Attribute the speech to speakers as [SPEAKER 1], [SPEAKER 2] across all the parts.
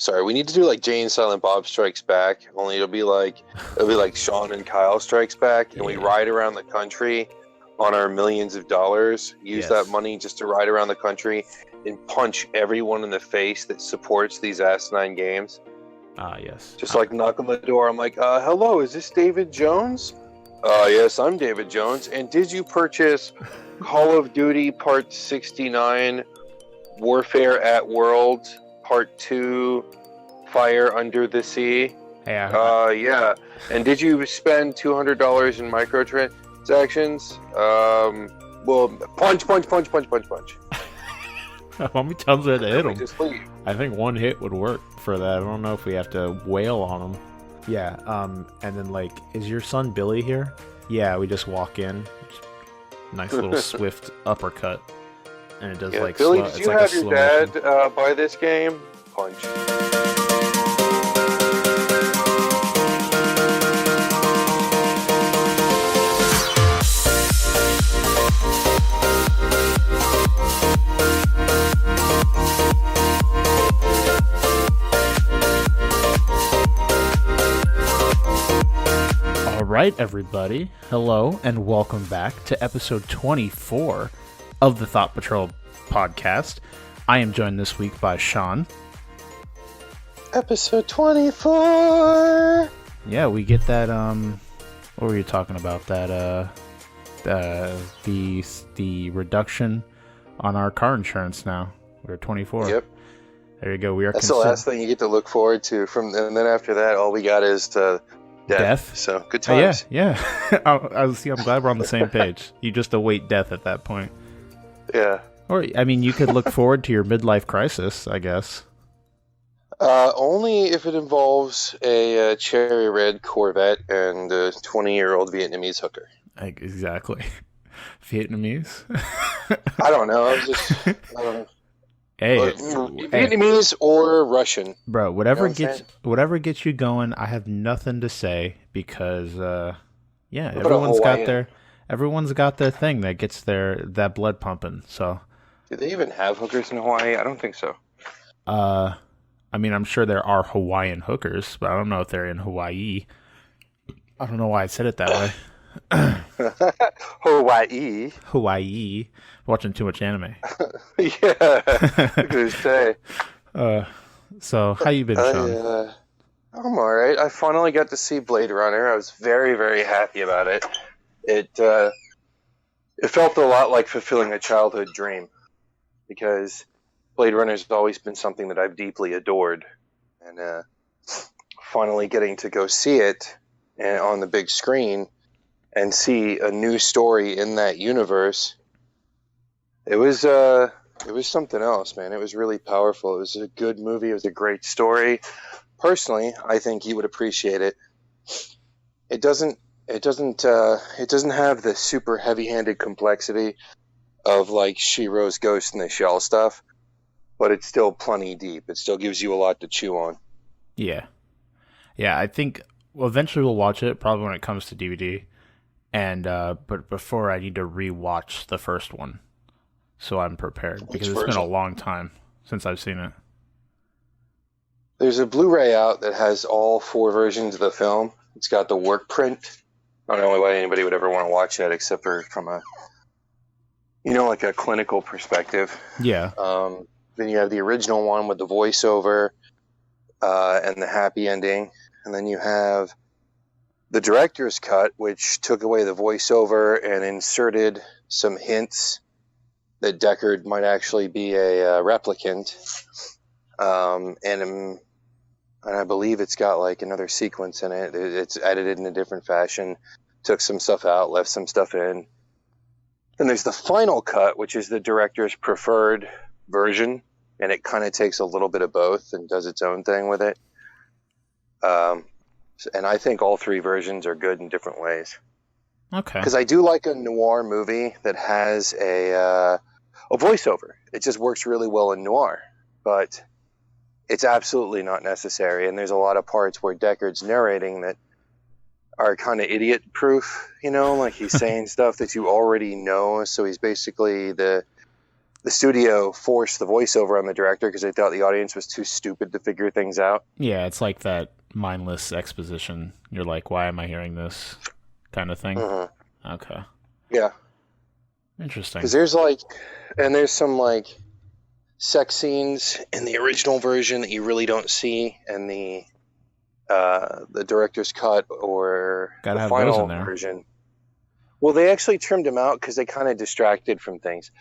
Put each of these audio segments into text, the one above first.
[SPEAKER 1] Sorry, we need to do like Jay and Silent Bob Strikes Back. Only it'll be like Shawn and Kyle Strikes Back, and we ride around the country on our millions of dollars. Use that money just to ride around the country and punch everyone in the face that supports these asinine games.
[SPEAKER 2] Yes.
[SPEAKER 1] Just like knock on the door. I'm like, hello, is this David Jones? Yes, I'm David Jones. And did you purchase Call of Duty Part 69, Warfare at Worlds, Part 2, Fire Under the Sea? Yeah. And did you spend $200 in microtransactions? Well, punch.
[SPEAKER 2] How many times did I hit him?
[SPEAKER 1] Just leave.
[SPEAKER 2] I think one hit would work for that. I don't know if we have to wail on him. Yeah, and then, like, is your son Billy here? Yeah, we just walk in. Nice little swift uppercut. And it does, like,
[SPEAKER 1] Billy,
[SPEAKER 2] slow.
[SPEAKER 1] did you have your dad buy this game? Punch.
[SPEAKER 2] Alright, everybody. Hello, and welcome back to episode 24 of the Thought Patrol podcast. I am joined this week by Shawn.
[SPEAKER 1] Episode 24!
[SPEAKER 2] Yeah, we get that, what were you talking about? That, the reduction on our car insurance now. We're 24.
[SPEAKER 1] Yep.
[SPEAKER 2] There you go. We are.
[SPEAKER 1] That's the last thing you get to look forward to. And then after that, all we got is death. So good times.
[SPEAKER 2] Yeah. I'm glad we're on the same page. You just await death at that point.
[SPEAKER 1] Yeah.
[SPEAKER 2] Or, I mean, you could look forward to your midlife crisis, I guess.
[SPEAKER 1] Only if it involves a cherry red Corvette and a 20-year-old Vietnamese hooker.
[SPEAKER 2] Exactly. Vietnamese?
[SPEAKER 1] I don't know. I don't know.
[SPEAKER 2] Hey,
[SPEAKER 1] Vietnamese or Russian.
[SPEAKER 2] Bro, whatever gets you going, I have nothing to say because everyone's got their thing that gets that blood pumping. So,
[SPEAKER 1] do they even have hookers in Hawaii? I don't think so.
[SPEAKER 2] I mean, I'm sure there are Hawaiian hookers, but I don't know if they're in Hawaii. I don't know why I said it that way. Hawaii. Watching too much anime.
[SPEAKER 1] Yeah. Look at say.
[SPEAKER 2] So how you been, Shawn?
[SPEAKER 1] I'm alright. I finally got to see Blade Runner. I was very, very happy about it. It felt a lot like fulfilling a childhood dream because Blade Runner's always been something that I've deeply adored, and finally getting to go see it on the big screen and see a new story in that universe. It was something else, man. It was really powerful. It was a good movie. It was a great story. Personally, I think you would appreciate it. It doesn't have the super heavy-handed complexity of like Shiro's Ghost in the Shell stuff, but it's still plenty deep. It still gives you a lot to chew on.
[SPEAKER 2] Yeah. I think eventually we'll watch it, probably when it comes to DVD. And but before, I need to rewatch the first one, so I'm prepared because it's been a long time since I've seen it.
[SPEAKER 1] There's a Blu-ray out that has all 4 versions of the film. It's got the work print. I don't know why anybody would ever want to watch that except from a, like a clinical perspective.
[SPEAKER 2] Yeah.
[SPEAKER 1] Then you have the original one with the voiceover and the happy ending, and then you have the director's cut, which took away the voiceover and inserted some hints that Deckard might actually be a replicant. And I believe it's got like another sequence in it. It's edited in a different fashion, took some stuff out, left some stuff in. Then there's the final cut, which is the director's preferred version, and it kind of takes a little bit of both and does its own thing with it. And I think all 3 versions are good in different ways.
[SPEAKER 2] Okay.
[SPEAKER 1] Because I do like a noir movie that has a voiceover. It just works really well in noir, but it's absolutely not necessary. And there's a lot of parts where Deckard's narrating that are kind of idiot-proof, like he's saying stuff that you already know. So he's basically the the studio forced the voiceover on the director because they thought the audience was too stupid to figure things out.
[SPEAKER 2] Yeah, it's like that mindless exposition. You're like, why am I hearing this kind of thing?
[SPEAKER 1] Mm-hmm.
[SPEAKER 2] Okay.
[SPEAKER 1] Yeah.
[SPEAKER 2] Interesting.
[SPEAKER 1] Because there's some like sex scenes in the original version that you really don't see in the director's cut or
[SPEAKER 2] Gotta
[SPEAKER 1] the
[SPEAKER 2] have
[SPEAKER 1] final
[SPEAKER 2] those in there.
[SPEAKER 1] version. Well, they actually trimmed them out because they kind of distracted from things.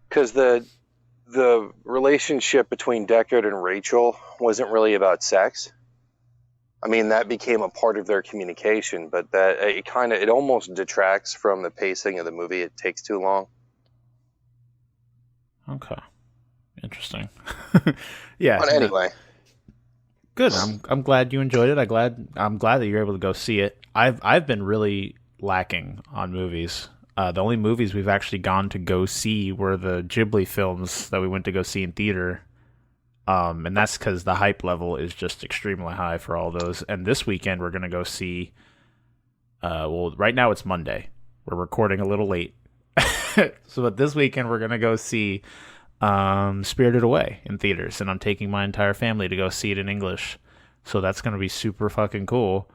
[SPEAKER 1] Because the relationship between Deckard and Rachel wasn't really about sex. I mean, that became a part of their communication, but that it almost detracts from the pacing of the movie. It takes too long.
[SPEAKER 2] Okay. Interesting. Yeah.
[SPEAKER 1] But anyway.
[SPEAKER 2] Good. I'm glad you enjoyed it. I'm glad that you're able to go see it. I've been really lacking on movies. The only movies we've actually gone to go see were the Ghibli films that we went to go see in theater. And that's because the hype level is just extremely high for all those. And this weekend we're gonna go see. Well, right now it's Monday. We're recording a little late, but this weekend we're gonna go see Spirited Away in theaters, and I'm taking my entire family to go see it in English. So that's gonna be super fucking cool.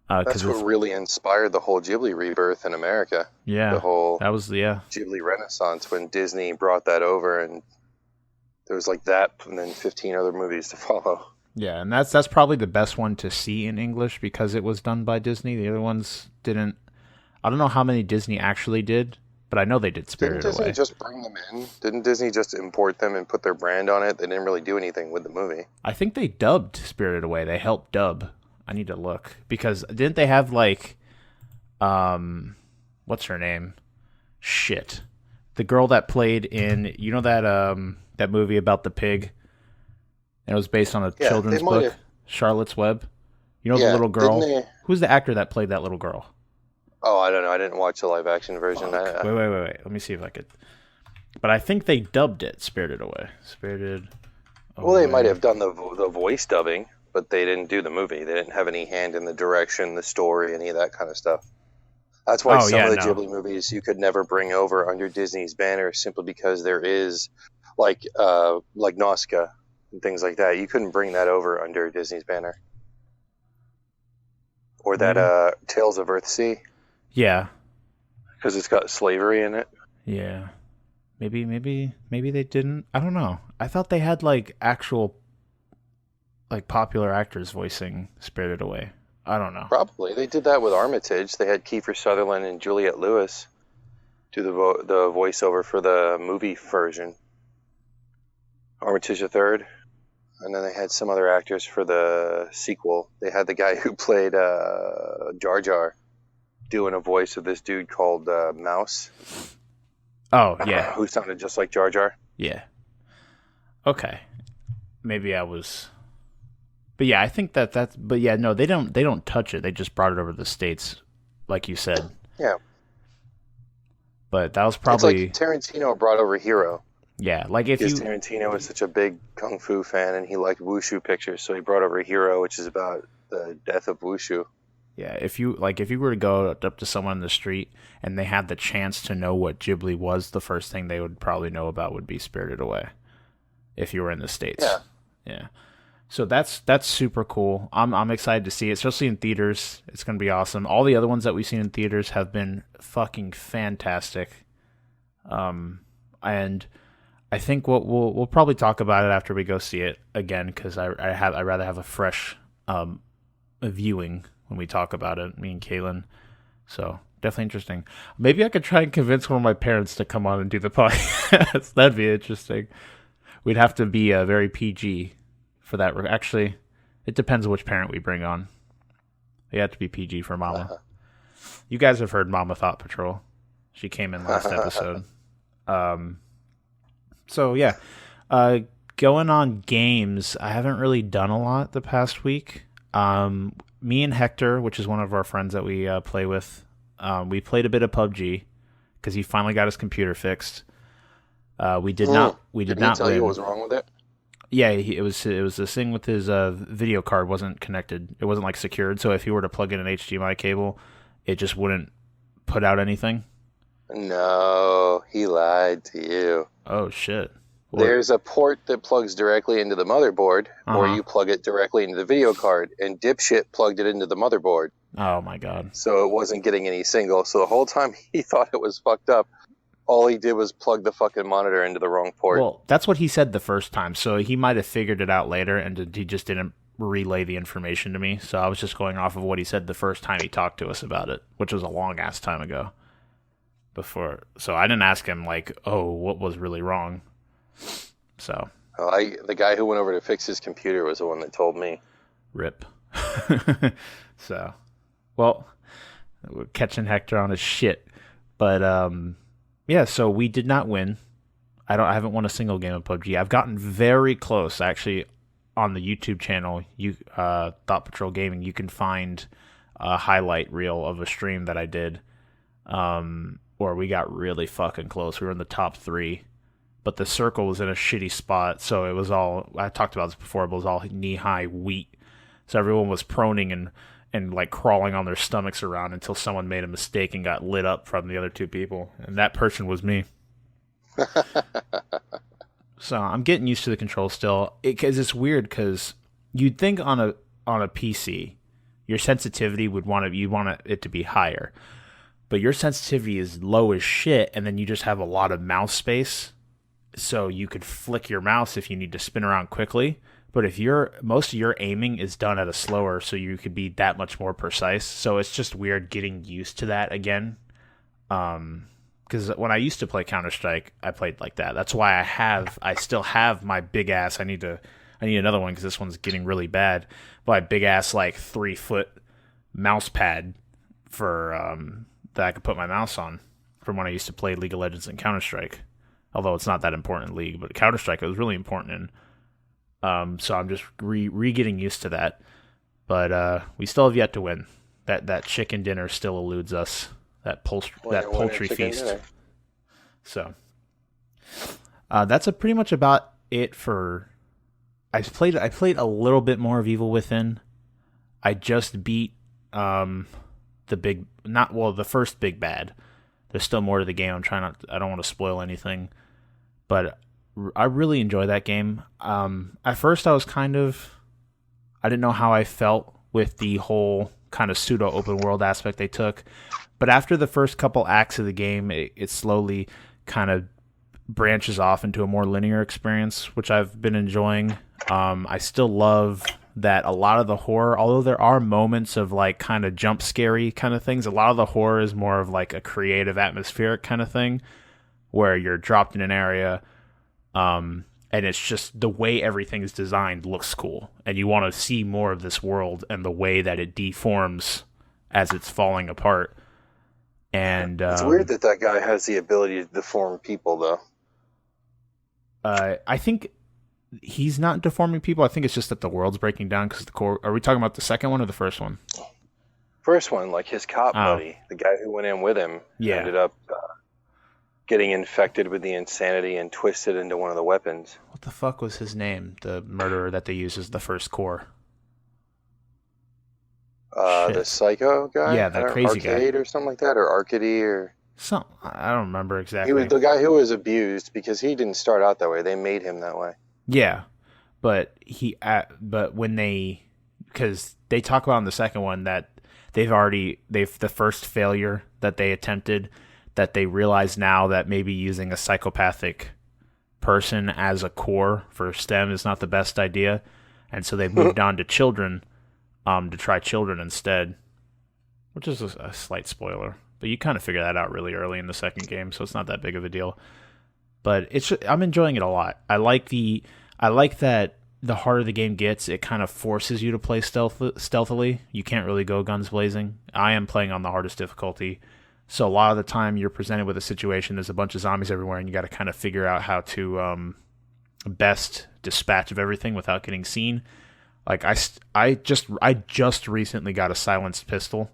[SPEAKER 1] That's what really inspired the whole Ghibli rebirth in America.
[SPEAKER 2] Yeah,
[SPEAKER 1] the whole
[SPEAKER 2] Ghibli
[SPEAKER 1] Renaissance when Disney brought that over, and there was like that, and then 15 other movies to follow.
[SPEAKER 2] Yeah, and that's probably the best one to see in English because it was done by Disney. The other ones didn't. I don't know how many Disney actually did, but I know they did Spirited Away.
[SPEAKER 1] Didn't Disney just bring them in? Didn't Disney just import them and put their brand on it? They didn't really do anything with the movie.
[SPEAKER 2] I think they dubbed Spirited Away. They helped dub. I need to look because didn't they have like, what's her name? Shit, the girl that played in that movie about the pig. And it was based on a children's book, Charlotte's Web. You know the little girl. Who's the actor that played that little girl?
[SPEAKER 1] Oh, I don't know. I didn't watch the live action version.
[SPEAKER 2] Wait. Let me see if I could. But I think they dubbed it Spirited Away. Spirited Away.
[SPEAKER 1] Well, they might have done the voice dubbing, but they didn't do the movie. They didn't have any hand in the direction, the story, any of that kind of stuff. That's why some of the Ghibli movies you could never bring over under Disney's banner simply because there is, like Nausicaa and things like that. You couldn't bring that over under Disney's banner. Or that Tales of Earthsea.
[SPEAKER 2] Yeah.
[SPEAKER 1] Because it's got slavery in it.
[SPEAKER 2] Yeah. Maybe they didn't. I don't know. I thought they had like actual like popular actors voicing Spirited Away. I don't know.
[SPEAKER 1] Probably. They did that with Armitage. They had Kiefer Sutherland and Juliette Lewis do the voiceover for the movie version. Armitage III. And then they had some other actors for the sequel. They had the guy who played Jar Jar doing a voice of this dude called Mouse.
[SPEAKER 2] Oh, yeah.
[SPEAKER 1] Who sounded just like Jar Jar.
[SPEAKER 2] Yeah. Okay. Maybe I was... But yeah, I think that's... But yeah, no, they don't touch it. They just brought it over to the States, like you said.
[SPEAKER 1] Yeah.
[SPEAKER 2] But that was probably...
[SPEAKER 1] It's like Tarantino brought over Hero.
[SPEAKER 2] Yeah, like if
[SPEAKER 1] because Tarantino was such a big kung fu fan and he liked wushu pictures, so he brought over Hero, which is about the death of wushu.
[SPEAKER 2] Yeah, if you were to go up to someone in the street and they had the chance to know what Ghibli was, the first thing they would probably know about would be Spirited Away. If you were in the States.
[SPEAKER 1] Yeah.
[SPEAKER 2] Yeah. So that's super cool. I'm excited to see it, especially in theaters. It's going to be awesome. All the other ones that we've seen in theaters have been fucking fantastic. And I think we'll probably talk about it after we go see it again, because I'd rather have a fresh viewing when we talk about it, me and Caitlyn. So definitely interesting. Maybe I could try and convince one of my parents to come on and do the podcast. That'd be interesting. We'd have to be very PG for that. Actually, it depends on which parent we bring on. They have to be PG for Mama. You guys have heard Mama Thought Patrol. She came in last episode. So yeah, going on games, I haven't really done a lot the past week. Me and Hector, which is one of our friends that we play with, we played a bit of PUBG because he finally got his computer fixed. We did not
[SPEAKER 1] Did
[SPEAKER 2] not
[SPEAKER 1] he tell
[SPEAKER 2] win.
[SPEAKER 1] you what was wrong with it?
[SPEAKER 2] Yeah, it was this thing with his video card wasn't connected. It wasn't like secured. So if you were to plug in an HDMI cable, it just wouldn't put out anything.
[SPEAKER 1] No, he lied to you.
[SPEAKER 2] Oh shit.
[SPEAKER 1] There's a port that plugs directly into the motherboard, or
[SPEAKER 2] Uh-huh.
[SPEAKER 1] you plug it directly into the video card, and dipshit plugged it into the motherboard.
[SPEAKER 2] Oh my god.
[SPEAKER 1] So it wasn't getting any signal. So the whole time he thought it was fucked up, all he did was plug the fucking monitor into the wrong port.
[SPEAKER 2] Well, that's what he said the first time, so he might have figured it out later, and he just didn't relay the information to me. So I was just going off of what he said the first time he talked to us about it, which was a long ass time ago. So I didn't ask him like, oh, what was really wrong. So
[SPEAKER 1] the guy who went over to fix his computer was the one that told me.
[SPEAKER 2] Rip. So, well, we're catching Hector on his shit, but yeah. So we did not win. I haven't won a single game of PUBG. I've gotten very close, actually. On the YouTube channel, Thought Patrol Gaming, you can find a highlight reel of a stream that I did, where we got really fucking close. We were in the top 3, but the circle was in a shitty spot, so it was all, I talked about this before, but it was all knee-high wheat. So everyone was proning and like crawling on their stomachs around until someone made a mistake and got lit up from the other 2 people, and that person was me. So I'm getting used to the controls still, because it's weird. Because you'd think on a PC, your sensitivity you want it to be higher, but your sensitivity is low as shit, and then you just have a lot of mouse space, so you could flick your mouse if you need to spin around quickly. But if most of your aiming is done at a slower, so you could be that much more precise. So it's just weird getting used to that again. Because when I used to play Counter-Strike, I played like that. That's why I still have my big ass. I need another one because this one's getting really bad. My big ass like 3-foot mouse pad for that I could put my mouse on from when I used to play League of Legends and Counter-Strike. Although it's not that important in League, but Counter-Strike it was really important in. So I'm just getting used to that. But we still have yet to win. That chicken dinner still eludes us. That poultry feast. Dinner. So that's pretty much about it for. I played a little bit more of Evil Within. I just beat the first big bad. There's still more to the game. I don't want to spoil anything, but I really enjoy that game. At first I didn't know how I felt with the whole kind of pseudo open world aspect they took. But after the first couple acts of the game, it slowly kind of branches off into a more linear experience, which I've been enjoying. I still love that a lot of the horror, although there are moments of like kind of jump scary kind of things, a lot of the horror is more of like a creative atmospheric kind of thing where you're dropped in an area and it's just the way everything's designed looks cool. And you want to see more of this world and the way that it deforms as it's falling apart. And
[SPEAKER 1] it's weird that guy has the ability to deform people, though.
[SPEAKER 2] I think he's not deforming people. I think it's just that the world's breaking down because the core. Are we talking about the second one or the first one?
[SPEAKER 1] First one, like his cop buddy, the guy who went in with him, ended up getting infected with the insanity and twisted into one of the weapons.
[SPEAKER 2] What the fuck was his name? The murderer that they use as the first core.
[SPEAKER 1] The psycho guy?
[SPEAKER 2] Yeah, that crazy
[SPEAKER 1] Arcade
[SPEAKER 2] guy.
[SPEAKER 1] or something like that, or Arcady, or...
[SPEAKER 2] I don't remember exactly.
[SPEAKER 1] He was the guy who was abused because he didn't start out that way. They made him that way.
[SPEAKER 2] Yeah, but because they talk about in the second one that the first failure that they attempted, that they realize now that maybe using a psychopathic person as a core for STEM is not the best idea, and so they moved on to children. To try children instead, which is a slight spoiler, but you kind of figure that out really early in the second game, so it's not that big of a deal. But I'm enjoying it a lot. I like that the harder the game gets, it kind of forces you to play stealthily. You can't really go guns blazing. I am playing on the hardest difficulty, so a lot of the time you're presented with a situation. There's a bunch of zombies everywhere, and you got to kind of figure out how to best dispatch of everything without getting seen. Like I just recently got a silenced pistol,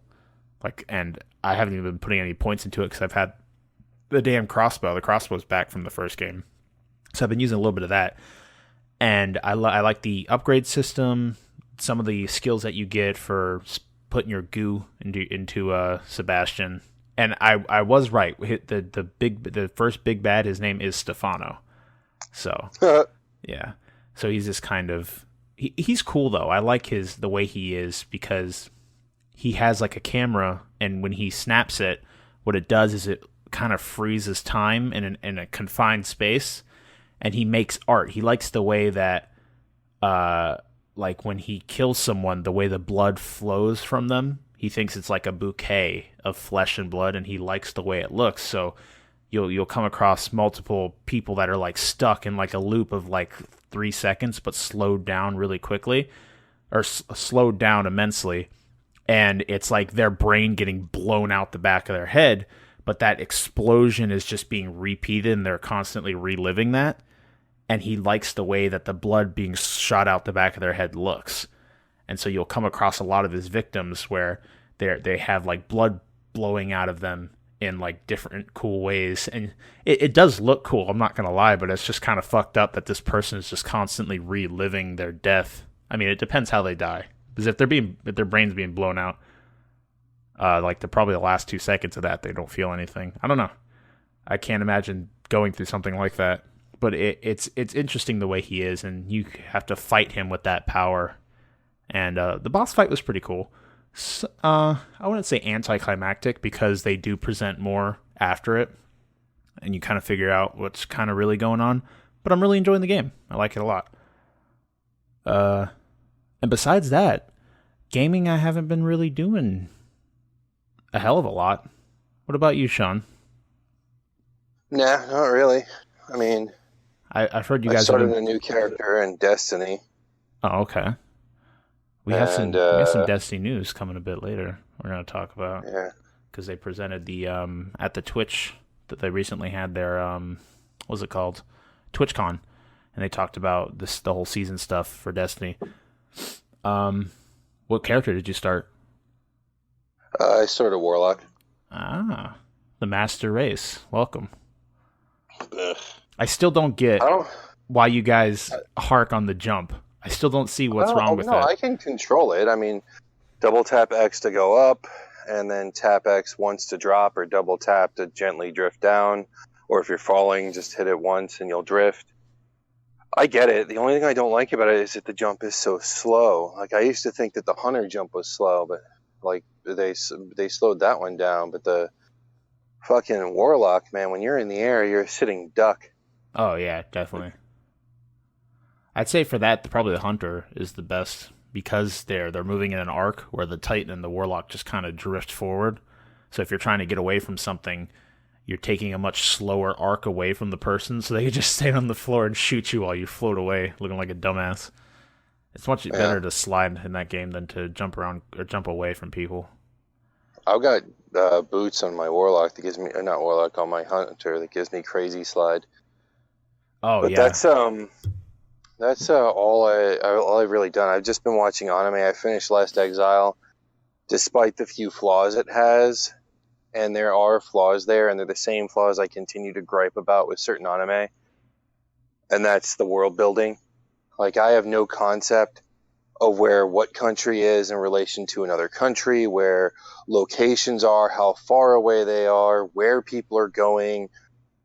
[SPEAKER 2] and I haven't even been putting any points into it because I've had the damn crossbow. The crossbow's back from the first game, so I've been using a little bit of that. And I like the upgrade system, some of the skills that you get for putting your goo into Sebastian, And I was right. The first big bad, his name is Stefano. So yeah. So he's this kind of he's cool though. I like the way he is because he has like a camera, and when he snaps it, what it does is it kind of freezes time in a confined space, and he makes art. He likes the way that like when he kills someone, the way the blood flows from them. He thinks it's like a bouquet of flesh and blood, and he likes the way it looks. So you'll come across multiple people that are like stuck in like a loop of like 3 seconds, but slowed down really quickly, or slowed down immensely, and it's like their brain getting blown out the back of their head, but that explosion is just being repeated, and they're constantly reliving that. And he likes the way that the blood being shot out the back of their head looks. And so you'll come across a lot of his victims where they have like blood blowing out of them in like different cool ways. And it does look cool, I'm not going to lie, but it's just kind of fucked up that this person is just constantly reliving their death. I mean, it depends how they die. Because if their brain's being blown out, like probably the last 2 seconds of that, they don't feel anything. I don't know. I can't imagine going through something like that. But it's interesting the way he is, and you have to fight him with that power. And the boss fight was pretty cool. So, I wouldn't say anticlimactic because they do present more after it, and you kind of figure out what's kind of really going on. But I'm really enjoying the game. I like it a lot. And besides that, gaming I haven't been really doing a hell of a lot. What about you, Shawn?
[SPEAKER 1] Nah, not really. I mean,
[SPEAKER 2] I've heard you guys
[SPEAKER 1] started a new character in Destiny.
[SPEAKER 2] Oh, okay. We have some Destiny news coming a bit later. We're going to talk about because they presented the at the Twitch that they recently had their what was it called, TwitchCon, and they talked about the whole season stuff for Destiny. What character did you start?
[SPEAKER 1] I started Warlock.
[SPEAKER 2] Ah, the Master Race. Welcome.
[SPEAKER 1] Ugh.
[SPEAKER 2] I still don't get why you guys hark on the jump. I still don't see what's wrong with that.
[SPEAKER 1] No, I can control it. I mean, double tap X to go up, and then tap X once to drop, or double tap to gently drift down. Or if you're falling, just hit it once and you'll drift. I get it. The only thing I don't like about it is that the jump is so slow. Like, I used to think that the Hunter jump was slow, but like they slowed that one down. But the fucking Warlock, man, when you're in the air, you're a sitting duck.
[SPEAKER 2] Oh yeah, definitely. I'd say for that, probably the Hunter is the best because they're moving in an arc where the Titan and the Warlock just kind of drift forward. So if you're trying to get away from something, you're taking a much slower arc away from the person, so they can just stand on the floor and shoot you while you float away, looking like a dumbass. It's much better to slide in that game than to jump around or jump away from people. I've
[SPEAKER 1] got boots on my Warlock that gives me, or not Warlock, on my Hunter that gives me crazy slide.
[SPEAKER 2] Oh,
[SPEAKER 1] but
[SPEAKER 2] yeah.
[SPEAKER 1] That's all I've really done. I've just been watching anime. I finished Last Exile, despite the few flaws it has, and there are flaws there, and they're the same flaws I continue to gripe about with certain anime, and that's the world building. Like, I have no concept of where what country is in relation to another country, where locations are, how far away they are, where people are going.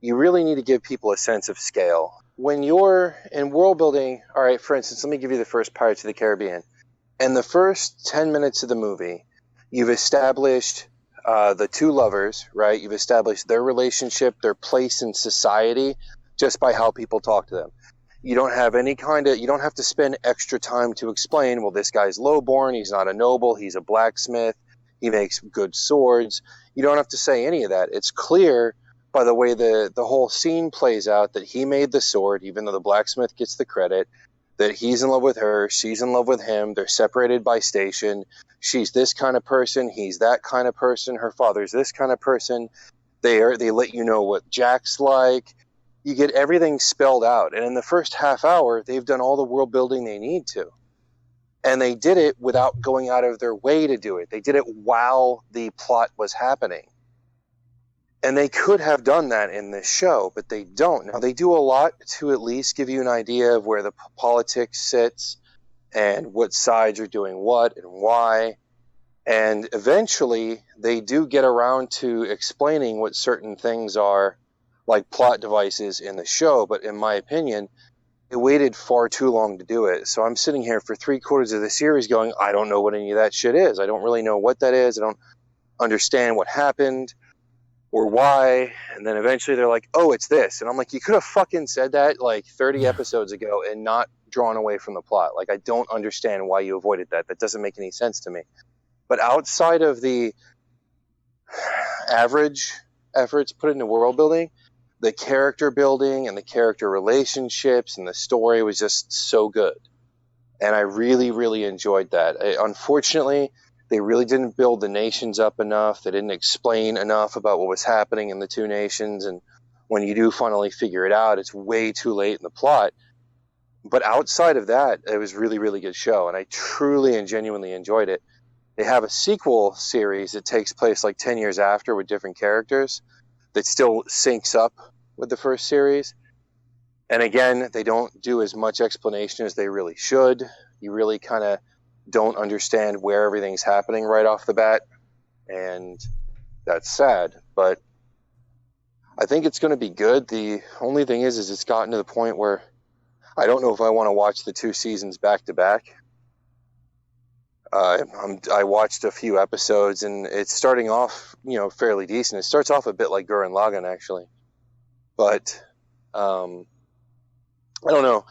[SPEAKER 1] You really need to give people a sense of scale. When you're in world building, all right, for instance, let me give you the first Pirates of the Caribbean. In the first 10 minutes of the movie, you've established the two lovers, right? You've established their relationship, their place in society, just by how people talk to them. You don't have you don't have to spend extra time to explain, well, this guy's lowborn, he's not a noble, he's a blacksmith, he makes good swords. You don't have to say any of that. It's clear by the way the whole scene plays out that he made the sword, even though the blacksmith gets the credit, that he's in love with her, she's in love with him, they're separated by station, she's this kind of person, he's that kind of person, her father's this kind of person, they let you know what Jack's like. You get everything spelled out, and in the first half hour, they've done all the world building they need to. And they did it without going out of their way to do it. They did it while the plot was happening. And they could have done that in this show, but they don't. Now, they do a lot to at least give you an idea of where the politics sits and what sides are doing what and why. And eventually, they do get around to explaining what certain things are, like plot devices in the show. But in my opinion, it waited far too long to do it. So I'm sitting here for 3/4 of the series going, I don't know what any of that shit is. I don't really know what that is. I don't understand what happened or why. And then eventually they're like, oh, it's this. And I'm like, you could have fucking said that like 30 episodes ago and not drawn away from the plot. Like, I don't understand why you avoided that. That doesn't make any sense to me. But outside of the average efforts put into world building, the character building and the character relationships and the story was just so good. And I really, really enjoyed that. Unfortunately, they really didn't build the nations up enough. They didn't explain enough about what was happening in the two nations. And when you do finally figure it out, it's way too late in the plot. But outside of that, it was really, really good show. And I truly and genuinely enjoyed it. They have a sequel series that takes place like 10 years after with different characters that still syncs up with the first series. And again, they don't do as much explanation as they really should. You really kind of don't understand where everything's happening right off the bat. And that's sad. But I think it's going to be good. The only thing is it's gotten to the point where I don't know if I want to watch the 2 seasons back to back. I watched a few episodes, and it's starting off, fairly decent. It starts off a bit like Gurren Lagann, actually. But I don't know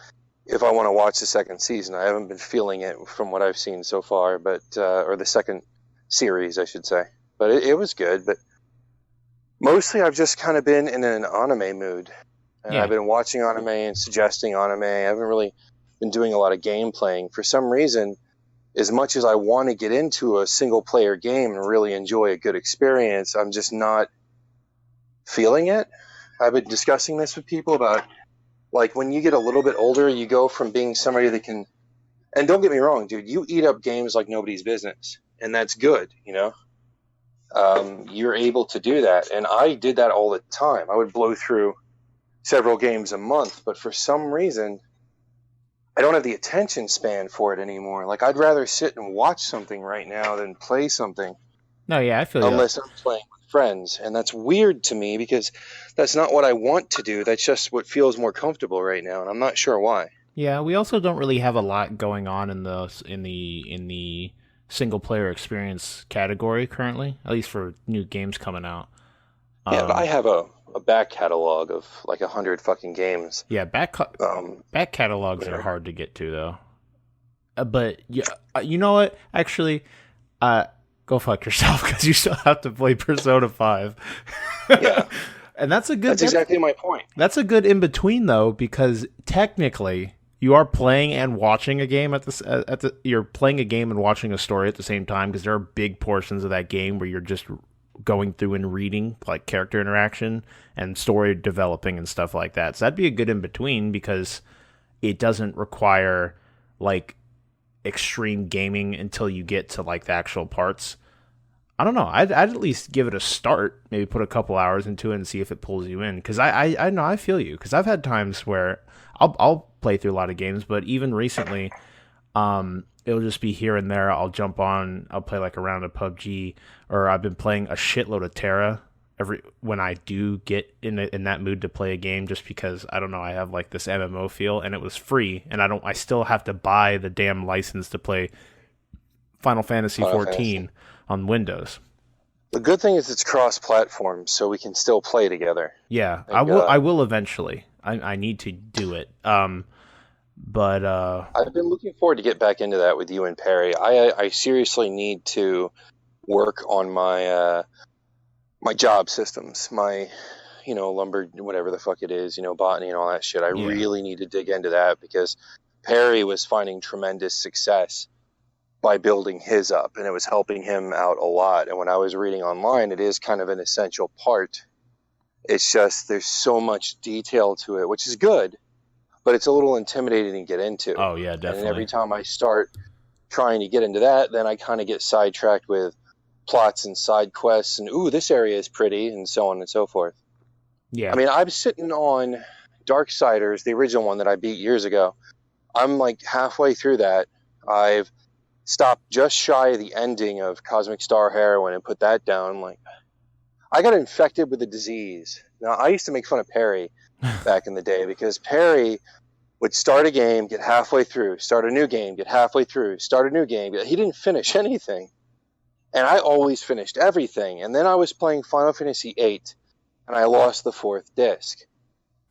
[SPEAKER 1] if I want to watch the second season. I haven't been feeling it from what I've seen so far, but or the second series, I should say. But it was good. But mostly I've just kind of been in an anime mood. And I've been watching anime and suggesting anime. I haven't really been doing a lot of game playing. For some reason, as much as I want to get into a single-player game and really enjoy a good experience, I'm just not feeling it. I've been discussing this with people about, like, when you get a little bit older, you go from being somebody that can... And don't get me wrong, dude, you eat up games like nobody's business, and that's good, You're able to do that, and I did that all the time. I would blow through several games a month, but for some reason... I don't have the attention span for it anymore. Like, I'd rather sit and watch something right now than play something.
[SPEAKER 2] No, yeah, I feel
[SPEAKER 1] unless I'm playing with friends. And that's weird to me because that's not what I want to do. That's just what feels more comfortable right now, and I'm not sure why.
[SPEAKER 2] Yeah, we also don't really have a lot going on in the single player experience category currently, at least for new games coming out.
[SPEAKER 1] Yeah, but I have a back catalog of like 100 fucking games.
[SPEAKER 2] Yeah, back catalogs are hard to get to though. But yeah, you know what? Actually, go fuck yourself because you still have to play Persona 5.
[SPEAKER 1] Yeah,
[SPEAKER 2] and that's
[SPEAKER 1] exactly my point.
[SPEAKER 2] That's a good in between though, because technically you are playing and watching a game you're playing a game and watching a story at the same time, because there are big portions of that game where you're just going through and reading like character interaction and story developing and stuff like that. So that'd be a good in between because it doesn't require like extreme gaming until you get to like the actual parts. I don't know. I'd at least give it a start. Maybe put a couple hours into it and see if it pulls you in. Because I know I feel you. Because I've had times where I'll play through a lot of games, but even recently, it'll just be here and there. I'll jump on. I'll play like a round of PUBG, or I've been playing a shitload of Terra when I do get in that mood to play a game, just because I don't know. I have like this MMO feel, and it was free, and I still have to buy the damn license to play Final Fantasy 14 on Windows.
[SPEAKER 1] The good thing is it's cross-platform, so we can still play together.
[SPEAKER 2] Yeah, I will eventually. I need to do it. But
[SPEAKER 1] I've been looking forward to get back into that with you and Perry. I seriously need to work on my my job systems, my lumber, whatever the fuck it is, botany and all that shit. I really need to dig into that because Perry was finding tremendous success by building his up, and it was helping him out a lot. And when I was reading online, it is kind of an essential part. It's just there's so much detail to it, which is good. But it's a little intimidating to get into.
[SPEAKER 2] Oh, yeah, definitely.
[SPEAKER 1] And every time I start trying to get into that, then I kind of get sidetracked with plots and side quests and, ooh, this area is pretty, and so on and so forth.
[SPEAKER 2] Yeah.
[SPEAKER 1] I mean, I'm sitting on Darksiders, the original one that I beat years ago. I'm like halfway through that. I've stopped just shy of the ending of Cosmic Star Heroine and put that down. Like, I got infected with a disease. Now, I used to make fun of Perry back in the day because Perry would start a game, get halfway through, start a new game, get halfway through, start a new game. He didn't finish anything. And I always finished everything. And then I was playing Final Fantasy VIII, and I lost the 4th disc.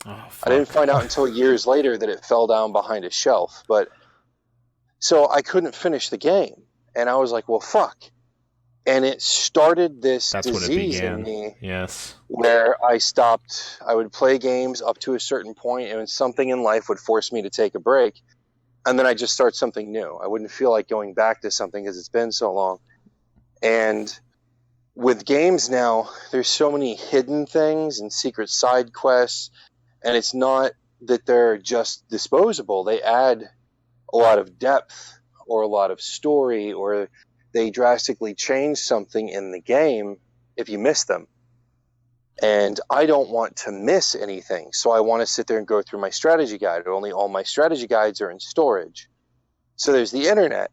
[SPEAKER 2] Oh,
[SPEAKER 1] I didn't find out until years later that it fell down behind a shelf. But so I couldn't finish the game. And I was like, well, fuck. And it started this disease in me.
[SPEAKER 2] Yes.
[SPEAKER 1] Where I stopped. I would play games up to a certain point, and something in life would force me to take a break. And then I just start something new. I wouldn't feel like going back to something because it's been so long. And with games now, there's so many hidden things and secret side quests, and it's not that they're just disposable. They add a lot of depth or a lot of story, or they drastically change something in the game if you miss them. And I don't want to miss anything, so I want to sit there and go through my strategy guide. Only all my strategy guides are in storage. So there's the internet.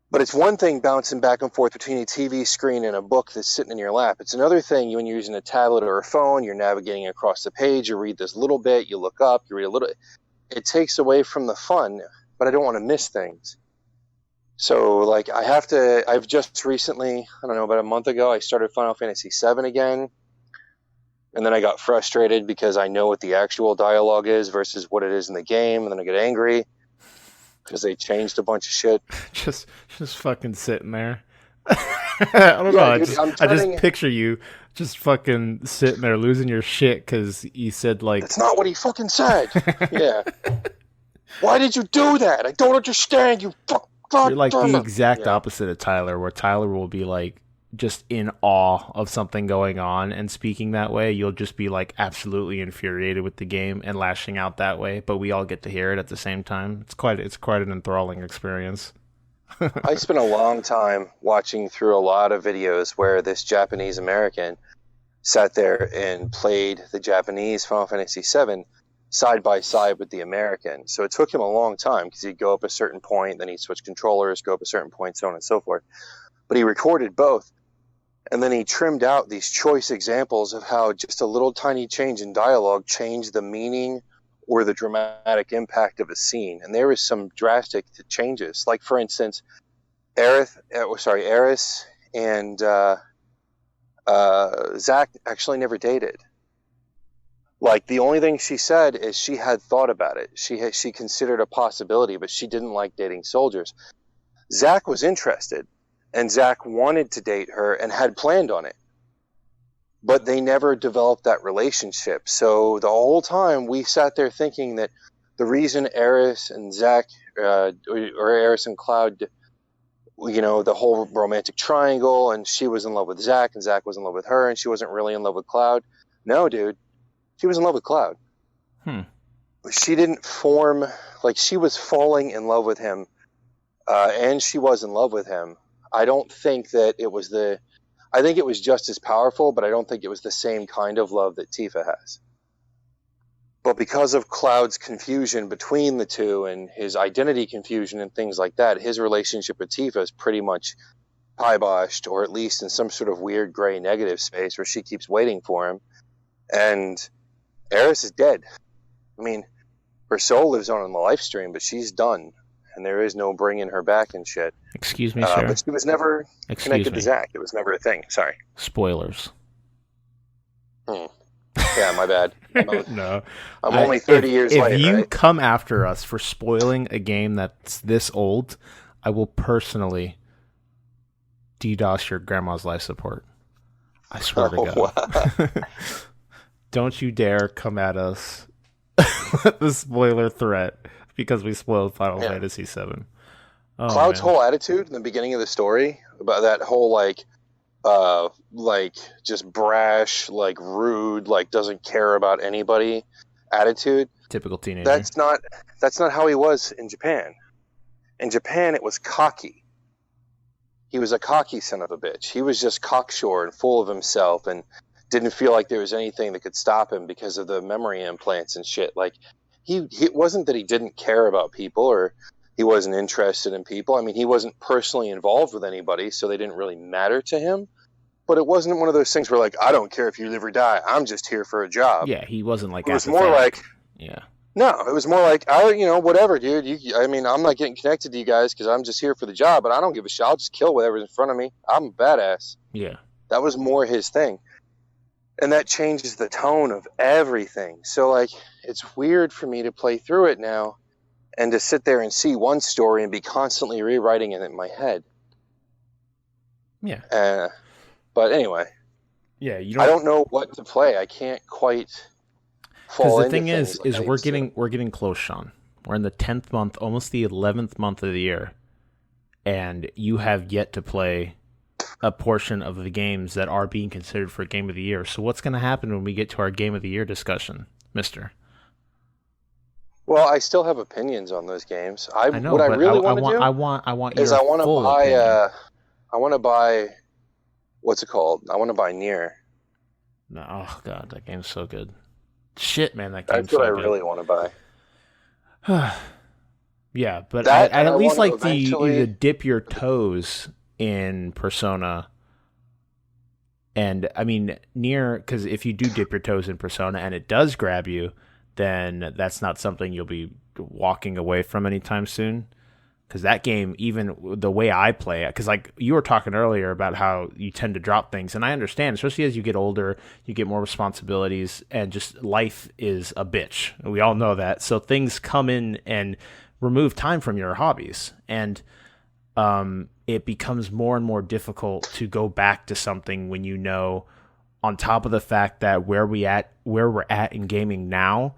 [SPEAKER 1] But it's one thing bouncing back and forth between a TV screen and a book that's sitting in your lap. It's another thing when you're using a tablet or a phone, you're navigating across the page, you read this little bit, you look up, you read a little. It takes away from the fun, but I don't want to miss things. So, like, I've just recently, I don't know, about a month ago, I started Final Fantasy VII again. And then I got frustrated because I know what the actual dialogue is versus what it is in the game. And then I get angry because they changed a bunch of shit.
[SPEAKER 2] Just fucking sitting there. I don't know. I just picture you just fucking sitting there losing your shit because you said, like...
[SPEAKER 1] That's not what he fucking said. Yeah. Why did you do that? I don't understand, you fuck.
[SPEAKER 2] You're like the exact opposite of Tyler, where Tyler will be like just in awe of something going on and speaking that way. You'll just be like absolutely infuriated with the game and lashing out that way, but we all get to hear it at the same time. It's quite an enthralling experience.
[SPEAKER 1] I spent a long time watching through a lot of videos where this Japanese American sat there and played the Japanese Final Fantasy VII side by side with the American. So it took him a long time because he'd go up a certain point, then he'd switch controllers, go up a certain point, so on and so forth. But he recorded both. And then he trimmed out these choice examples of how just a little tiny change in dialogue changed the meaning or the dramatic impact of a scene. And there was some drastic changes. Like, for instance, Aerith and Zack actually never dated. Like, the only thing she said is she had thought about it. She considered a possibility, but she didn't like dating soldiers. Zack was interested, and Zack wanted to date her and had planned on it. But they never developed that relationship. So the whole time we sat there thinking that the reason Aerith and Zack, or Aerith and Cloud, you know, the whole romantic triangle, and she was in love with Zack, and Zack was in love with her, and she wasn't really in love with Cloud. No, dude. She was in love with Cloud. She didn't form, like, she was falling in love with him, and she was in love with him. I don't think that it was I think it was just as powerful, but I don't think it was the same kind of love that Tifa has. But because of Cloud's confusion between the two and his identity confusion and things like that, his relationship with Tifa is pretty much kiboshed, or at least in some sort of weird gray negative space where she keeps waiting for him. And Aerith is dead. I mean, her soul lives on in the live stream, but she's done. And there is no bringing her back and shit.
[SPEAKER 2] Excuse me, sir.
[SPEAKER 1] But she was never connected to Zack. It was never a thing. Sorry.
[SPEAKER 2] Spoilers.
[SPEAKER 1] Yeah, my bad.
[SPEAKER 2] No.
[SPEAKER 1] I'm only 30 years later.
[SPEAKER 2] If you come after us for spoiling a game that's this old, I will personally DDoS your grandma's life support. I swear to God. Wow. Don't you dare come at us with the spoiler threat because we spoiled Final Fantasy VII. Oh,
[SPEAKER 1] Cloud's whole attitude in the beginning of the story about that whole just brash, like rude, like doesn't care about anybody attitude.
[SPEAKER 2] Typical teenager.
[SPEAKER 1] That's not how he was in Japan. In Japan, it was cocky. He was a cocky son of a bitch. He was just cocksure and full of himself and didn't feel like there was anything that could stop him because of the memory implants and shit. Like, it wasn't that he didn't care about people or He wasn't interested in people. I mean, he wasn't personally involved with anybody, so they didn't really matter to him. But it wasn't one of those things where, like, I don't care if you live or die. I'm just here for a job.
[SPEAKER 2] Yeah, he wasn't like.
[SPEAKER 1] It was more like,
[SPEAKER 2] yeah.
[SPEAKER 1] No, it was more like, whatever, dude. I mean, I'm not getting connected to you guys because I'm just here for the job, but I don't give a shit. I'll just kill whatever's in front of me. I'm a badass.
[SPEAKER 2] Yeah.
[SPEAKER 1] That was more his thing. And that changes the tone of everything. So, like, it's weird for me to play through it now and to sit there and see one story and be constantly rewriting it in my head.
[SPEAKER 2] Yeah.
[SPEAKER 1] But anyway.
[SPEAKER 2] Yeah,
[SPEAKER 1] I don't know what to play. I can't quite fall into things.
[SPEAKER 2] Because the thing is we're getting close, Shawn. We're in the 10th month, almost the 11th month of the year, and you have yet to play a portion of the games that are being considered for Game of the Year. So what's going to happen when we get to our Game of the Year discussion, mister?
[SPEAKER 1] Well, I still have opinions on those games. I know, what I want to buy. What's it called? I want to buy Nier.
[SPEAKER 2] No, oh god, that game's so good. Shit, man, that game's
[SPEAKER 1] so good. That's what
[SPEAKER 2] I
[SPEAKER 1] really want to buy.
[SPEAKER 2] Yeah, but I'd at least like to dip your toes in Persona. And I mean, Nier, because if you do dip your toes in Persona and it does grab you, then that's not something you'll be walking away from anytime soon. Because that game, even the way I play it, because like you were talking earlier about how you tend to drop things, and I understand, especially as you get older, you get more responsibilities, and just life is a bitch. We all know that. So things come in and remove time from your hobbies, and it becomes more and more difficult to go back to something when you know, on top of the fact that where we're at in gaming now,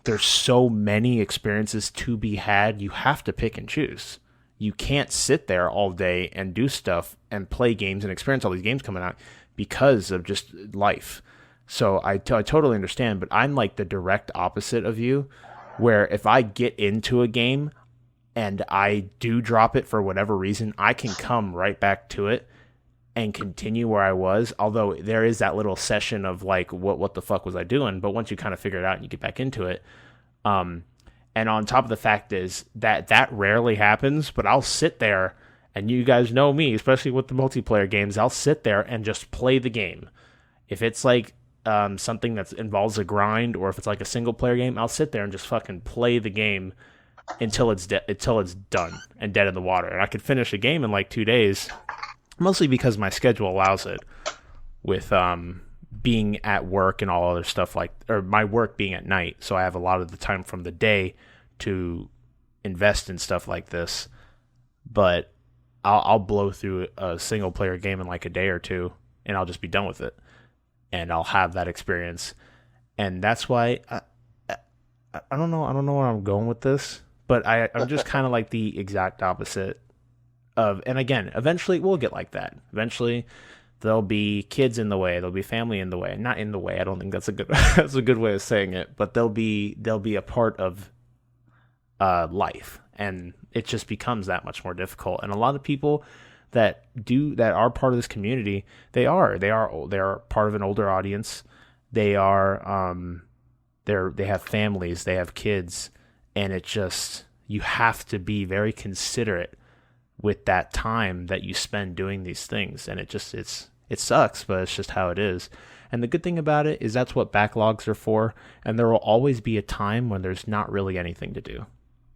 [SPEAKER 2] there's so many experiences to be had, you have to pick and choose. You can't sit there all day and do stuff and play games and experience all these games coming out because of just life. So I totally understand, but I'm like the direct opposite of you, where if I get into a game and I do drop it for whatever reason, I can come right back to it and continue where I was, although there is that little session of like, what the fuck was I doing? But once you kind of figure it out and you get back into it, and on top of the fact is that rarely happens, but I'll sit there, and you guys know me, especially with the multiplayer games, I'll sit there and just play the game. If it's like something that involves a grind, or if it's like a single player game, I'll sit there and just fucking play the game until it's done and dead in the water. And I could finish a game in like 2 days. Mostly because my schedule allows it, with being at work and all other stuff or my work being at night. So I have a lot of the time from the day to invest in stuff like this. But I'll blow through a single player game in like a day or two, and I'll just be done with it. And I'll have that experience. And that's why I don't know where I'm going with this, but I'm just kind of like the exact opposite. And again, eventually we'll get like that. Eventually, there'll be kids in the way. There'll be family in the way. Not in the way. I don't think that's a good that's a good way of saying it. But they'll be a part of life, and it just becomes that much more difficult. And a lot of people that are part of this community, they are part of an older audience. They are they have families. They have kids, and it just, you have to be very considerate with that time that you spend doing these things. And it sucks, but it's just how it is. And the good thing about it is that's what backlogs are for. And there will always be a time when there's not really anything to do.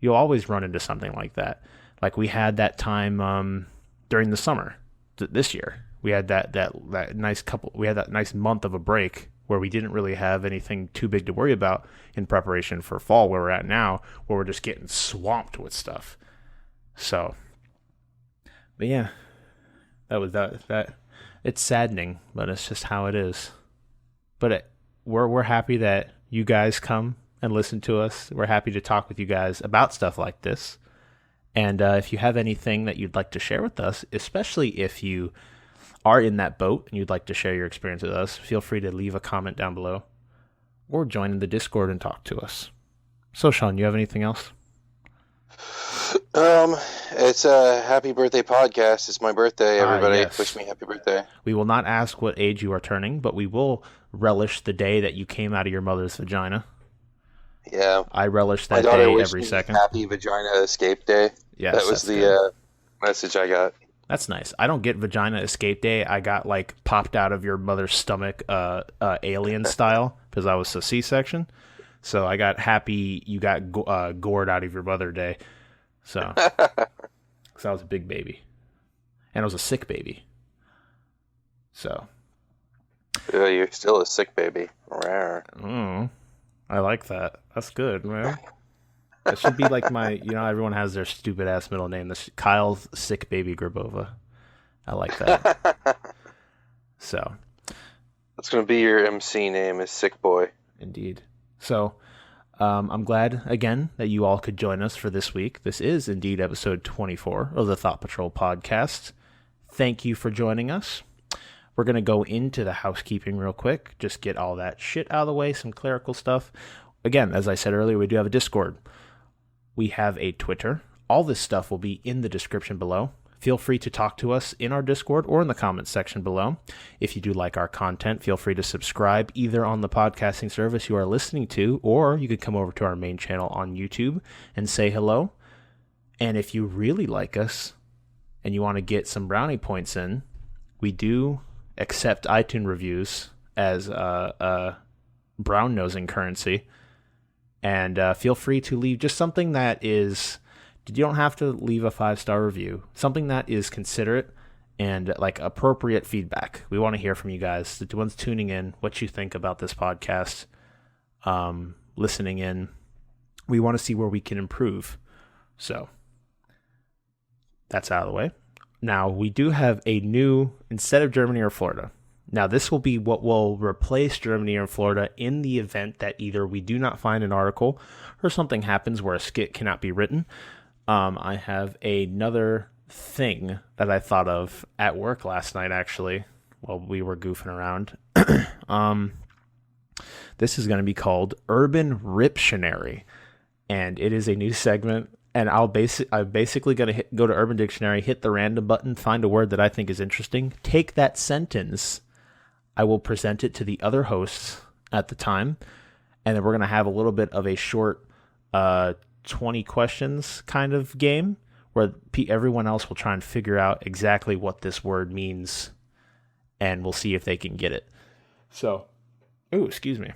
[SPEAKER 2] You'll always run into something like that. Like we had that time during the summer this year. We had that nice month of a break where we didn't really have anything too big to worry about in preparation for fall, where we're at now, where we're just getting swamped with stuff. So, but yeah, that was that. It's saddening, but it's just how it is. But we're happy that you guys come and listen to us. We're happy to talk with you guys about stuff like this. And if you have anything that you'd like to share with us, especially if you are in that boat and you'd like to share your experience with us, feel free to leave a comment down below or join in the Discord and talk to us. So, Shawn, you have anything else?
[SPEAKER 1] It's a happy birthday podcast. It's my birthday, everybody.
[SPEAKER 2] Yes.
[SPEAKER 1] Wish me happy birthday.
[SPEAKER 2] We will not ask what age you are turning, but we will relish the day that you came out of your mother's vagina.
[SPEAKER 1] Yeah.
[SPEAKER 2] I relish that day every second.
[SPEAKER 1] Happy vagina escape day.
[SPEAKER 2] Yes,
[SPEAKER 1] That was
[SPEAKER 2] that's
[SPEAKER 1] the
[SPEAKER 2] good.
[SPEAKER 1] message I got.
[SPEAKER 2] That's nice. I don't get vagina escape day. I got like popped out of your mother's stomach, alien style, because I was a C-section. So I got happy you got gored out of your mother day. So, because I was a big baby, and I was a sick baby. So,
[SPEAKER 1] You're still a sick baby. Rare.
[SPEAKER 2] I like that. That's good, man. That should be like my, everyone has their stupid ass middle name. This Kyle's sick baby Grabova. I like that. So,
[SPEAKER 1] That's gonna be your MC name, is Sick Boy.
[SPEAKER 2] indeed. So, I'm glad again that you all could join us for this week. This is indeed episode 24 of the Thought Patrol podcast. Thank you for joining us. We're going to go into the housekeeping real quick, just get all that shit out of the way, some clerical stuff. Again, as I said earlier, we do have a Discord. We have a Twitter. All this stuff will be in the description below. Feel free to talk to us in our Discord or in the comments section below. If you do like our content, feel free to subscribe either on the podcasting service you are listening to, or you could come over to our main channel on YouTube and say hello. And if you really like us and you want to get some brownie points in, we do accept iTunes reviews as brown nosing currency. And feel free to leave just something that is, you don't have to leave a 5-star review, something that is considerate and like appropriate feedback. We want to hear from you guys, the ones tuning in, what you think about this podcast, listening in. We want to see where we can improve. So that's out of the way. Now, we do have a new, instead of Germany or Florida. Now, this will be what will replace Germany or Florida in the event that either we do not find an article or something happens where a skit cannot be written. I have another thing that I thought of at work last night, actually, while we were goofing around. This is going to be called Urban Riptionary, and it is a new segment. And I'm basically going to go to Urban Dictionary, hit the random button, find a word that I think is interesting, take that sentence, I will present it to the other hosts at the time, and then we're going to have a little bit of a short 20 questions kind of game where everyone else will try and figure out exactly what this word means, and we'll see if they can get it. So, excuse me.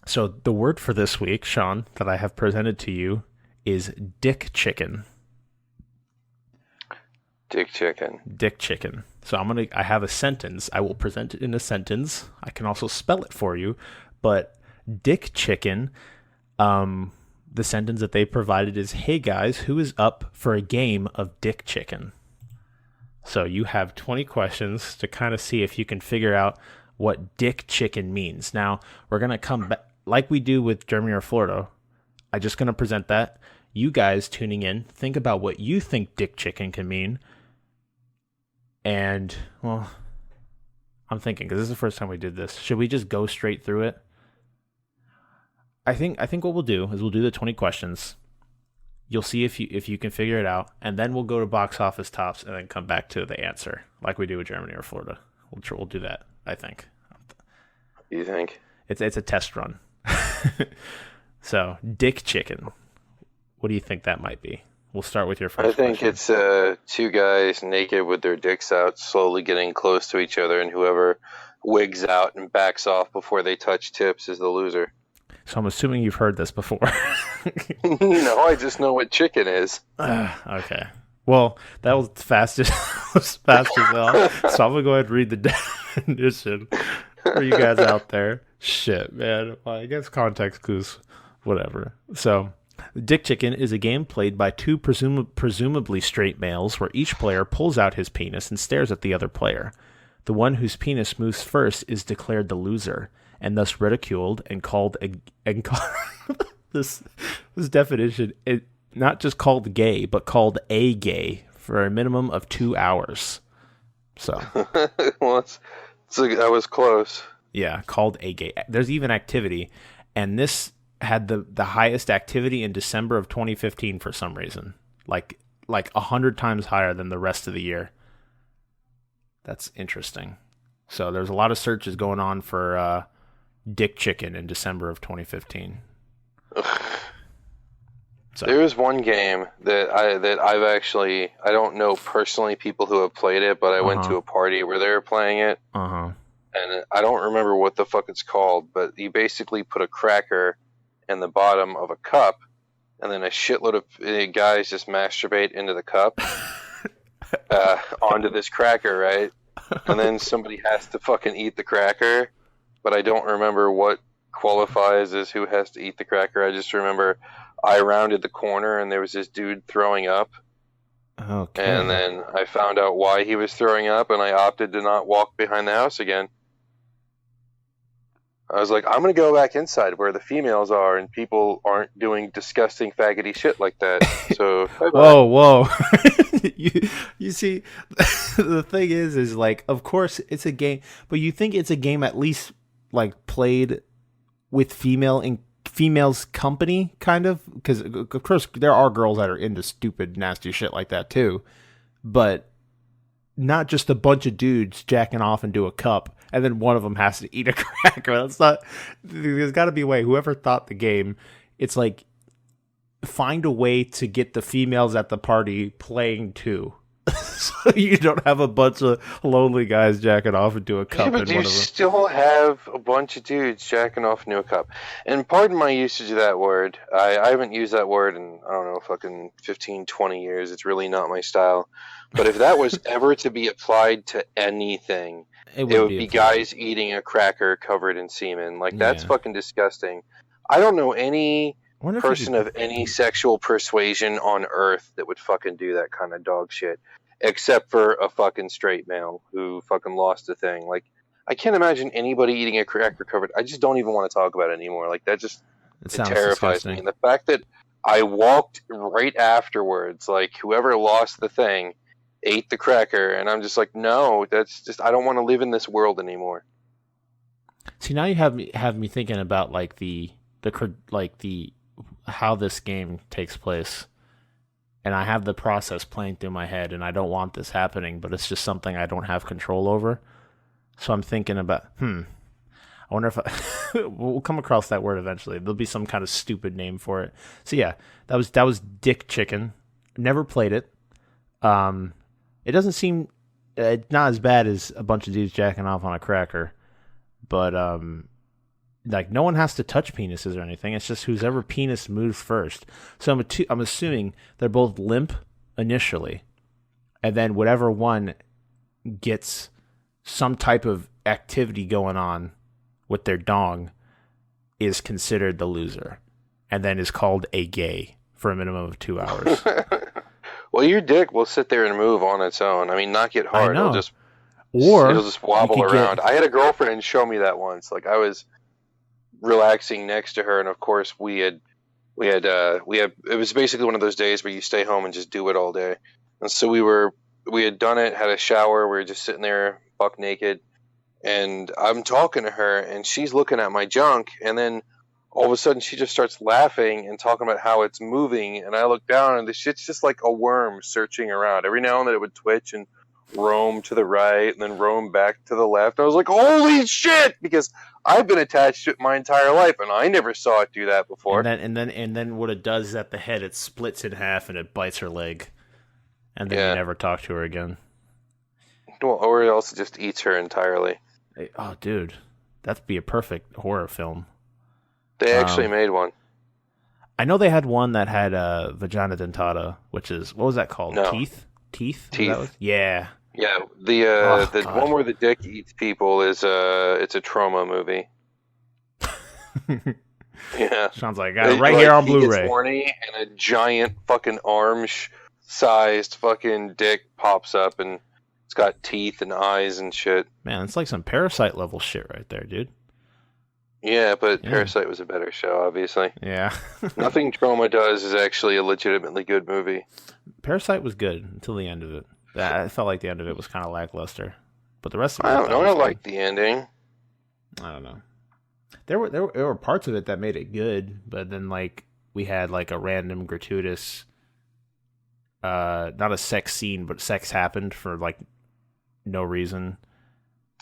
[SPEAKER 2] So the word for this week, Shawn, that I have presented to you is dick chicken.
[SPEAKER 1] Dick chicken.
[SPEAKER 2] Dick chicken. So I have a sentence. I will present it in a sentence. I can also spell it for you, but dick chicken, the sentence that they provided is, "Hey guys, who is up for a game of dick chicken?" So you have 20 questions to kind of see if you can figure out what dick chicken means. Now, we're going to come back like we do with Germany or Florida. I'm just going to present that. You guys tuning in, think about what you think dick chicken can mean. And, well, I'm thinking, because this is the first time we did this, should we just go straight through it? I think what we'll do is we'll do the 20 questions. You'll see if you can figure it out, and then we'll go to box office tops and then come back to the answer, like we do with Germany or Florida. We'll do that, I think.
[SPEAKER 1] You think?
[SPEAKER 2] It's a test run. So, dick chicken. What do you think that might be? We'll start with your first
[SPEAKER 1] question. I think it's two guys naked with their dicks out, slowly getting close to each other, and whoever wigs out and backs off before they touch tips is the loser.
[SPEAKER 2] So I'm assuming you've heard this before.
[SPEAKER 1] No, I just know what chicken is.
[SPEAKER 2] Okay. Well, that was fast as hell. So I'm going to go ahead and read the definition for you guys out there. Shit, man. Well, I guess context clues, whatever. So, dick chicken is a game played by two presumably straight males where each player pulls out his penis and stares at the other player. The one whose penis moves first is declared the loser, and thus ridiculed and called this definition, not just called gay, but called a gay for a minimum of 2 hours. So,
[SPEAKER 1] well, I was close.
[SPEAKER 2] Yeah, called a gay. There's even activity, and this had the highest activity in December of 2015 for some reason, like 100 times higher than the rest of the year. That's interesting. So there's a lot of searches going on for dick chicken in December of 2015. So
[SPEAKER 1] there is one game that I've actually, I don't know personally people who have played it, but I went to a party where they were playing it. And I don't remember what the fuck it's called, but you basically put a cracker in the bottom of a cup, and then a shitload of guys just masturbate into the cup onto this cracker, right? And then somebody has to fucking eat the cracker, but I don't remember what qualifies as who has to eat the cracker. I just remember I rounded the corner and there was this dude throwing up.
[SPEAKER 2] Okay.
[SPEAKER 1] And then I found out why he was throwing up, and I opted to not walk behind the house again. I was like, I'm going to go back inside where the females are and people aren't doing disgusting faggoty shit like that. So, bye-bye.
[SPEAKER 2] Whoa. you see, the thing is like, of course it's a game, but you think it's a game at least like played with females company, kind of? Because, of course, there are girls that are into stupid, nasty shit like that too. But not just a bunch of dudes jacking off into a cup and then one of them has to eat a cracker. That's not. There's got to be a way. Whoever thought the game, it's like find a way to get the females at the party playing too, so you don't have a bunch of lonely guys jacking off into a cup.
[SPEAKER 1] Yeah, but you still have a bunch of dudes jacking off into a cup. And pardon my usage of that word. I haven't used that word in, I don't know, fucking 15, 20 years. It's really not my style. But if that was ever to be applied to anything, it would be guys eating a cracker covered in semen. Like, that's fucking disgusting. I don't know any person of any sexual persuasion on earth that would fucking do that kind of dog shit, except for a fucking straight male who fucking lost a thing. Like, I can't imagine anybody eating a cracker covered. I just don't even want to talk about it anymore. Like, that just it terrifies me. And the fact that I walked right afterwards, like, whoever lost the thing ate the cracker, and I'm just like, no, that's just, I don't want to live in this world anymore.
[SPEAKER 2] See, now you have me thinking about like the how this game takes place, and I have the process playing through my head, and I don't want this happening, but it's just something I don't have control over. So I'm thinking about, I wonder if we'll come across that word eventually. There'll be some kind of stupid name for it. So yeah, that was Dick Chicken. Never played it. It doesn't seem not as bad as a bunch of dudes jacking off on a cracker, but like no one has to touch penises or anything. It's just whoever penis moves first. So I'm assuming they're both limp initially, and then whatever one gets some type of activity going on with their dong is considered the loser, and then is called a gay for a minimum of 2 hours.
[SPEAKER 1] Well, your dick will sit there and move on its own. I mean, not get hard. It'll just wobble around. I had a girlfriend show me that once. Like, I was relaxing next to her, and of course we had it was basically one of those days where you stay home and just do it all day. And so we had done it, had a shower, we were just sitting there buck naked, and I'm talking to her and she's looking at my junk, and then all of a sudden she just starts laughing and talking about how it's moving, and I look down and the shit's just like a worm searching around. Every now and then it would twitch and roam to the right and then roam back to the left. I was like, holy shit, because I've been attached to it my entire life and I never saw it do that before.
[SPEAKER 2] And then what it does is at the head it splits in half and it bites her leg, and then you never talk to her again.
[SPEAKER 1] Well, or it also just eats her entirely.
[SPEAKER 2] Oh, dude, that'd be a perfect horror film.
[SPEAKER 1] They actually made one.
[SPEAKER 2] I know they had one that had vagina dentata, which is, what was that called?
[SPEAKER 1] No.
[SPEAKER 2] Teeth?
[SPEAKER 1] Yeah. Yeah, the one where the dick eats people is it's a trauma movie. Yeah.
[SPEAKER 2] Sounds like I got it right here on Blu-ray.
[SPEAKER 1] He gets horny and a giant fucking arm-sized fucking dick pops up and it's got teeth and eyes and shit.
[SPEAKER 2] Man, it's like some Parasite level shit right there, dude.
[SPEAKER 1] Yeah, but Parasite was a better show, obviously.
[SPEAKER 2] Yeah.
[SPEAKER 1] Nothing Trauma does is actually a legitimately good movie.
[SPEAKER 2] Parasite was good until the end of it. I felt like the end of it was kind of lackluster. But the rest of it...
[SPEAKER 1] I don't know, I liked the ending.
[SPEAKER 2] I don't know. There were parts of it that made it good, but then like we had like a random gratuitous... not a sex scene, but sex happened for like no reason.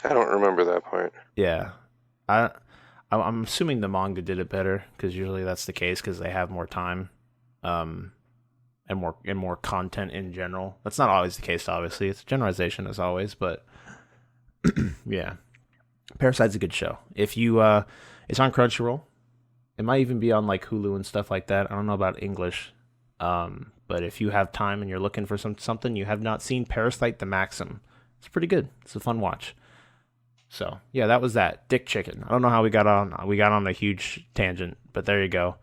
[SPEAKER 1] I don't remember that part.
[SPEAKER 2] Yeah. I'm assuming the manga did it better, because usually that's the case, because they have more time. and more content in general. That's not always the case, obviously. It's a generalization as always, but yeah. Parasite's a good show. If you it's on Crunchyroll. It might even be on like Hulu and stuff like that. I don't know about English. But if you have time and you're looking for something you have not seen, Parasite the Maxim. It's pretty good. It's a fun watch. So, yeah, that was that. Dick Chicken. I don't know how we got on a huge tangent, but there you go.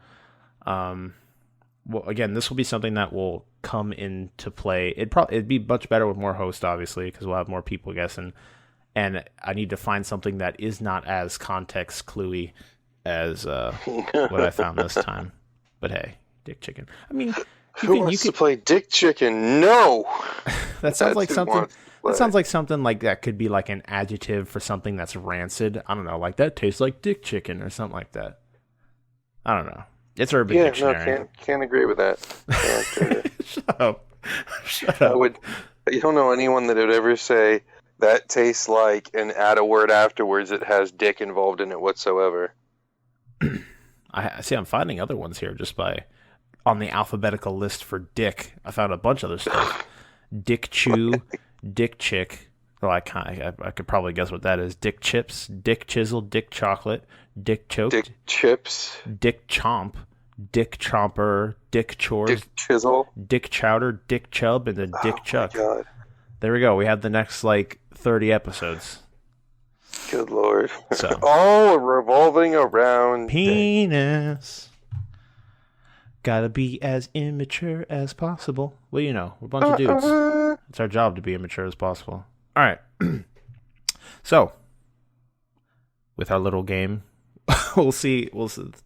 [SPEAKER 2] Well, again, this will be something that will come into play. It'd be much better with more hosts, obviously, because we'll have more people guessing. And I need to find something that is not as context cluey as what I found this time. But hey, Dick Chicken. I mean,
[SPEAKER 1] who wants to play Dick Chicken? No.
[SPEAKER 2] That sounds like something. That sounds like something like that could be like an adjective for something that's rancid. I don't know, like that tastes like dick chicken or something like that. I don't know. It's Urban Dictionary.
[SPEAKER 1] No, can't agree with that.
[SPEAKER 2] Shut up. Shut up.
[SPEAKER 1] You don't know anyone that would ever say that tastes like and add a word afterwards that has dick involved in it whatsoever.
[SPEAKER 2] I see. I'm finding other ones here just by on the alphabetical list for dick. I found a bunch of other stuff. Dick chew, dick chick. Well, I could probably guess what that is. Dick chips, dick chisel, dick chocolate, dick choked,
[SPEAKER 1] dick chips,
[SPEAKER 2] dick chomp, dick chomper, dick chores,
[SPEAKER 1] dick chisel,
[SPEAKER 2] dick chowder, dick chub, and then dick chuck.
[SPEAKER 1] God.
[SPEAKER 2] There we go. We have the next like 30 episodes.
[SPEAKER 1] Good Lord.
[SPEAKER 2] So
[SPEAKER 1] all revolving around
[SPEAKER 2] penis. Gotta be as immature as possible. Well, you know, we're a bunch of dudes. It's our job to be immature as possible. All right. So, with our little game, we'll see.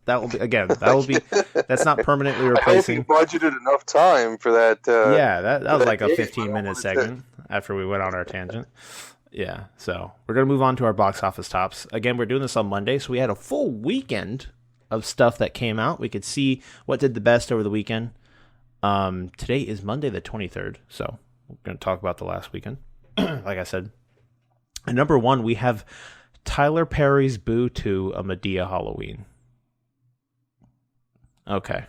[SPEAKER 2] That will be again. That will be. That's not permanently replacing.
[SPEAKER 1] I hope you budgeted enough time for that.
[SPEAKER 2] Yeah, that was like a 15-minute segment after we went on our tangent. Yeah. So we're gonna move on to our box office tops. Again, we're doing this on Monday, so we had a full weekend of stuff that came out. We could see what did the best over the weekend. Today is Monday the 23rd, so we're gonna talk about the last weekend. Like I said, at number 1 we have Tyler Perry's Boo 2: A Medea Halloween. Okay.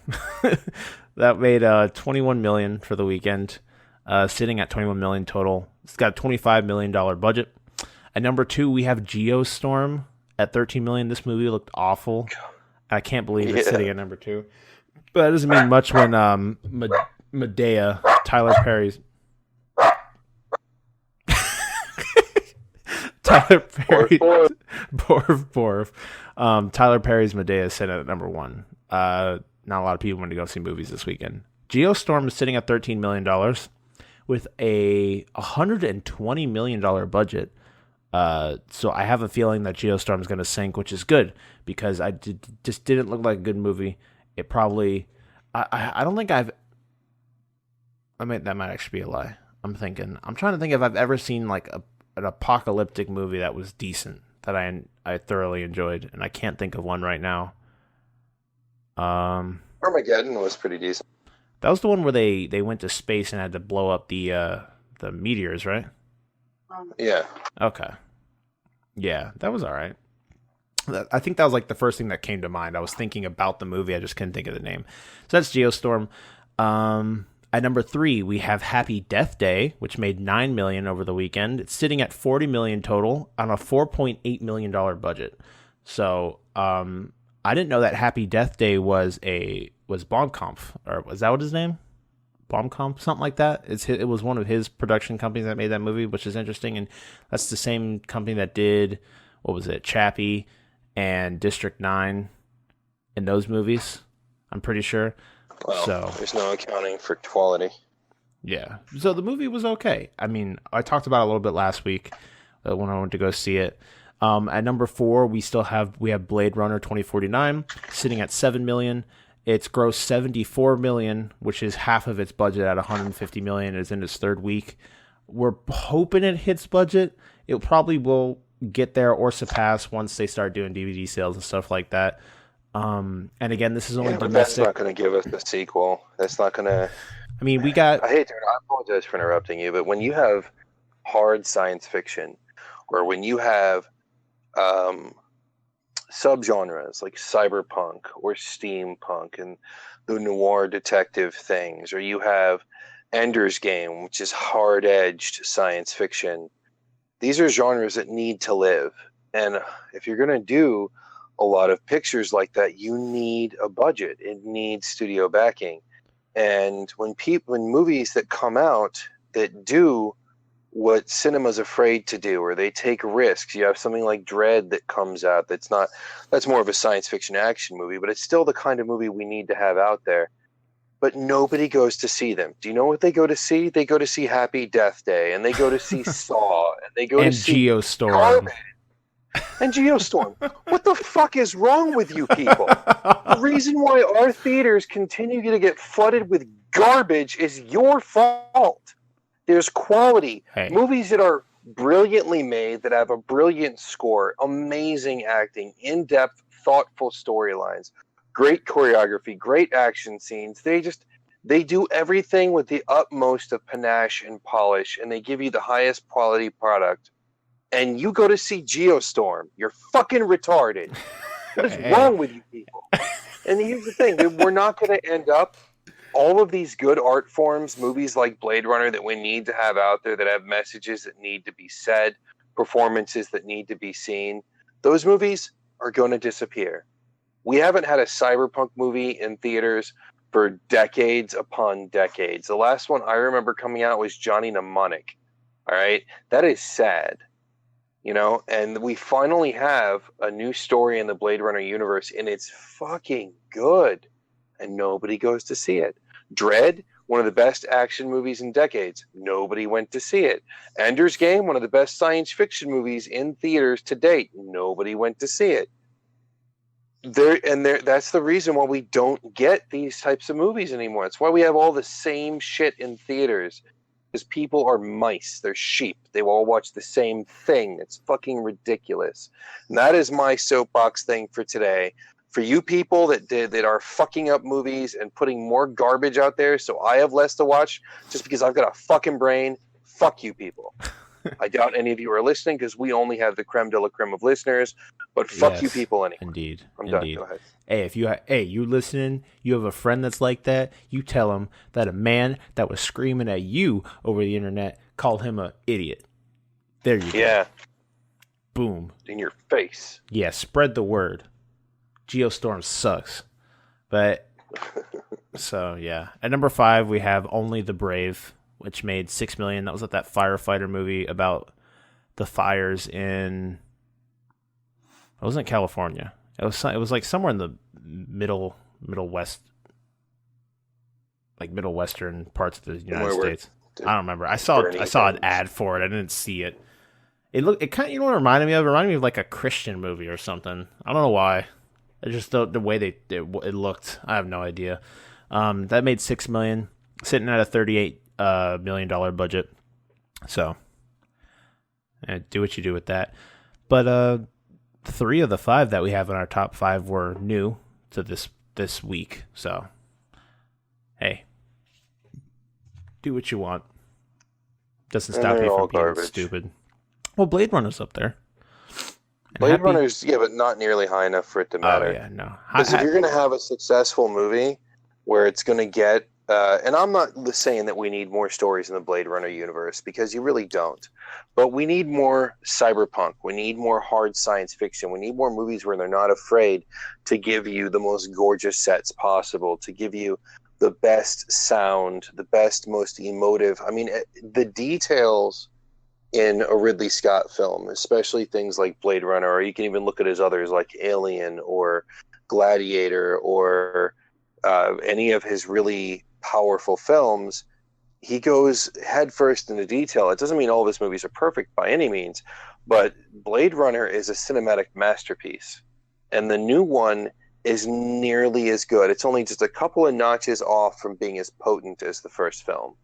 [SPEAKER 2] That made $21 million for the weekend, sitting at $21 million total. It's got a $25 million budget. At number 2 we have Geostorm at $13 million. This movie looked awful. I can't believe it's sitting at number 2. But that doesn't mean much when Medea, Tyler Perry's Tyler Perry, Borf. Tyler Perry's Medea is sitting at number 1. Not a lot of people went to go see movies this weekend. Geostorm is sitting at $13 million with a $120 million budget. So I have a feeling that Geostorm is going to sink, which is good because just didn't look like a good movie. It probably, I don't think I mean, that might actually be a lie. I'm trying to think if I've ever seen like an apocalyptic movie that was decent that I thoroughly enjoyed, and I can't think of one right now.
[SPEAKER 1] Armageddon was pretty decent.
[SPEAKER 2] That was the one where they went to space and had to blow up the meteors, right?
[SPEAKER 1] Yeah.
[SPEAKER 2] Okay. Yeah, that was all right. I think that was like the first thing that came to mind. I was thinking about the movie, I just couldn't think of the name. So that's Geostorm. At number 3, we have Happy Death Day, which made $9 million over the weekend. It's sitting at $40 million total on a $4.8 million budget. So I didn't know that Happy Death Day was Blomkamp, or was that what his name? Blomkamp, something like that. It was one of his production companies that made that movie, which is interesting. And that's the same company that did, what was it, Chappie and District 9 in those movies, I'm pretty sure.
[SPEAKER 1] Well,
[SPEAKER 2] so
[SPEAKER 1] there's no accounting for quality.
[SPEAKER 2] Yeah. So the movie was okay. I mean, I talked about it a little bit last week when I went to go see it. At number 4, we have Blade Runner 2049 sitting at $7 million. It's grossed $74 million, which is half of its budget at $150 million. It's in its third week. We're hoping it hits budget. It probably will get there or surpass once they start doing DVD sales and stuff like that. And again, this is only domestic.
[SPEAKER 1] That's not going to give us a sequel. That's not going to.
[SPEAKER 2] I mean, I
[SPEAKER 1] apologize for interrupting you, but when you have hard science fiction, or when you have subgenres like cyberpunk or steampunk and the noir detective things, or you have Ender's Game, which is hard-edged science fiction. These are genres that need to live. And if you're going to do a lot of pictures like that, you need a budget. It needs studio backing. And when movies that come out that do what cinema's afraid to do, or they take risks, you have something like Dread that comes out that's more of a science fiction action movie, but it's still the kind of movie we need to have out there. But nobody goes to see them. Do you know what they go to see? They go to see Happy Death Day, and they go to see Saw, and they go to see
[SPEAKER 2] Geostorm.
[SPEAKER 1] And Geostorm. What the fuck is wrong with you people? The reason why our theaters continue to get flooded with garbage is your fault. There's quality.
[SPEAKER 2] Hey.
[SPEAKER 1] Movies that are brilliantly made, that have a brilliant score, amazing acting, in-depth, thoughtful storylines, great choreography, great action scenes. They do everything with the utmost of panache and polish, and they give you the highest quality product. And you go to see Geostorm. You're fucking retarded. What is wrong with you people? And here's the thing. We're not going to end up all of these good art forms, movies like Blade Runner that we need to have out there, that have messages that need to be said, performances that need to be seen. Those movies are going to disappear. We haven't had a cyberpunk movie in theaters for decades upon decades. The last one I remember coming out was Johnny Mnemonic. All right? That is sad. You know, and we finally have a new story in the Blade Runner universe, and it's fucking good. And nobody goes to see it. Dread, one of the best action movies in decades. Nobody went to see it. Ender's Game, one of the best science fiction movies in theaters to date. Nobody went to see it. That's the reason why we don't get these types of movies anymore. That's why we have all the same shit in theaters. Because people are mice. They're sheep. They will all watch the same thing. It's fucking ridiculous. And that is my soapbox thing for today. For you people that are fucking up movies and putting more garbage out there so I have less to watch just because I've got a fucking brain, fuck you people. I doubt any of you are listening because we only have the creme de la creme of listeners. But fuck you people anyway.
[SPEAKER 2] Indeed.
[SPEAKER 1] I'm done. Go ahead.
[SPEAKER 2] Hey, if you listening, you have a friend that's like that, you tell him that a man that was screaming at you over the internet called him an idiot. There you go.
[SPEAKER 1] Yeah.
[SPEAKER 2] Boom.
[SPEAKER 1] In your face.
[SPEAKER 2] Yeah, spread the word. Geostorm sucks. But, so, yeah. At number 5, we have Only the Brave, which made $6 million. That was that firefighter movie about the fires in... It wasn't California. It was like somewhere in the middle west, like middle western parts of the United States. I don't remember. I saw an ad for it. I didn't see it. It kind of, you know what it reminded me of? It reminded me of like a Christian movie or something. I don't know why. It's just the way it looked. I have no idea. That made $6 million, sitting at a $38 million budget. So, do what you do with that. But 3 of the 5 that we have in our top 5 were new to this week. So, hey, do what you want. Doesn't stop you from being stupid. Well, Blade Runner's up there.
[SPEAKER 1] Blade Runner's, yeah, but not nearly high enough for it to matter.
[SPEAKER 2] Oh, yeah, no.
[SPEAKER 1] Because if you're going to have a successful movie where it's going to get... and I'm not saying that we need more stories in the Blade Runner universe, because you really don't. But we need more cyberpunk. We need more hard science fiction. We need more movies where they're not afraid to give you the most gorgeous sets possible, to give you the best sound, the best, most emotive. I mean, the details in a Ridley Scott film, especially things like Blade Runner, or you can even look at his others like Alien or Gladiator or any of his really powerful films, he goes headfirst into detail. It doesn't mean all of his movies are perfect by any means, but Blade Runner is a cinematic masterpiece. And the new one is nearly as good. It's only just a couple of notches off from being as potent as the first film.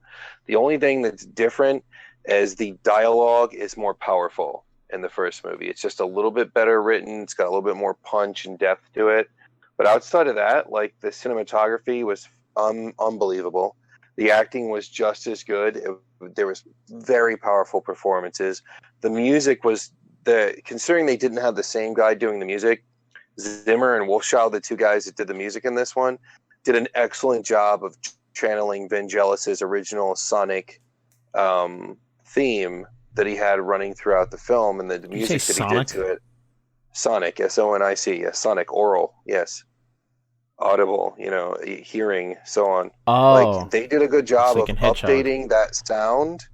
[SPEAKER 1] The only thing that's different is the dialogue is more powerful in the first movie. It's just a little bit better written. It's got a little bit more punch and depth to it. But outside of that, like, the cinematography was unbelievable. The acting was just as good. There was very powerful performances. The music was considering they didn't have the same guy doing the music, Zimmer and Wolfschild, the two guys that did the music in this one, did an excellent job of channeling Vangelis's original Sonic theme that he had running throughout the film, and the music that he did to it. Sonic, S-O-N-I-C, yes, Sonic, oral, yes. Audible, hearing, so on. Like, they did a good job of updating that sound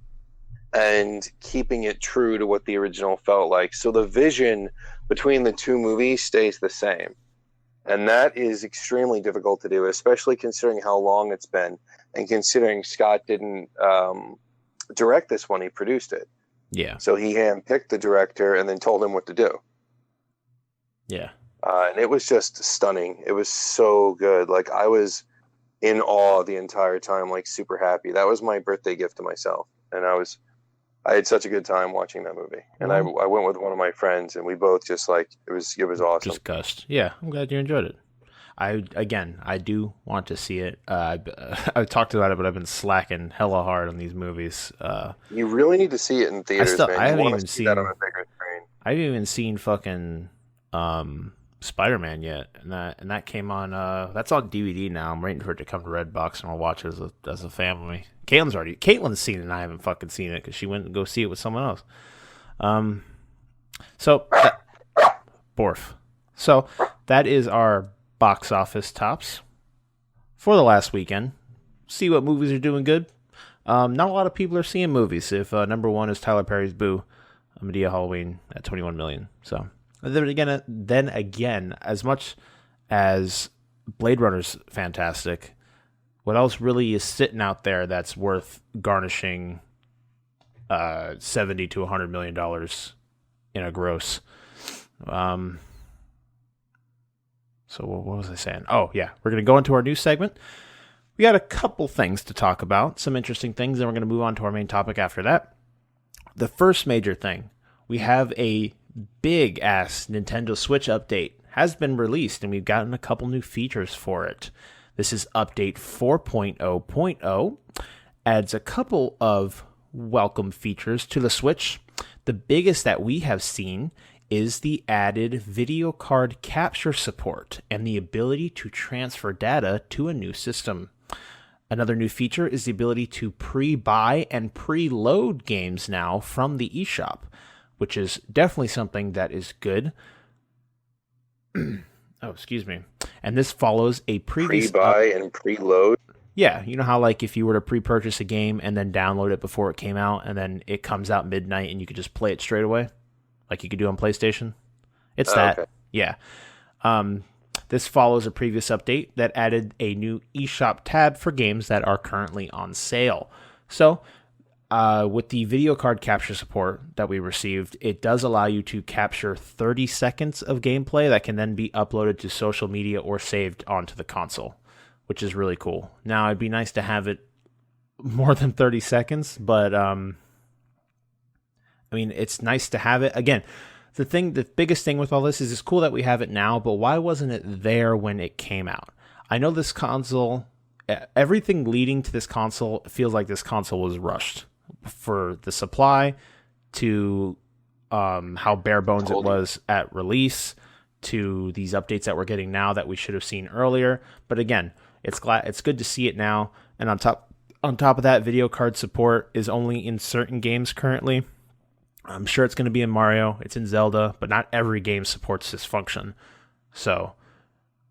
[SPEAKER 1] and keeping it true to what the original felt like. So the vision between the two movies stays the same. And that is extremely difficult to do, especially considering how long it's been and considering Scott didn't direct this one, he produced it.
[SPEAKER 2] Yeah.
[SPEAKER 1] So he handpicked the director and then told him what to do.
[SPEAKER 2] Yeah.
[SPEAKER 1] And it was just stunning. It was so good. Like, I was in awe the entire time, like super happy. That was my birthday gift to myself. And I had such a good time watching that movie. And I went with one of my friends, and we both just like, it was awesome.
[SPEAKER 2] Just gushed. Yeah, I'm glad you enjoyed it. I do want to see it. I've talked about it, but I've been slacking hella hard on these movies.
[SPEAKER 1] You really need to see it in theaters, man.
[SPEAKER 2] I haven't even seen
[SPEAKER 1] that on a bigger screen.
[SPEAKER 2] I haven't even seen fucking Spider-Man yet, and that came on. That's on DVD now. I'm waiting for it to come to Redbox, and I'll watch it as a family. Caitlyn's seen it, and I haven't fucking seen it because she went to go see it with someone else. Borf. So that is our box office tops for the last weekend. See what movies are doing good. Not a lot of people are seeing movies. If number one is Tyler Perry's Boo, Medea Halloween at 21 million. So then again, as much as Blade Runner's fantastic, what else really is sitting out there that's worth garnishing $70 to $100 million in a gross? So what was I saying? Oh, yeah. We're going to go into our news segment. We got a couple things to talk about, some interesting things, and we're going to move on to our main topic after that. The first major thing, we have a big-ass Nintendo Switch update. Has been released, and we've gotten a couple new features for it. This is update 4.0.0. Adds a couple of welcome features to the Switch. The biggest that we have seen is the added video card capture support and the ability to transfer data to a new system. Another new feature is the ability to pre-buy and pre-load games now from the eShop, which is definitely something that is good. Oh, excuse me. And this follows a previous...
[SPEAKER 1] Pre-buy and pre-load?
[SPEAKER 2] Yeah, you know how like if you were to pre-purchase a game and then download it before it came out and then it comes out midnight and you could just play it straight away? Like you could do on PlayStation? It's that. Okay. Yeah. This follows a previous update that added a new eShop tab for games that are currently on sale. So, with the video card capture support that we received, it does allow you to capture 30 seconds of gameplay that can then be uploaded to social media or saved onto the console, which is really cool. Now, it'd be nice to have it more than 30 seconds, but I mean, it's nice to have it. Again, the biggest thing with all this is it's cool that we have it now, but why wasn't it there when it came out? I know this console, everything leading to this console feels like this console was rushed. For the supply, to how bare bones it was at release, to these updates that we're getting now that we should have seen earlier. But again, it's good to see it now. And on top of that, video card support is only in certain games currently. I'm sure it's going to be in Mario, it's in Zelda, but not every game supports this function. So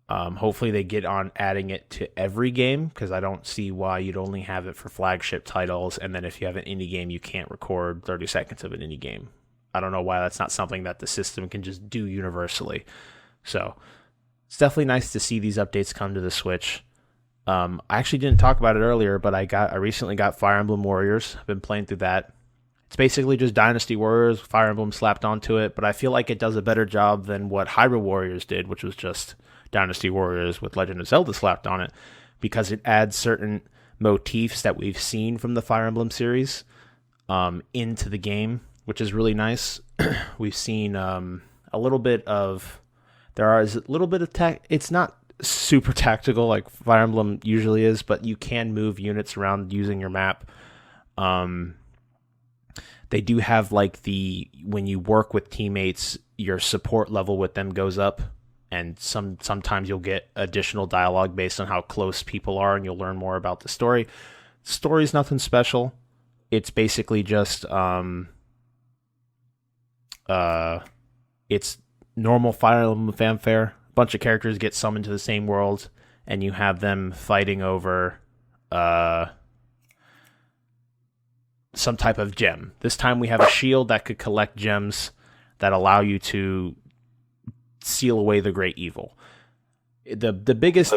[SPEAKER 2] hopefully they get on adding it to every game, because I don't see why you'd only have it for flagship titles, and then if you have an indie game, you can't record 30 seconds of an indie game. I don't know why that's not something that the system can just do universally. So it's definitely nice to see these updates come to the Switch. I actually didn't talk about it earlier, but I recently got Fire Emblem Warriors. I've been playing through that. It's basically just Dynasty Warriors, Fire Emblem slapped onto it, but I feel like it does a better job than what Hyrule Warriors did, which was just Dynasty Warriors with Legend of Zelda slapped on it, because it adds certain motifs that we've seen from the Fire Emblem series into the game, which is really nice. We've seen a little bit of... There is a little bit of tech. It's not super tactical like Fire Emblem usually is, but you can move units around using your map. They do have like when you work with teammates, your support level with them goes up, and sometimes you'll get additional dialogue based on how close people are, and you'll learn more about the story. Story's nothing special. It's basically just it's normal Fire Emblem fanfare. A bunch of characters get summoned to the same world, and you have them fighting over some type of gem. This time we have a shield that could collect gems that allow you to seal away the great evil. The biggest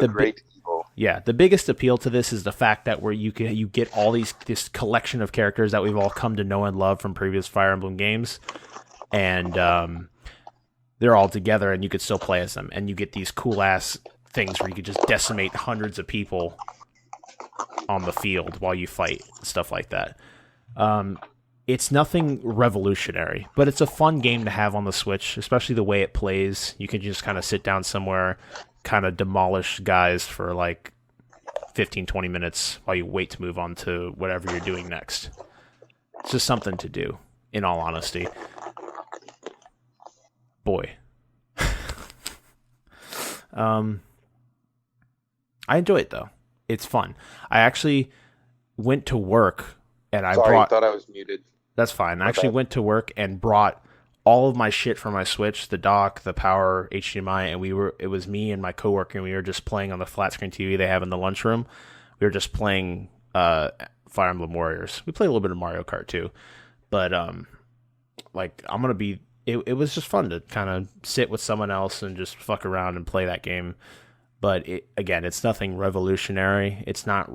[SPEAKER 2] appeal to this is the fact that where you get all this collection of characters that we've all come to know and love from previous Fire Emblem games, and they're all together, and you could still play as them, and you get these cool ass things where you could just decimate hundreds of people on the field while you fight, stuff like that. It's nothing revolutionary, but it's a fun game to have on the Switch, especially the way it plays. You can just kind of sit down somewhere, kind of demolish guys for like 15, 20 minutes while you wait to move on to whatever you're doing next. It's just something to do, in all honesty. Boy. I enjoy it, though. It's fun. I actually went to work, and I
[SPEAKER 1] thought I was muted.
[SPEAKER 2] That's fine. I actually went to work and brought all of my shit for my Switch, the dock, the power, HDMI, and it was me and my coworker, and we were just playing on the flat screen TV they have in the lunchroom. We were just playing Fire Emblem Warriors. We played a little bit of Mario Kart too, but it was just fun to kind of sit with someone else and just fuck around and play that game. But it's nothing revolutionary. It's not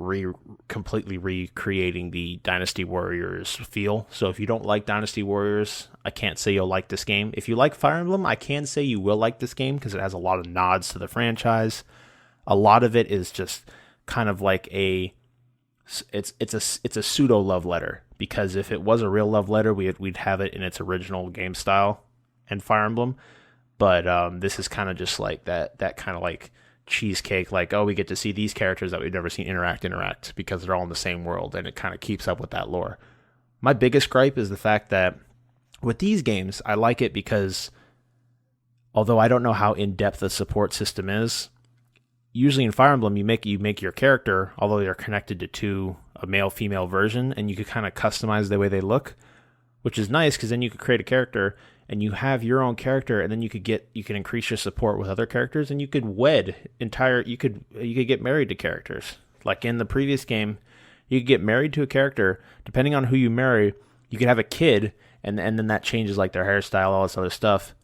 [SPEAKER 2] completely recreating the Dynasty Warriors feel. So if you don't like Dynasty Warriors, I can't say you'll like this game. If you like Fire Emblem, I can say you will like this game because it has a lot of nods to the franchise. A lot of it is just kind of like it's a pseudo love letter, because if it was a real love letter, we'd have it in its original game style and Fire Emblem. But this is kind of just like that kind of like cheesecake, like, oh, we get to see these characters that we've never seen interact because they're all in the same world, and it kind of keeps up with that lore. My biggest gripe is the fact that with these games, I like it because although I don't know how in-depth the support system is, usually in Fire Emblem you make your character, although they're connected to a male-female version, and you could kind of customize the way they look, which is nice because then you could create a character and you have your own character, and then you can increase your support with other characters, and you could you could get married to characters. Like in the previous game, you could get married to a character. Depending on who you marry, you could have a kid, and then that changes like their hairstyle, all this other stuff.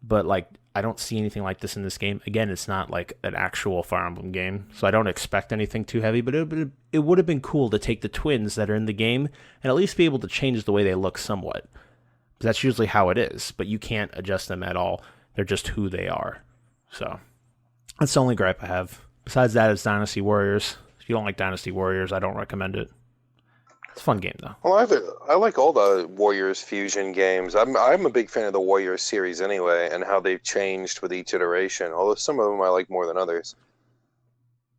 [SPEAKER 2] But like, I don't see anything like this in this game. Again, it's not like an actual Fire Emblem game, so I don't expect anything too heavy, but it would have been cool to take the twins that are in the game and at least be able to change the way they look somewhat. That's usually how it is, but you can't adjust them at all. They're just who they are. So that's the only gripe I have. Besides that, it's Dynasty Warriors. If you don't like Dynasty Warriors, I don't recommend it. It's a fun game, though.
[SPEAKER 1] Well, I like all the Warriors Fusion games. I'm a big fan of the Warriors series anyway, and how they've changed with each iteration, although some of them I like more than others.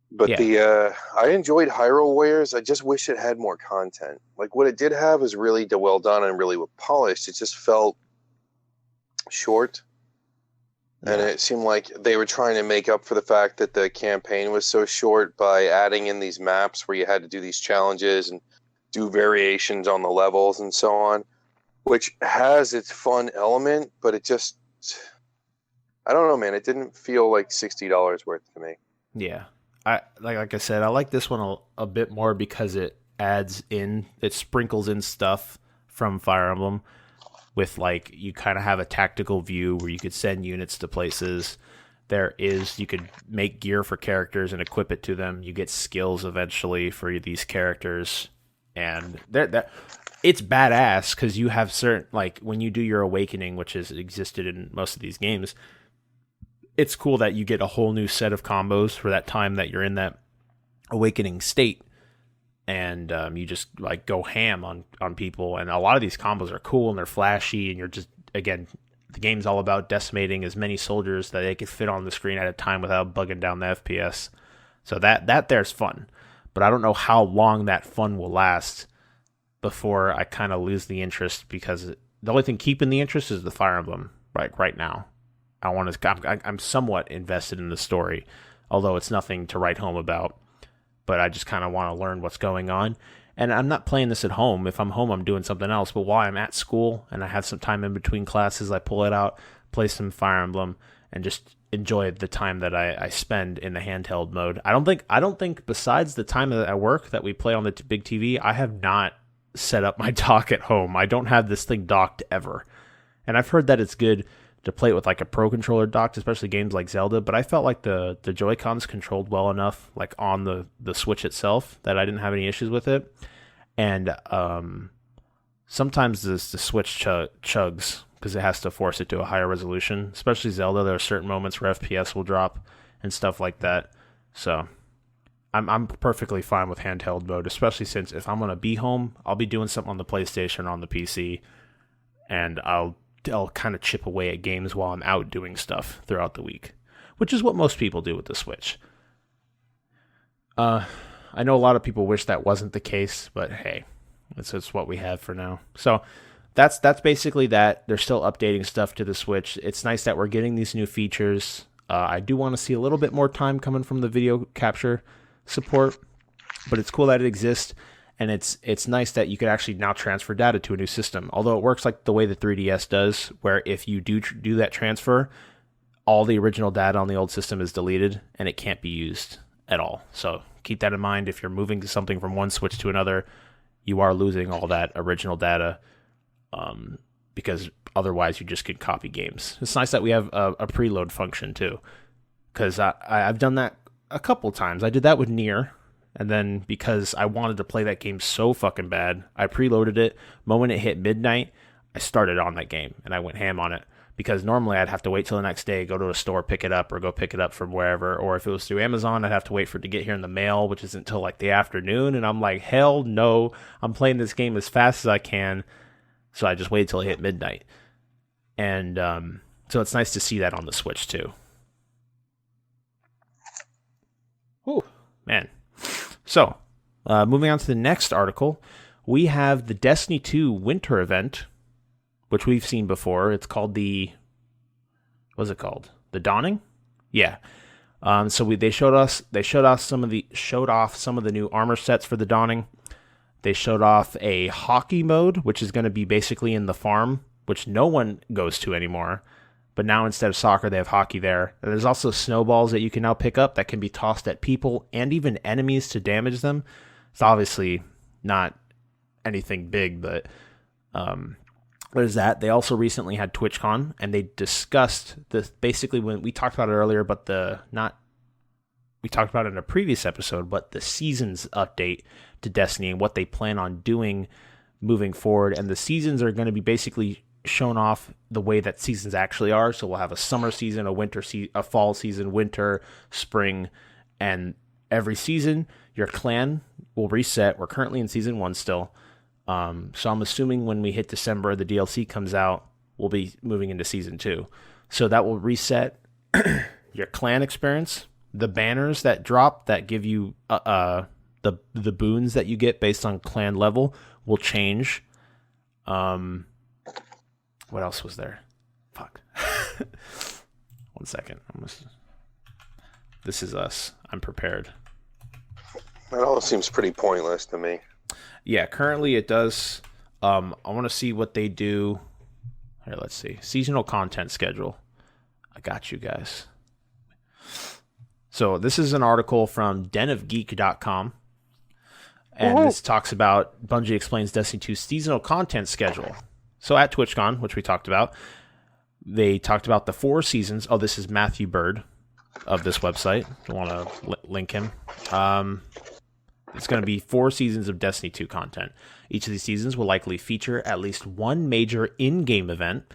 [SPEAKER 1] But yeah. I enjoyed Hyrule Warriors. I just wish it had more content. Like, what it did have is really well done and really polished. It just felt short. Yeah. And it seemed like they were trying to make up for the fact that the campaign was so short by adding in these maps where you had to do these challenges and do variations on the levels and so on, which has its fun element, but it just, I don't know, man. It didn't feel like $60 worth to me.
[SPEAKER 2] Yeah. Like I said, I like this one a bit more because it sprinkles in stuff from Fire Emblem with, like, you kind of have a tactical view where you could send units to places. You could make gear for characters and equip it to them. You get skills eventually for these characters. And it's badass because you have certain, like, when you do your awakening, which has existed in most of these games, it's cool that you get a whole new set of combos for that time that you're in that awakening state, and you just like go ham on people. And a lot of these combos are cool and they're flashy, and you're just, again, the game's all about decimating as many soldiers that they could fit on the screen at a time without bugging down the FPS. So that there's fun, but I don't know how long that fun will last before I kind of lose the interest, because the only thing keeping the interest is the Fire Emblem right now. I'm somewhat invested in the story, although it's nothing to write home about. But I just kind of want to learn what's going on. And I'm not playing this at home. If I'm home, I'm doing something else. But while I'm at school and I have some time in between classes, I pull it out, play some Fire Emblem, and just enjoy the time that I spend in the handheld mode. I don't think besides the time that I work that we play on the big TV, I have not set up my dock at home. I don't have this thing docked ever. And I've heard that it's good to play it with like a pro controller docked, especially games like Zelda, but I felt like the Joy-Cons controlled well enough, like on the Switch itself, that I didn't have any issues with it. And sometimes the Switch chugs because it has to force it to a higher resolution, especially Zelda. There are certain moments where FPS will drop and stuff like that. So I'm perfectly fine with handheld mode, especially since if I'm going to be home, I'll be doing something on the PlayStation or on the PC, and I'll kind of chip away at games while I'm out doing stuff throughout the week, which is what most people do with the Switch. I know a lot of people wish that wasn't the case, but hey, it's what we have for now. So that's basically that. They're still updating stuff to the Switch. It's nice that we're getting these new features. I do want to see a little bit more time coming from the video capture support, but it's cool that it exists. And it's nice that you could actually now transfer data to a new system. Although it works like the way the 3DS does, where if you do that transfer, all the original data on the old system is deleted and it can't be used at all. So keep that in mind. If you're moving something from one Switch to another, you are losing all that original data, because otherwise you just could copy games. It's nice that we have a preload function too, because I've done that a couple times. I did that with Nier. And then because I wanted to play that game so fucking bad, I preloaded it. Moment it hit midnight, I started on that game and I went ham on it. Because normally I'd have to wait till the next day, go to a store, pick it up, or go pick it up from wherever. Or if it was through Amazon, I'd have to wait for it to get here in the mail, which isn't until like the afternoon. And I'm like, hell no, I'm playing this game as fast as I can. So I just waited till it hit midnight. And so it's nice to see that on the Switch too. Ooh, man. So, moving on to the next article, we have the Destiny 2 winter event, which we've seen before. It's called what's it called? The Dawning? Yeah. So they showed off some of the new armor sets for the Dawning. They showed off a hockey mode, which is going to be basically in the farm, which no one goes to anymore. But now instead of soccer, they have hockey there. And there's also snowballs that you can now pick up that can be tossed at people and even enemies to damage them. It's obviously not anything big, but there's that. They also recently had TwitchCon, and they discussed this basically when we talked about it earlier, but we talked about it in a previous episode, but the seasons update to Destiny and what they plan on doing moving forward. And the seasons are going to be basically shown off the way that seasons actually are. So we'll have a summer season, a fall season, winter, spring, and every season your clan will reset. We're currently in season 1 still. So I'm assuming when we hit December, the DLC comes out, we'll be moving into season 2. So that will reset your clan experience. The banners that drop that give you the boons that you get based on clan level will change. What else was there? Fuck. 1 second. This is us. I'm prepared.
[SPEAKER 1] That all seems pretty pointless to me.
[SPEAKER 2] Yeah, currently it does. I want to see what they do. Here, let's see. Seasonal content schedule. I got you guys. So this is an article from denofgeek.com. And this talks about Bungie explains Destiny 2's seasonal content schedule. So at TwitchCon, which we talked about, they talked about the 4 seasons. Oh, this is Matthew Bird of this website. I want to link him. It's going to be 4 seasons of Destiny 2 content. Each of these seasons will likely feature at least one major in-game event,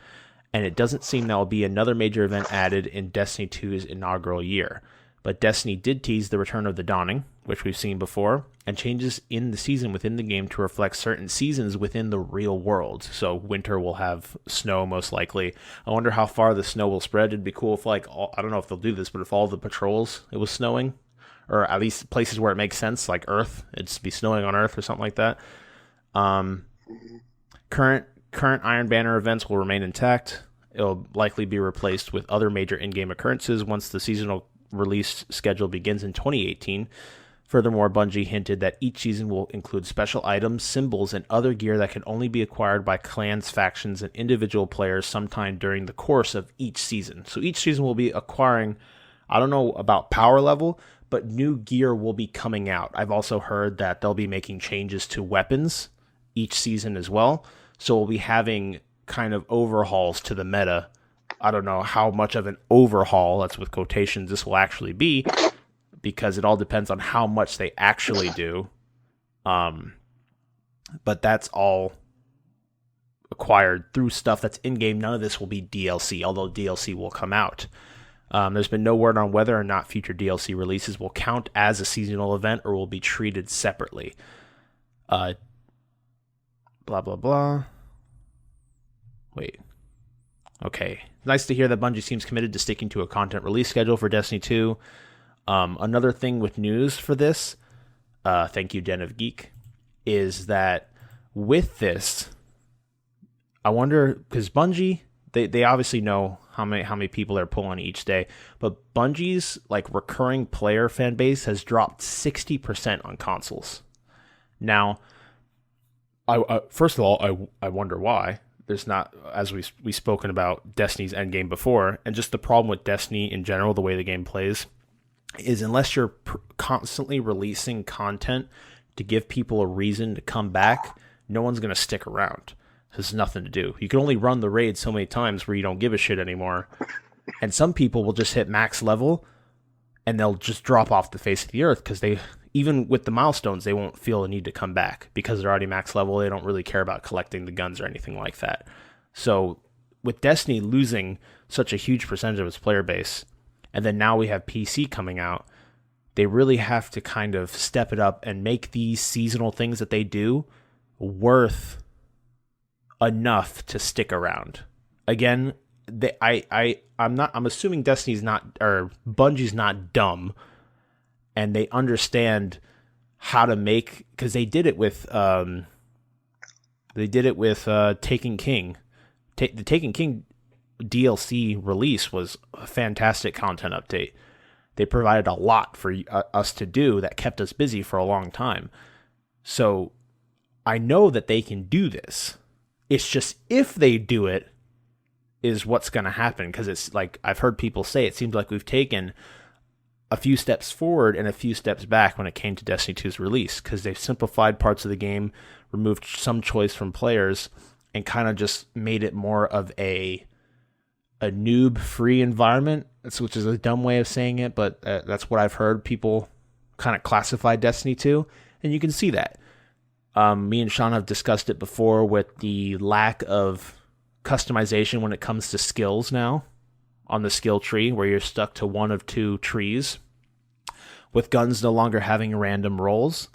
[SPEAKER 2] and it doesn't seem there will be another major event added in Destiny 2's inaugural year. But Destiny did tease the return of the Dawning, which we've seen before, and changes in the season within the game to reflect certain seasons within the real world. So winter will have snow most likely. I wonder how far the snow will spread. It'd be cool if I don't know if they'll do this, but if all the patrols it was snowing, or at least places where it makes sense, like Earth, it'd be snowing on Earth or something like that. Current Iron Banner events will remain intact. It'll likely be replaced with other major in-game occurrences once the seasonal release schedule begins in 2018. Furthermore, Bungie hinted that each season will include special items, symbols, and other gear that can only be acquired by clans, factions, and individual players sometime during the course of each season. So each season will be acquiring, I don't know about power level, but new gear will be coming out. I've also heard that they'll be making changes to weapons each season as well. So we'll be having kind of overhauls to the meta. I don't know how much of an overhaul, that's with quotations, this will actually be, because it all depends on how much they actually do. But that's all acquired through stuff that's in-game. None of this will be DLC, although DLC will come out. There's been no word on whether or not future DLC releases will count as a seasonal event or will be treated separately. Blah, blah, blah. Wait. Okay. Nice to hear that Bungie seems committed to sticking to a content release schedule for Destiny 2. Another thing with news for this, thank you, Den of Geek, is that with this, I wonder, because Bungie, they obviously know how many people they're pulling each day, but Bungie's like recurring player fan base has dropped 60% on consoles. Now, first of all, I wonder why. There's not, as we've spoken about Destiny's endgame before, and just the problem with Destiny in general, the way the game plays, is unless you're constantly releasing content to give people a reason to come back, no one's going to stick around. There's nothing to do. You can only run the raid so many times where you don't give a shit anymore. And some people will just hit max level and they'll just drop off the face of the earth because they, even with the milestones, they won't feel a need to come back because they're already max level. They don't really care about collecting the guns or anything like that. So with Destiny losing such a huge percentage of its player base, and then now we have PC coming out, they really have to kind of step it up and make these seasonal things that they do worth enough to stick around. Again, I'm assuming Destiny's not, or Bungie's not dumb, and they understand how to make, because they did it with Taken King. The Taken King DLC release was a fantastic content update. They provided a lot for us to do that kept us busy for a long time. So I know that they can do this. It's just if they do it is what's going to happen, because it's like I've heard people say it seems like we've taken a few steps forward and a few steps back when it came to Destiny 2's release, because they've simplified parts of the game, removed some choice from players, and kind of just made it more of a noob-free environment, which is a dumb way of saying it, but that's what I've heard people kind of classify Destiny 2, and you can see that. Me and Shawn have discussed it before with the lack of customization when it comes to skills now on the skill tree, where you're stuck to one of two trees, with guns no longer having random rolls.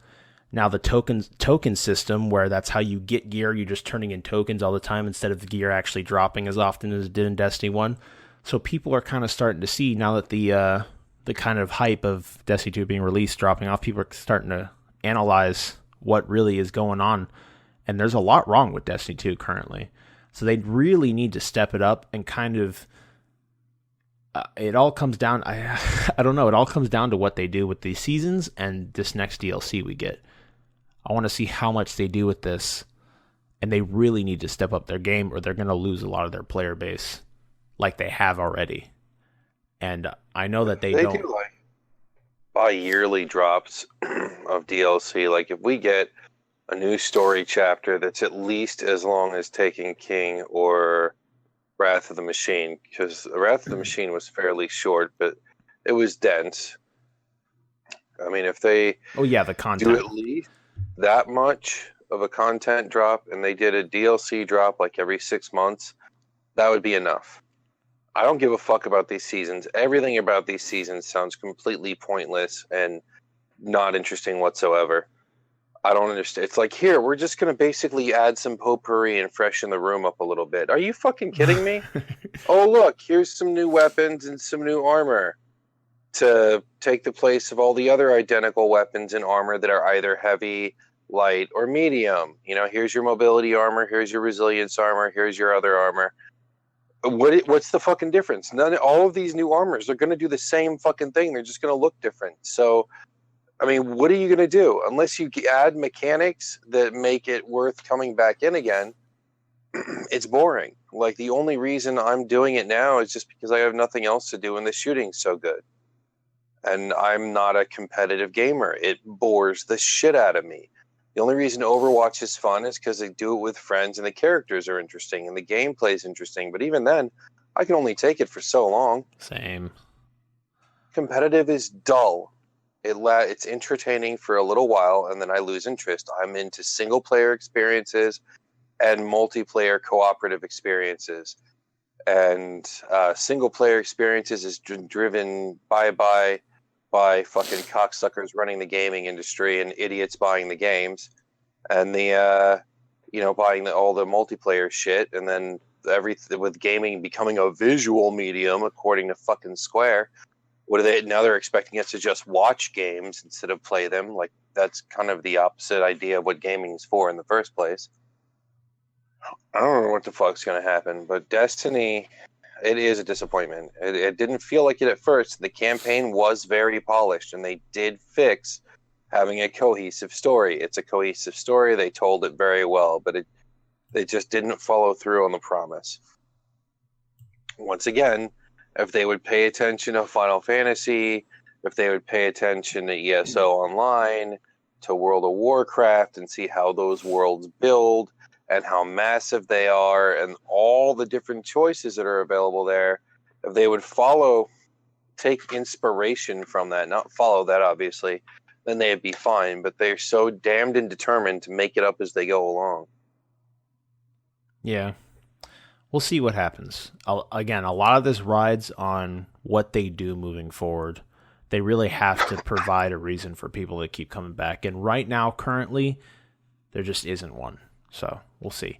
[SPEAKER 2] Now the token system, where that's how you get gear, you're just turning in tokens all the time instead of the gear actually dropping as often as it did in Destiny 1. So people are kind of starting to see, now that the kind of hype of Destiny 2 being released dropping off, people are starting to analyze what really is going on. And there's a lot wrong with Destiny 2 currently. So they really need to step it up and kind of, it all comes down, I don't know, it all comes down to what they do with these seasons and this next DLC we get. I want to see how much they do with this, and they really need to step up their game or they're going to lose a lot of their player base like they have already. And I know that they don't
[SPEAKER 1] do like bi-yearly drops of DLC. Like if we get a new story chapter that's at least as long as Taken King or Wrath of the Machine, because Wrath of the Machine was fairly short, but it was dense. I mean, if they
[SPEAKER 2] the content.
[SPEAKER 1] do at least that much of a content drop and they did a DLC drop like every 6 months, that would be enough. I don't give a fuck about these seasons. Everything about these seasons sounds completely pointless and not interesting whatsoever. I don't understand. It's like, here, we're just going to basically add some potpourri and freshen the room up a little bit. Are you fucking kidding me? Oh, look, here's some new weapons and some new armor to take the place of all the other identical weapons and armor that are either heavy, light, or medium. You know, here's your mobility armor, here's your resilience armor, here's your other armor. What's the fucking difference? All of these new armors are going to do the same fucking thing. They're just going to look different. So, I mean, what are you going to do? Unless you add mechanics that make it worth coming back in again, it's boring. Like, the only reason I'm doing it now is just because I have nothing else to do and the shooting's so good. And I'm not a competitive gamer. It bores the shit out of me. The only reason Overwatch is fun is because they do it with friends and the characters are interesting and the gameplay is interesting. But even then, I can only take it for so long.
[SPEAKER 2] Same.
[SPEAKER 1] Competitive is dull. It's entertaining for a little while and then I lose interest. I'm into single-player experiences and multiplayer cooperative experiences. And single-player experiences is driven by fucking cocksuckers running the gaming industry and idiots buying the games and buying all the multiplayer shit, and then everything with gaming becoming a visual medium according to fucking Square. Now they're expecting us to just watch games instead of play them. Like, that's kind of the opposite idea of what gaming is for in the first place. I don't know what the fuck's gonna happen, but Destiny, it is a disappointment. It didn't feel like it at first. The campaign was very polished, and they did fix having a cohesive story. It's a cohesive story. They told it very well, but they just didn't follow through on the promise. Once again, if they would pay attention to Final Fantasy, if they would pay attention to ESO Online, to World of Warcraft, and see how those worlds build, and how massive they are, and all the different choices that are available there, if they would take inspiration from that, not follow that, obviously, then they'd be fine. But they're so damned and determined to make it up as they go along.
[SPEAKER 2] Yeah. We'll see what happens. Again, a lot of this rides on what they do moving forward. They really have to provide a reason for people to keep coming back. And right now, currently, there just isn't one. So we'll see.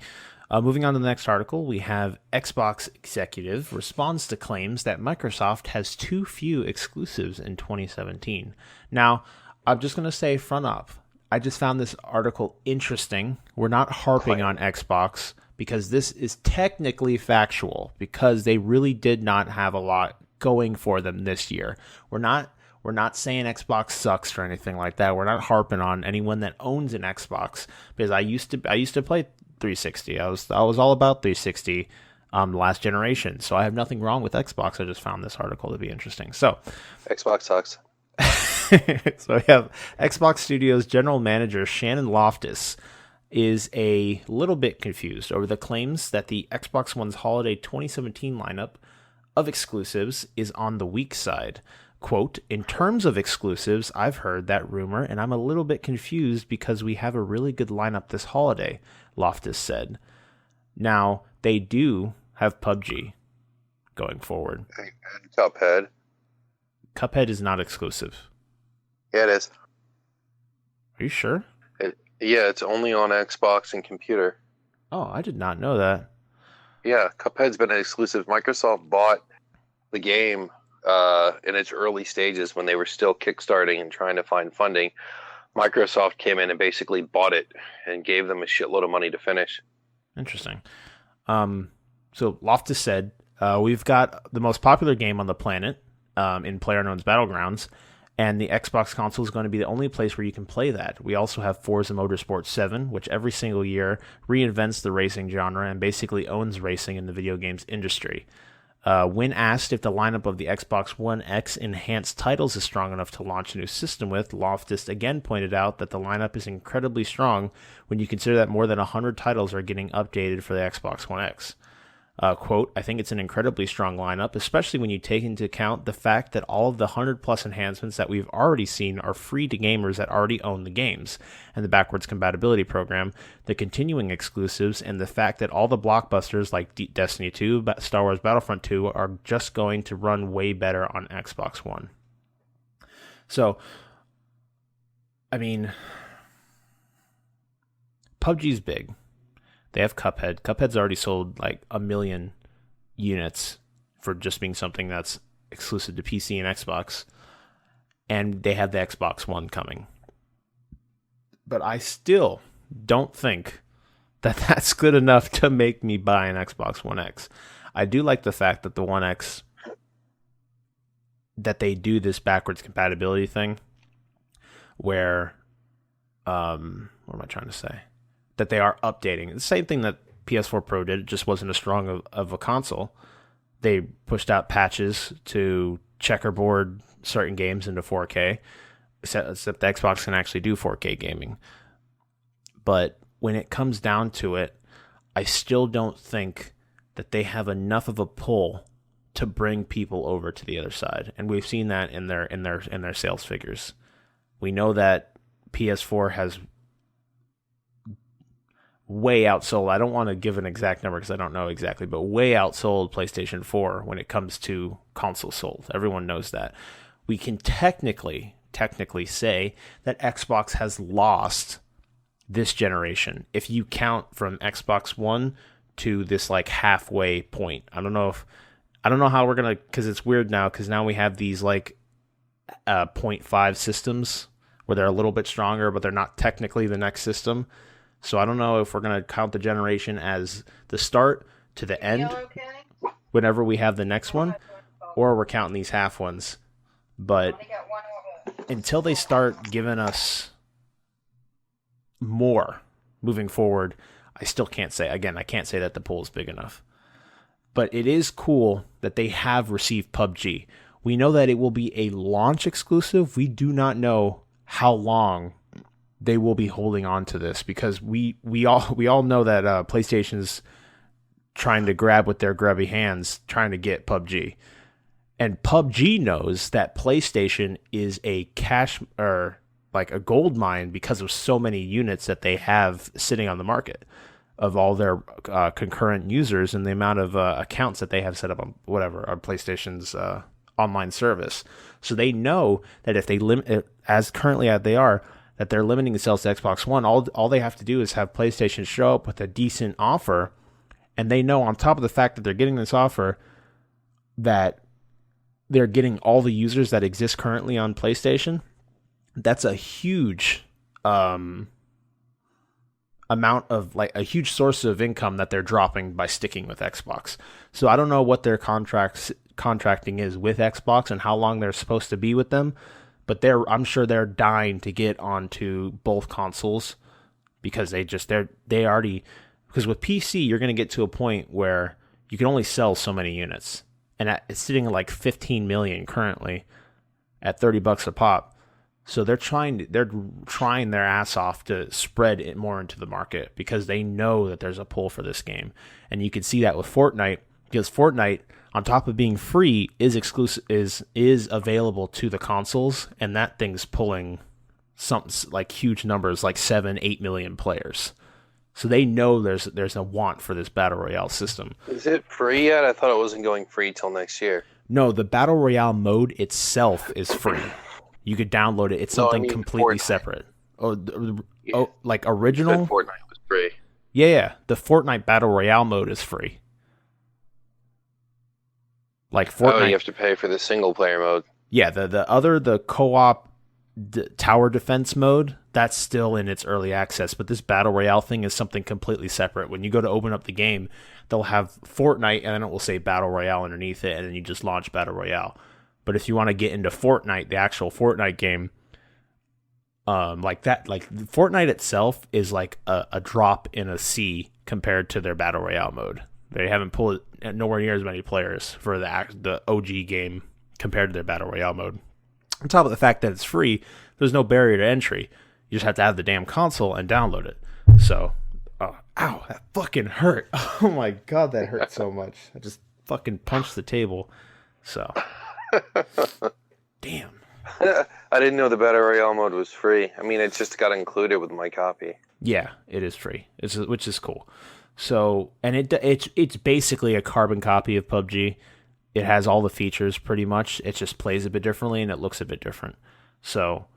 [SPEAKER 2] Moving on to the next article, we have Xbox executive responds to claims that Microsoft has too few exclusives in 2017. Now, I'm just going to say front up, I just found this article interesting. We're not harping on Xbox because this is technically factual because they really did not have a lot going for them this year. We're not saying Xbox sucks or anything like that. We're not harping on anyone that owns an Xbox because I used to play 360. I was all about 360 last generation. So I have nothing wrong with Xbox. I just found this article to be interesting. So
[SPEAKER 1] Xbox sucks.
[SPEAKER 2] So we have Xbox Studios general manager Shannon Loftus is a little bit confused over the claims that the Xbox One's holiday 2017 lineup of exclusives is on the weak side. Quote, in terms of exclusives, I've heard that rumor, and I'm a little bit confused because we have a really good lineup this holiday, Loftus said. Now, they do have PUBG going forward.
[SPEAKER 1] And Cuphead.
[SPEAKER 2] Cuphead is not exclusive.
[SPEAKER 1] Yeah, it is.
[SPEAKER 2] Are you sure?
[SPEAKER 1] Yeah, it's only on Xbox and computer.
[SPEAKER 2] Oh, I did not know that.
[SPEAKER 1] Yeah, Cuphead's been an exclusive. Microsoft bought the game in its early stages when they were still kickstarting and trying to find funding. Microsoft came in and basically bought it and gave them a shitload of money to finish.
[SPEAKER 2] Interesting. So Loftus said, we've got the most popular game on the planet in PlayerUnknown's Battlegrounds, and the Xbox console is going to be the only place where you can play that. We also have Forza Motorsport 7, which every single year reinvents the racing genre and basically owns racing in the video games industry. When asked if the lineup of the Xbox One X enhanced titles is strong enough to launch a new system with, Loftus again pointed out that the lineup is incredibly strong when you consider that more than 100 titles are getting updated for the Xbox One X. Quote, I think it's an incredibly strong lineup, especially when you take into account the fact that all of the 100-plus enhancements that we've already seen are free to gamers that already own the games, and the backwards compatibility program, the continuing exclusives, and the fact that all the blockbusters like Destiny 2, Star Wars Battlefront 2 are just going to run way better on Xbox One. So, I mean, PUBG's big. They have Cuphead. Cuphead's already sold like 1 million units for just being something that's exclusive to PC and Xbox. And they have the Xbox One coming. But I still don't think that that's good enough to make me buy an Xbox One X. I do like the fact that the One X, that they do this backwards compatibility thing where, what am I trying to say? That they are updating. The same thing that PS4 Pro did, it just wasn't as strong of a console. They pushed out patches to checkerboard certain games into 4K, except the Xbox can actually do 4K gaming. But when it comes down to it, I still don't think that they have enough of a pull to bring people over to the other side, and we've seen that in their sales figures. We know that PS4 has way outsold. I don't want to give an exact number because I don't know exactly, but way outsold PlayStation 4 when it comes to consoles sold. Everyone knows that. We can technically say that Xbox has lost this generation if you count from Xbox One to this like halfway point. I don't know how we're gonna, because it's weird now, because now we have these like 0.5 systems where they're a little bit stronger, but they're not technically the next system. So I don't know if we're gonna count the generation as the start to the end whenever we have the next one, or we're counting these half ones. But until they start giving us more moving forward, I still can't say. Again, I can't say that the pool is big enough. But it is cool that they have received PUBG. We know that it will be a launch exclusive. We do not know how long they will be holding on to this, because we all know that PlayStation's trying to grab with their grubby hands, trying to get PUBG. And PUBG knows that PlayStation is a cash, or like a gold mine, because of so many units that they have sitting on the market of all their concurrent users and the amount of accounts that they have set up on PlayStation's online service. So they know that if they limit it, as currently as they are, that they're limiting the sales to Xbox One. All they have to do is have PlayStation show up with a decent offer, and they know, on top of the fact that they're getting this offer, that they're getting all the users that exist currently on PlayStation. That's a huge amount of, like, a huge source of income that they're dropping by sticking with Xbox. So I don't know what their contracting is with Xbox and how long they're supposed to be with them, but I'm sure they're dying to get onto both consoles, because because with PC you're going to get to a point where you can only sell so many units, and it's sitting at like 15 million currently at $30 a pop. So they're trying their ass off to spread it more into the market, because they know that there's a pull for this game. And you can see that with Fortnite, because Fortnite, on top of being free, is exclusive, is available to the consoles, and that thing's pulling something like huge numbers, like 7-8 million players. So they know there's a want for this Battle Royale system.
[SPEAKER 1] Is it free yet? I thought it wasn't going free till next year.
[SPEAKER 2] No, the Battle Royale mode itself is free. You could download it. It's something completely Fortnite. Separate. Like original?
[SPEAKER 1] You said Fortnite was free.
[SPEAKER 2] Yeah. The Fortnite Battle Royale mode is free. Like Fortnite.
[SPEAKER 1] Oh, you have to pay for the single player mode.
[SPEAKER 2] Yeah, the co-op tower defense mode, that's still in its early access, but this Battle Royale thing is something completely separate. When you go to open up the game, they'll have Fortnite, and then it will say Battle Royale underneath it, and then you just launch Battle Royale. But if you want to get into Fortnite, the actual Fortnite game, like Fortnite itself is like a drop in a sea compared to their Battle Royale mode. They haven't pulled nowhere near as many players for the OG game compared to their Battle Royale mode. On top of the fact that it's free, there's no barrier to entry. You just have to have the damn console and download it. So, ow, that fucking hurt. Oh my god, that hurt so much. I just fucking punched the table. So... Damn.
[SPEAKER 1] I didn't know the Battle Royale mode was free. I mean, it just got included with my copy.
[SPEAKER 2] Yeah, it is free, which is cool. So, and it's basically a carbon copy of PUBG. It has all the features pretty much. It just plays a bit differently, and it looks a bit different. So,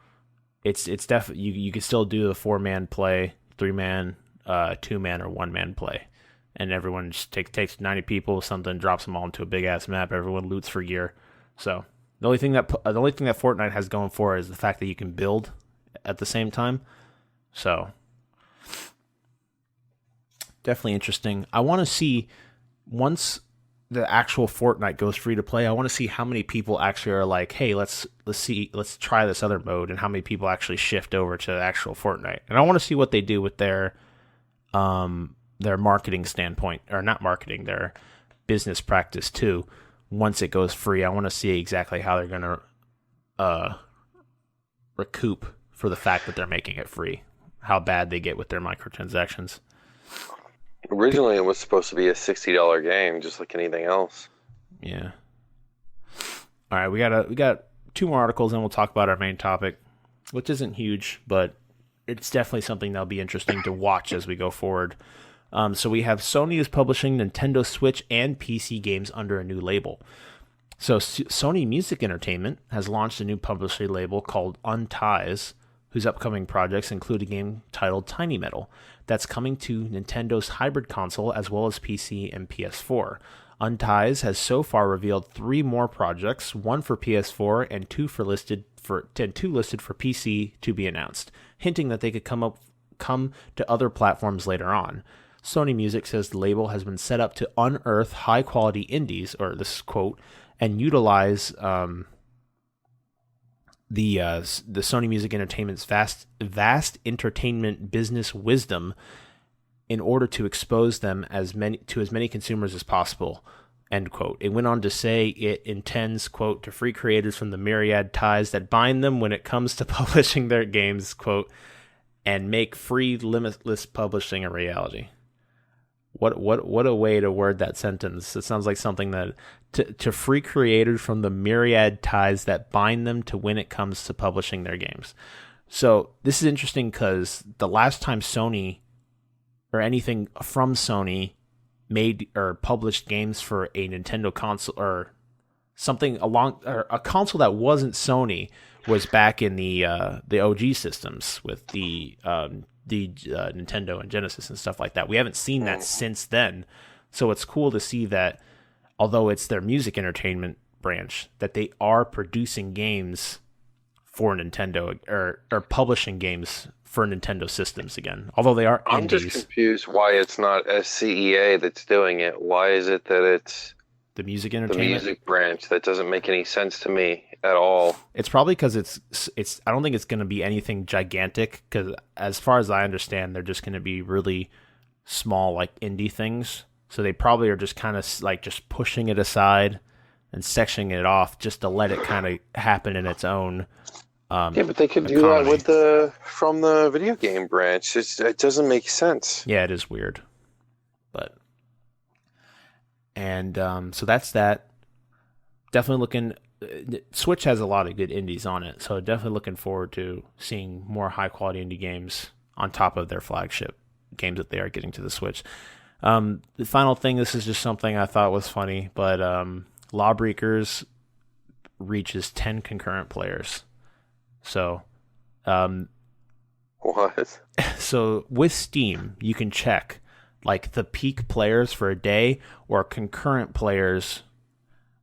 [SPEAKER 2] it's definitely, you can still do the 4-man play, 3-man, 2-man, or 1-man play. And everyone just takes 90 people, something, drops them all into a big ass map. Everyone loots for gear. So the only thing that Fortnite has going for it is the fact that you can build at the same time. So definitely interesting. I want to see, once the actual Fortnite goes free to play, I want to see how many people actually are like, hey, let's try this other mode, and how many people actually shift over to the actual Fortnite. And I want to see what they do with their marketing standpoint, or not marketing, their business practice too. Once it goes free, I want to see exactly how they're going to recoup for the fact that they're making it free, how bad they get with their microtransactions.
[SPEAKER 1] Originally, it was supposed to be a $60 game, just like anything else.
[SPEAKER 2] Yeah. All right, we got 2 more articles, and we'll talk about our main topic, which isn't huge, but it's definitely something that'll be interesting to watch as we go forward. So we have Sony is publishing Nintendo Switch and PC games under a new label. So Sony Music Entertainment has launched a new publishing label called Unties, whose upcoming projects include a game titled Tiny Metal that's coming to Nintendo's hybrid console as well as PC and PS4. Unties has so far revealed 3 more projects, 1 for PS4 and 2 listed for PC to be announced, hinting that they could come to other platforms later on. Sony Music says the label has been set up to unearth high-quality indies, or this is quote, and utilize the Sony Music Entertainment's vast entertainment business wisdom in order to expose them as many consumers as possible, end quote. It went on to say it intends, quote, to free creators from the myriad ties that bind them when it comes to publishing their games, quote, and make free limitless publishing a reality. What a way to word that sentence. It sounds like something that to free creators from the myriad ties that bind them to when it comes to publishing their games. So this is interesting because the last time Sony or anything from Sony made or published games for a Nintendo console or something or a console that wasn't Sony was back in the OG systems with the Nintendo and Genesis and stuff like that. We haven't seen that since then. So it's cool to see that, although it's their music entertainment branch, that they are producing games for Nintendo or publishing games for Nintendo systems again. Although they are
[SPEAKER 1] I'm
[SPEAKER 2] indies.
[SPEAKER 1] just confused why it's not SCEA that's doing it. Why is it that it's
[SPEAKER 2] the music
[SPEAKER 1] the
[SPEAKER 2] entertainment
[SPEAKER 1] music branch? That doesn't make any sense to me at all.
[SPEAKER 2] It's probably because it's. I don't think it's going to be anything gigantic. Because as far as I understand, they're just going to be really small, like indie things. So they probably are just kind of like just pushing it aside and sectioning it off just to let it kind of happen in its own.
[SPEAKER 1] Yeah, but they could do
[SPEAKER 2] economy.
[SPEAKER 1] that from the video game branch. It doesn't make sense.
[SPEAKER 2] Yeah, it is weird, but so that's that. Definitely looking. Switch has a lot of good indies on it, so definitely looking forward to seeing more high quality indie games on top of their flagship games that they are getting to the Switch. The final thing, this is just something I thought was funny, but Lawbreakers reaches 10 concurrent players. So,
[SPEAKER 1] What?
[SPEAKER 2] so with Steam, you can check like the peak players for a day or concurrent players,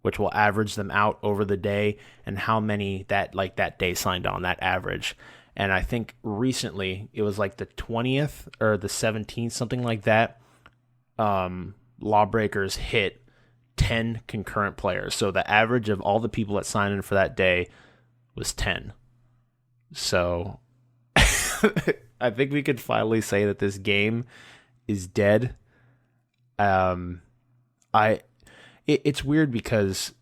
[SPEAKER 2] which will average them out over the day, and how many that day signed on, that average. And I think recently it was like the 20th or the 17th, something like that. Lawbreakers hit 10 concurrent players. So the average of all the people that signed in for that day was 10. So I think we could finally say that this game is dead. It's weird because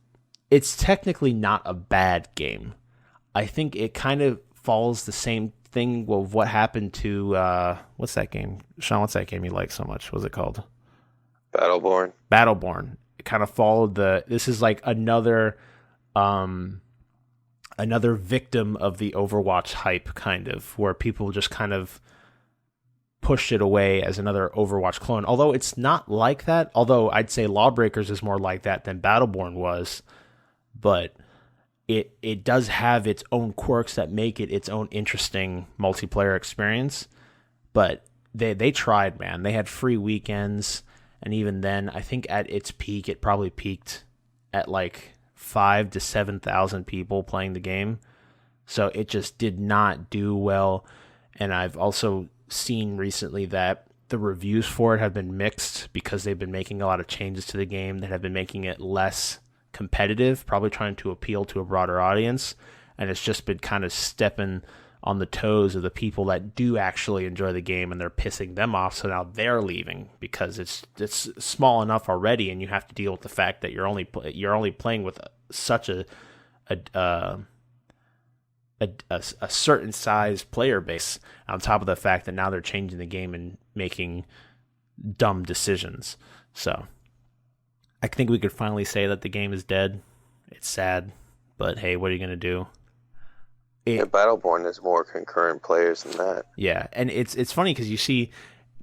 [SPEAKER 2] it's technically not a bad game. I think it kind of follows the same thing of what happened to what's that game? Shawn, what's that game you like so much? What's it called? Battleborn. It kind of followed this is like another victim of the Overwatch hype, kind of, where people just kind of pushed it away as another Overwatch clone. Although it's not like that. Although I'd say Lawbreakers is more like that than Battleborn was. But it does have its own quirks that make it its own interesting multiplayer experience. But they tried, man. They had free weekends. And even then, I think at its peak, it probably peaked at like 5,000 to 7,000 people playing the game. So it just did not do well. And I've also seen recently that the reviews for it have been mixed because they've been making a lot of changes to the game that have been making it less competitive, probably trying to appeal to a broader audience, and it's just been kind of stepping on the toes of the people that do actually enjoy the game, and they're pissing them off, so now they're leaving because it's small enough already, and you have to deal with the fact that you're only playing with such a certain size player base, on top of the fact that now they're changing the game and making dumb decisions. So I think we could finally say that the game is dead. It's sad, but hey, what are you going to do?
[SPEAKER 1] Battleborn has more concurrent players than that.
[SPEAKER 2] Yeah, and it's funny because you see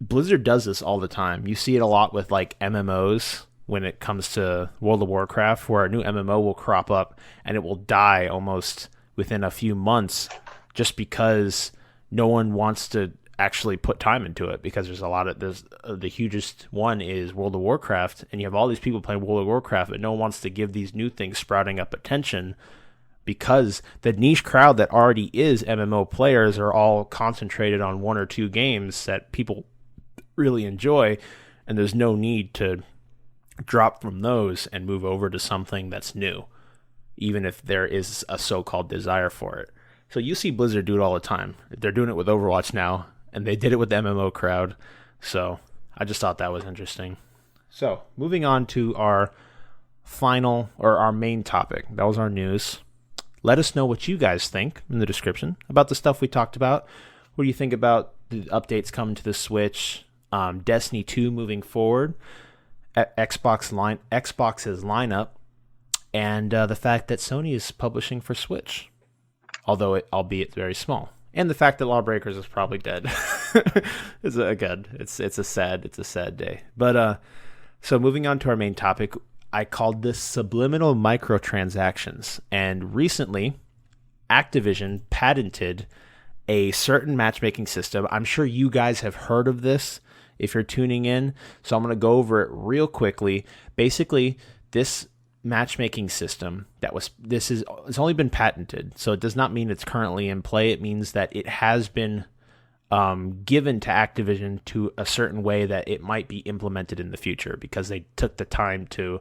[SPEAKER 2] Blizzard does this all the time. You see it a lot with like MMOs when it comes to World of Warcraft, where a new MMO will crop up and it will die almost within a few months just because no one wants to actually put time into it, because there's the hugest one is World of Warcraft, and you have all these people playing World of Warcraft, but no one wants to give these new things sprouting up attention because the niche crowd that already is MMO players are all concentrated on one or two games that people really enjoy, and there's no need to drop from those and move over to something that's new, even if there is a so-called desire for it. So you see Blizzard do it all the time. They're doing it with Overwatch now, and they did it with the MMO crowd. So I just thought that was interesting. So moving on to our main topic. That was our news. Let us know what you guys think in the description about the stuff we talked about. What do you think about the updates coming to the Switch, Destiny 2 moving forward, Xbox's lineup, and the fact that Sony is publishing for Switch, albeit very small, and the fact that Lawbreakers is probably dead. It's a sad day. But so moving on to our main topic, I called this Subliminal Microtransactions, and recently Activision patented a certain matchmaking system. I'm sure you guys have heard of this if you're tuning in, so I'm going to go over it real quickly. Basically, this matchmaking system it's only been patented, so it does not mean it's currently in play. It means that it has been given to Activision to a certain way that it might be implemented in the future, because they took the time to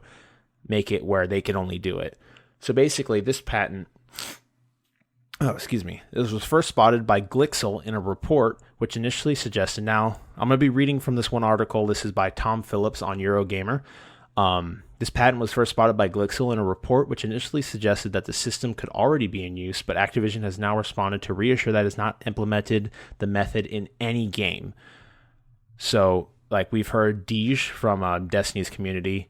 [SPEAKER 2] make it where they can only do it. So basically, this patent, this was first spotted by Glixel in a report, which initially suggested, now I'm going to be reading from this one article. This is by Tom Phillips on Eurogamer. This patent was first spotted by Glixel in a report which initially suggested that the system could already be in use, but Activision has now responded to reassure that it has not implemented the method in any game. So, like we've heard Deej from Destiny's community,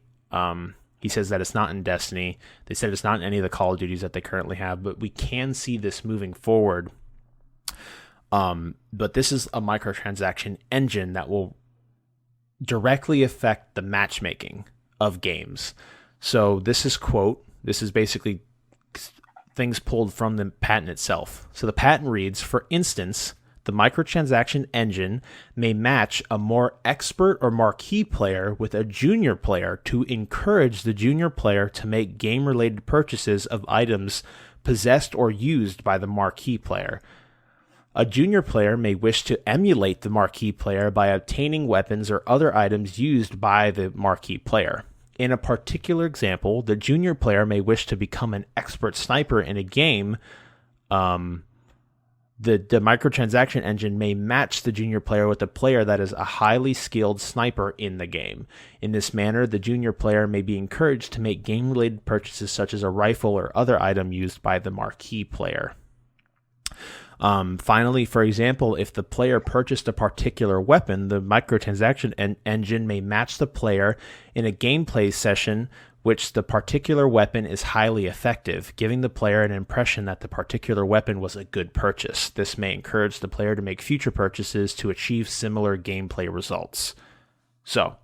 [SPEAKER 2] he says that it's not in Destiny. They said it's not in any of the Call of Duties that they currently have, but we can see this moving forward. But this is a microtransaction engine that will directly affect the matchmaking of games. So this is basically things pulled from the patent itself. So the patent reads, for instance, the microtransaction engine may match a more expert or marquee player with a junior player to encourage the junior player to make game-related purchases of items possessed or used by the marquee player. A junior player may wish to emulate the marquee player by obtaining weapons or other items used by the marquee player. In a particular example, the junior player may wish to become an expert sniper in a game. The microtransaction engine may match the junior player with a player that is a highly skilled sniper in the game. In this manner, the junior player may be encouraged to make game-related purchases such as a rifle or other item used by the marquee player. Finally, for example, if the player purchased a particular weapon, the microtransaction engine may match the player in a gameplay session which the particular weapon is highly effective, giving the player an impression that the particular weapon was a good purchase. This may encourage the player to make future purchases to achieve similar gameplay results. So,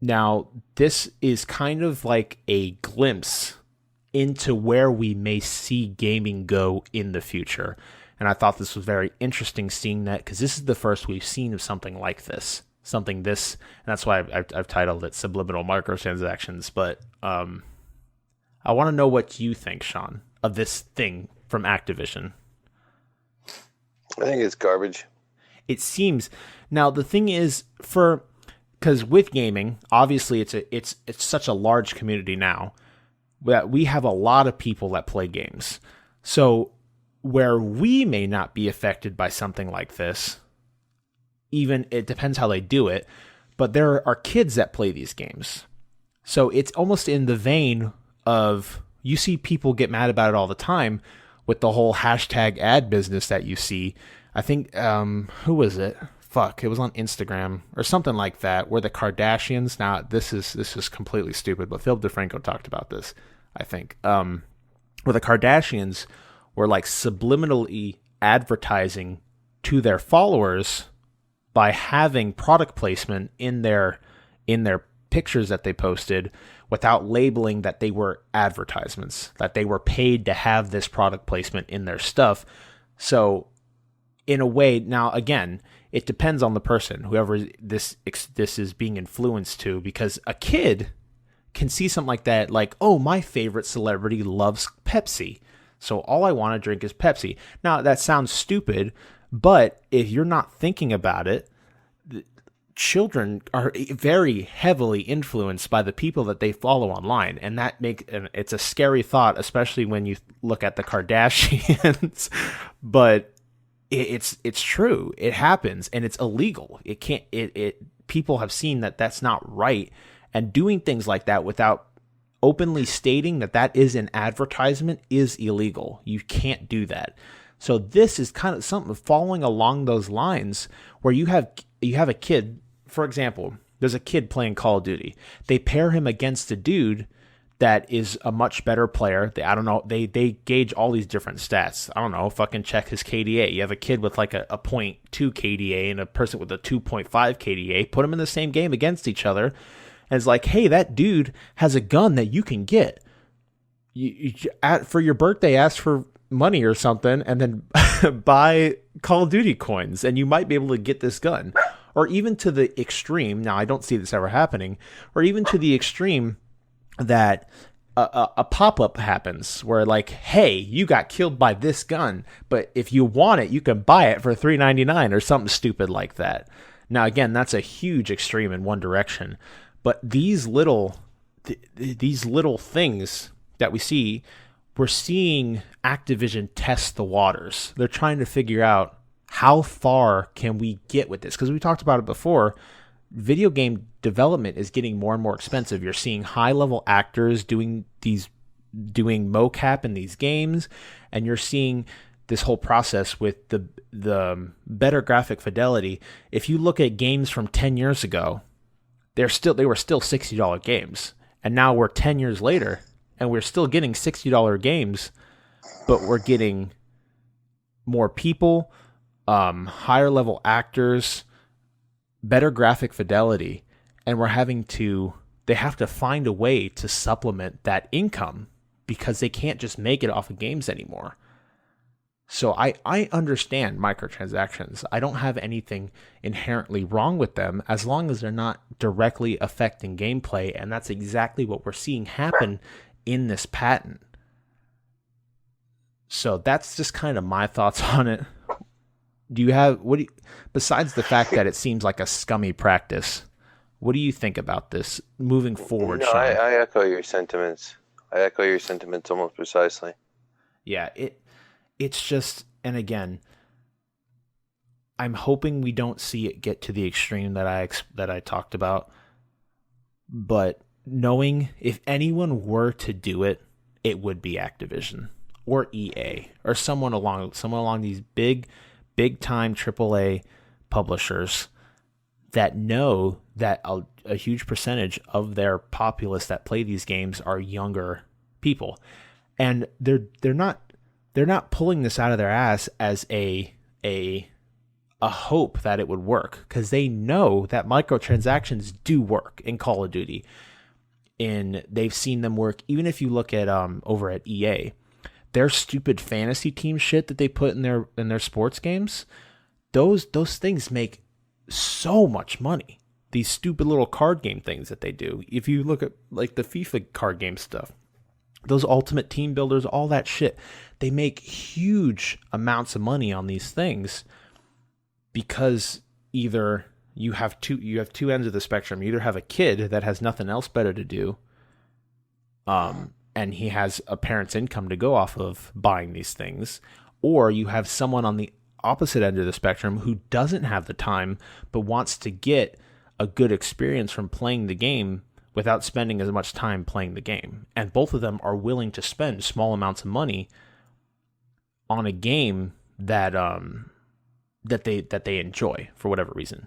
[SPEAKER 2] now this is kind of like a glimpse into where we may see gaming go in the future. And I thought this was very interesting seeing that, because this is the first we've seen of something like this. And that's why I've titled it Subliminal Microtransactions. But I want to know what you think, Shawn, of this thing from Activision.
[SPEAKER 1] I think it's garbage.
[SPEAKER 2] it seems. Now the thing is, because with gaming, obviously it's such a large community now that we have a lot of people that play games. So where we may not be affected by something like this, even it depends how they do it, but there are kids that play these games. So it's almost in the vein of, you see people get mad about it all the time with the whole hashtag ad business that you see. I think, who was it? Fuck, it was on Instagram or something like that, where the Kardashians, now this is completely stupid, but Phil DeFranco talked about this, I think, where the Kardashians were like subliminally advertising to their followers by having product placement in their pictures that they posted without labeling that they were advertisements, that they were paid to have this product placement in their stuff. So in a way, now again, it depends on the person, whoever this is being influenced to, because a kid can see something like that, like, oh, my favorite celebrity loves Pepsi, so all I want to drink is Pepsi. Now, that sounds stupid, but if you're not thinking about it, children are very heavily influenced by the people that they follow online, and it's a scary thought, especially when you look at the Kardashians. But it's true. It happens, and it's illegal. It can't. People have seen that that's not right, and doing things like that without openly stating that is an advertisement is illegal. You can't do that. So this is kind of something following along those lines, where you have a kid, for example, there's a kid playing Call of Duty. They pair him against a dude that is a much better player. I don't know. They gauge all these different stats. I don't know. Fucking check his KDA. You have a kid with like a 0.2 KDA and a person with a 2.5 KDA. Put them in the same game against each other. And it's like, hey, that dude has a gun that you can get. For your birthday, ask for money or something, and then buy Call of Duty coins, and you might be able to get this gun. Or even to the extreme, now I don't see this ever happening, or even to the extreme that a pop-up happens where, like, hey, you got killed by this gun, but if you want it, you can buy it for $3.99 or something stupid like that. Now, again, that's a huge extreme in one direction, but these little things that we see, we're seeing Activision test the waters. They're trying to figure out, how far can we get with this? Because we talked about it before. Video game development is getting more and more expensive. You're seeing high-level actors doing mocap in these games, and you're seeing this whole process with the better graphic fidelity. If you look at games from 10 years ago, they were still $60 games, and now we're 10 years later, and we're still getting $60 games, but we're getting more people, higher level actors, better graphic fidelity, and they have to find a way to supplement that income because they can't just make it off of games anymore. So I understand microtransactions. I don't have anything inherently wrong with them as long as they're not directly affecting gameplay, and that's exactly what we're seeing happen in this patent. So that's just kind of my thoughts on it. Besides the fact that it seems like a scummy practice, what do you think about this moving forward, Shawn?
[SPEAKER 1] I echo your sentiments. Almost precisely.
[SPEAKER 2] Yeah, it's just, and again, I'm hoping we don't see it get to the extreme that I talked about. But knowing if anyone were to do it, it would be Activision or EA or someone along these big time AAA publishers that know that a huge percentage of their populace that play these games are younger people, and they're not pulling this out of their ass as a hope that it would work, because they know that microtransactions do work in Call of Duty, and they've seen them work. Even if you look at over at EA, their stupid fantasy team shit that they put in their sports games, those things make so much money. These stupid little card game things that they do. If you look at like the FIFA card game stuff, those ultimate team builders, all that shit, they make huge amounts of money on these things. because either you have two ends of the spectrum. You either have a kid that has nothing else better to do, and he has a parent's income to go off of buying these things, or you have someone on the opposite end of the spectrum who doesn't have the time but wants to get a good experience from playing the game without spending as much time playing the game. And both of them are willing to spend small amounts of money on a game that they enjoy for whatever reason.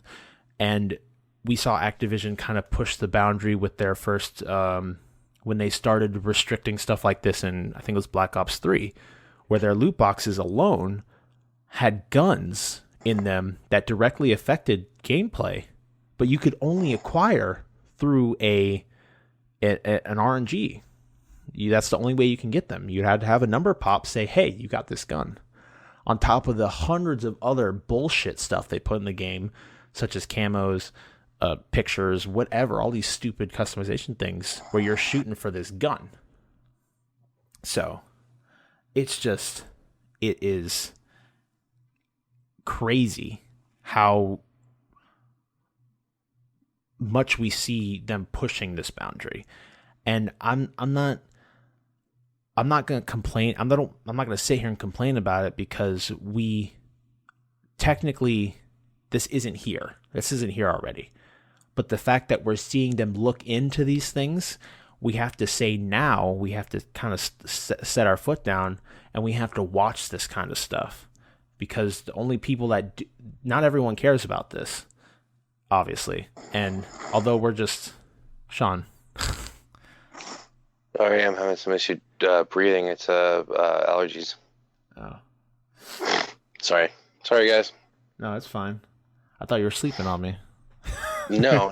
[SPEAKER 2] And we saw Activision kind of push the boundary with their first when they started restricting stuff like this in, I think it was Black Ops 3, where their loot boxes alone had guns in them that directly affected gameplay, but you could only acquire through an RNG. That's the only way you can get them. You had to have a number pop say, hey, you got this gun. On top of the hundreds of other bullshit stuff they put in the game, such as camos, pictures, whatever, all these stupid customization things where you're shooting for this gun. So it is crazy how much we see them pushing this boundary. And I'm not going to complain. I'm not going to sit here and complain about it, because we technically, this isn't here. This isn't here already. But the fact that we're seeing them look into these things, we have to say now, we have to kind of set our foot down, and we have to watch this kind of stuff, because the only people that not everyone cares about this, obviously. And although we're just, Shawn.
[SPEAKER 1] Sorry, I'm having some issue breathing. It's allergies.
[SPEAKER 2] Oh.
[SPEAKER 1] Sorry, guys.
[SPEAKER 2] No, it's fine. I thought you were sleeping on me.
[SPEAKER 1] No,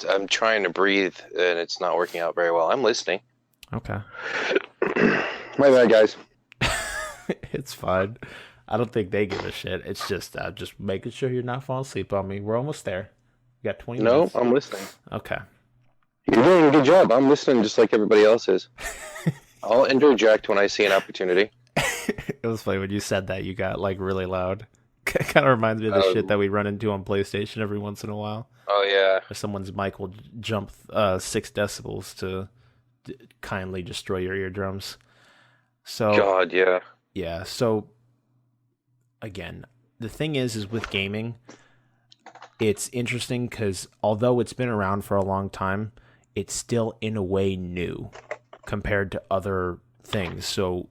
[SPEAKER 1] I'm trying to breathe, and it's not working out very well. I'm listening.
[SPEAKER 2] Okay.
[SPEAKER 1] My bad, guys.
[SPEAKER 2] It's fine. I don't think they give a shit. It's just making sure you're not falling asleep on me. We're almost there. You got 20 minutes.
[SPEAKER 1] No, I'm listening.
[SPEAKER 2] Okay.
[SPEAKER 1] You're doing a good job. I'm listening just like everybody else is. I'll interject when I see an opportunity.
[SPEAKER 2] It was funny when you said that. You got like really loud. Kind of reminds me of the shit that we run into on PlayStation every once in a while.
[SPEAKER 1] Oh yeah.
[SPEAKER 2] Or someone's mic will jump 6 decibels to kindly destroy your eardrums. So
[SPEAKER 1] God, yeah.
[SPEAKER 2] Yeah. So again, the thing is with gaming, it's interesting because although it's been around for a long time, it's still in a way new compared to other things. So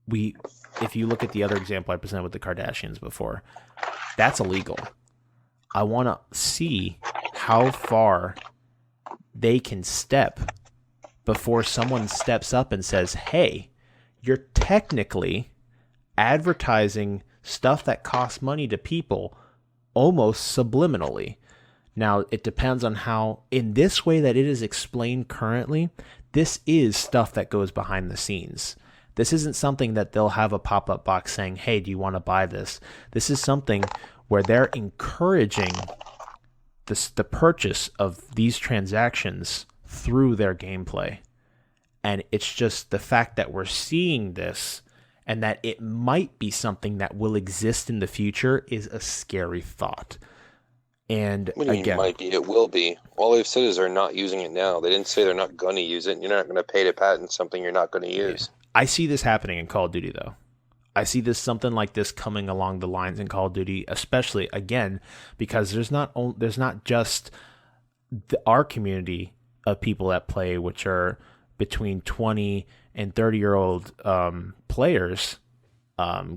[SPEAKER 2] if you look at the other example I presented with the Kardashians before, that's illegal. I want to see how far they can step before someone steps up and says, hey, you're technically advertising stuff that costs money to people almost subliminally. Now, it depends on how, in this way that it is explained currently, this is stuff that goes behind the scenes. This isn't something that they'll have a pop-up box saying, hey, do you want to buy this? This is something where they're encouraging the purchase of these transactions through their gameplay. And it's just the fact that we're seeing this and that it might be something that will exist in the future is a scary thought. And
[SPEAKER 1] what do you mean it might be? It will be. All they've said is they're not using it now. They didn't say they're not going to use it. You're not going to pay to patent something you're not going to use.
[SPEAKER 2] I see this happening in Call of Duty, though. I see something like this coming along the lines in Call of Duty, especially, again, because there's not just our community of people that play, which are between 20 and 30-year-old players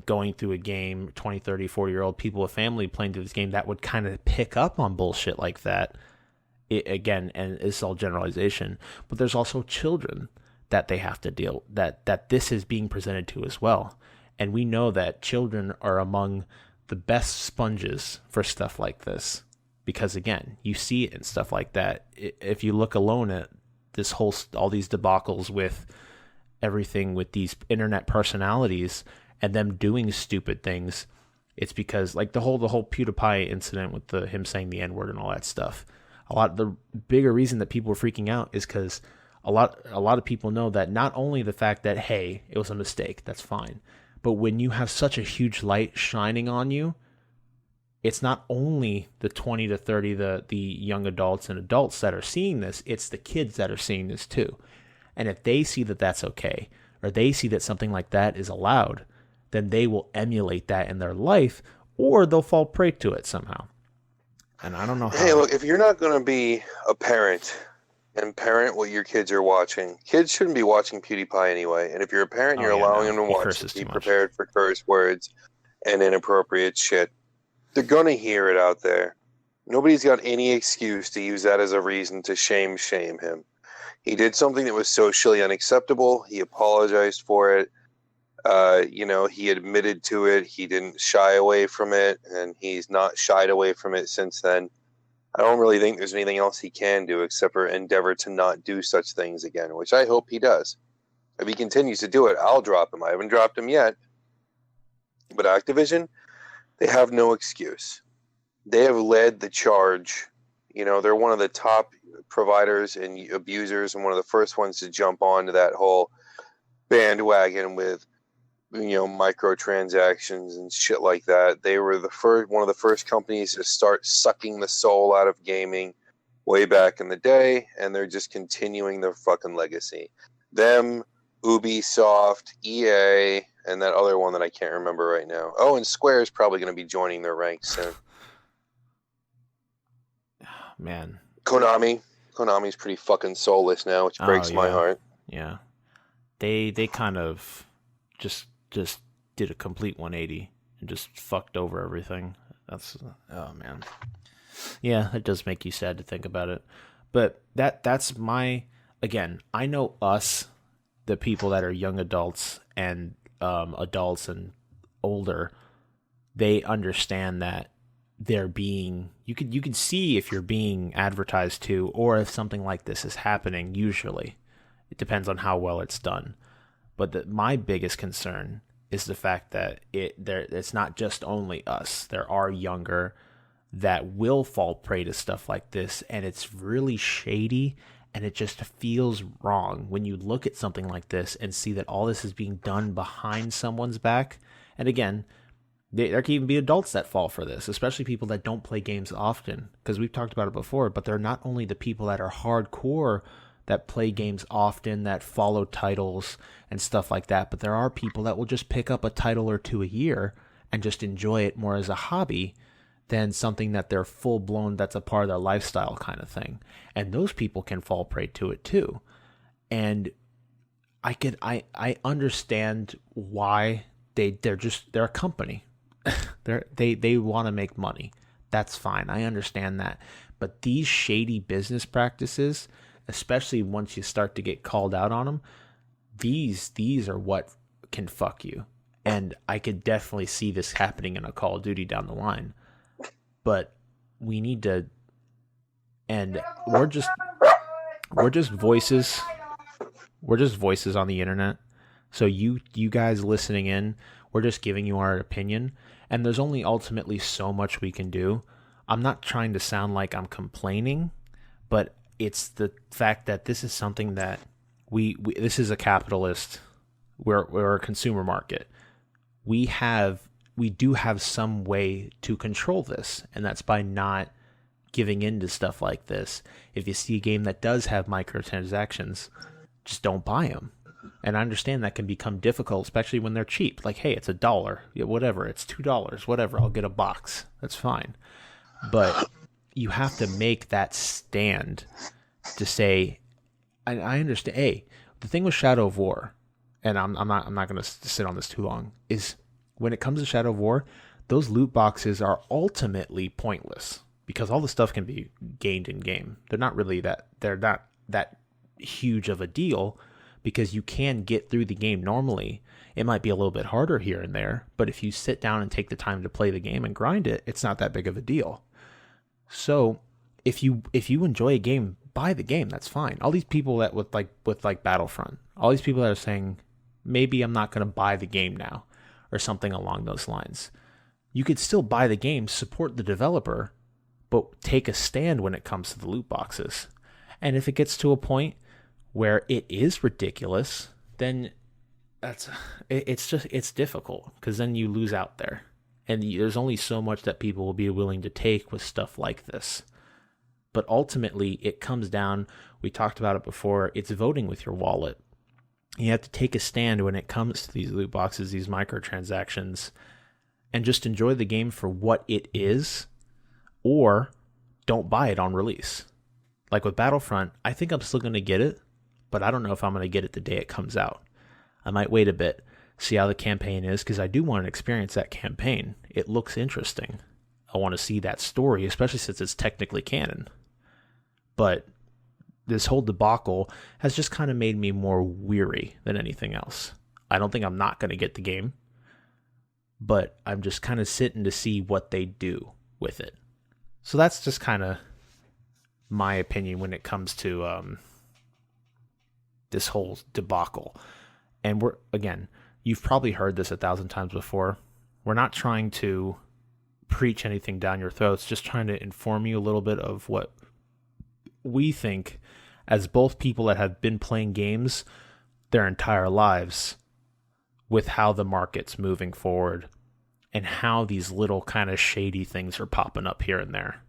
[SPEAKER 2] going through a game, 20, 30, 40-year-old people with family playing through this game that would kind of pick up on bullshit like that. Again, and it's all generalization, but there's also children that they have to deal, that this is being presented to as well. And we know that children are among the best sponges for stuff like this. Because again, you see it in stuff like that. If you look alone at this all these debacles with everything with these internet personalities and them doing stupid things, it's because like the whole PewDiePie incident with him saying the N-word and all that stuff. The bigger reason that people were freaking out is because a lot of people know that not only the fact that, hey, it was a mistake, that's fine. But when you have such a huge light shining on you, it's not only the 20 to 30, the young adults and adults that are seeing this, it's the kids that are seeing this too. And if they see that that's okay, or they see that something like that is allowed, then they will emulate that in their life, or they'll fall prey to it somehow. And I don't know how.
[SPEAKER 1] Hey, look, if you're not going to be a parent and parent what your kids are watching, kids shouldn't be watching PewDiePie anyway. And if you're a parent, you're allowing them to watch it. Be prepared for curse words and inappropriate shit. They're going to hear it out there. Nobody's got any excuse to use that as a reason to shame him. He did something that was socially unacceptable. He apologized for it. He admitted to it. He didn't shy away from it, and he's not shied away from it since then. I don't really think there's anything else he can do except for endeavor to not do such things again, which I hope he does. If he continues to do it, I'll drop him. I haven't dropped him yet. But Activision, they have no excuse. They have led the charge. They're one of the top providers and abusers and one of the first ones to jump onto that whole bandwagon with microtransactions and shit like that. They were one of the first companies to start sucking the soul out of gaming way back in the day, and they're just continuing their fucking legacy. Them, Ubisoft, EA, and that other one that I can't remember right now. Oh, and Square is probably going to be joining their ranks soon.
[SPEAKER 2] Man.
[SPEAKER 1] Konami's pretty fucking soulless now, which breaks my heart.
[SPEAKER 2] Yeah. They kind of just did a complete 180 and just fucked over everything. Oh man. Yeah, it does make you sad to think about it. But that's again, I know us, the people that are young adults and adults and older, they understand that they're being, you can see if you're being advertised to, or if something like this is happening. Usually it depends on how well it's done, but my biggest concern is the fact that it's not just only us. There are younger that will fall prey to stuff like this, and it's really shady, and it just feels wrong when you look at something like this and see that all this is being done behind someone's back. And again, there can even be adults that fall for this, especially people that don't play games often, because we've talked about it before, but they're not only the people that are hardcore that play games often, that follow titles and stuff like that, but there are people that will just pick up a title or two a year and just enjoy it more as a hobby than something that they're full-blown, that's a part of their lifestyle kind of thing. And those people can fall prey to it too. And I understand why they're a company. They want to make money. That's fine. I understand that. But these shady business practices, especially once you start to get called out on them, these are what can fuck you. And I could definitely see this happening in a Call of Duty down the line. But we need to, and we're just voices. We're just voices on the internet. So you guys listening in, we're just giving you our opinion, and there's only ultimately so much we can do. I'm not trying to sound like I'm complaining, but it's the fact that this is something that we this is a capitalist, we're a consumer market. We do have some way to control this, and that's by not giving in to stuff like this. If you see a game that does have microtransactions, just don't buy them. And I understand that can become difficult, especially when they're cheap. Like, hey, it's $1, whatever, it's $2, whatever, I'll get a box. That's fine. But you have to make that stand to say, I understand. Hey, the thing with Shadow of War, and I'm not going to sit on this too long, is when it comes to Shadow of War, those loot boxes are ultimately pointless because all the stuff can be gained in game. They're not that huge of a deal because you can get through the game normally. It might be a little bit harder here and there, but if you sit down and take the time to play the game and grind it, it's not that big of a deal. So if you enjoy a game, buy the game. That's fine. All these people that with Battlefront, all these people that are saying, maybe I'm not going to buy the game now, or something along those lines. You could still buy the game, support the developer, but take a stand when it comes to the loot boxes. And if it gets to a point where it is ridiculous, then it's difficult, because then you lose out there. And there's only so much that people will be willing to take with stuff like this. But ultimately, it comes down, we talked about it before, it's voting with your wallet. You have to take a stand when it comes to these loot boxes, these microtransactions, and just enjoy the game for what it is, or don't buy it on release. Like with Battlefront, I think I'm still going to get it, but I don't know if I'm going to get it the day it comes out. I might wait a bit, see how the campaign is, because I do want to experience that campaign. It looks interesting. I want to see that story, especially since it's technically canon. But this whole debacle has just kind of made me more weary than anything else. I don't think I'm not going to get the game, but I'm just kind of sitting to see what they do with it. So that's just kind of my opinion when it comes to this whole debacle. And you've probably heard this 1,000 times before. We're not trying to preach anything down your throats, just trying to inform you a little bit of what we think as both people that have been playing games their entire lives with how the market's moving forward and how these little kind of shady things are popping up here and there.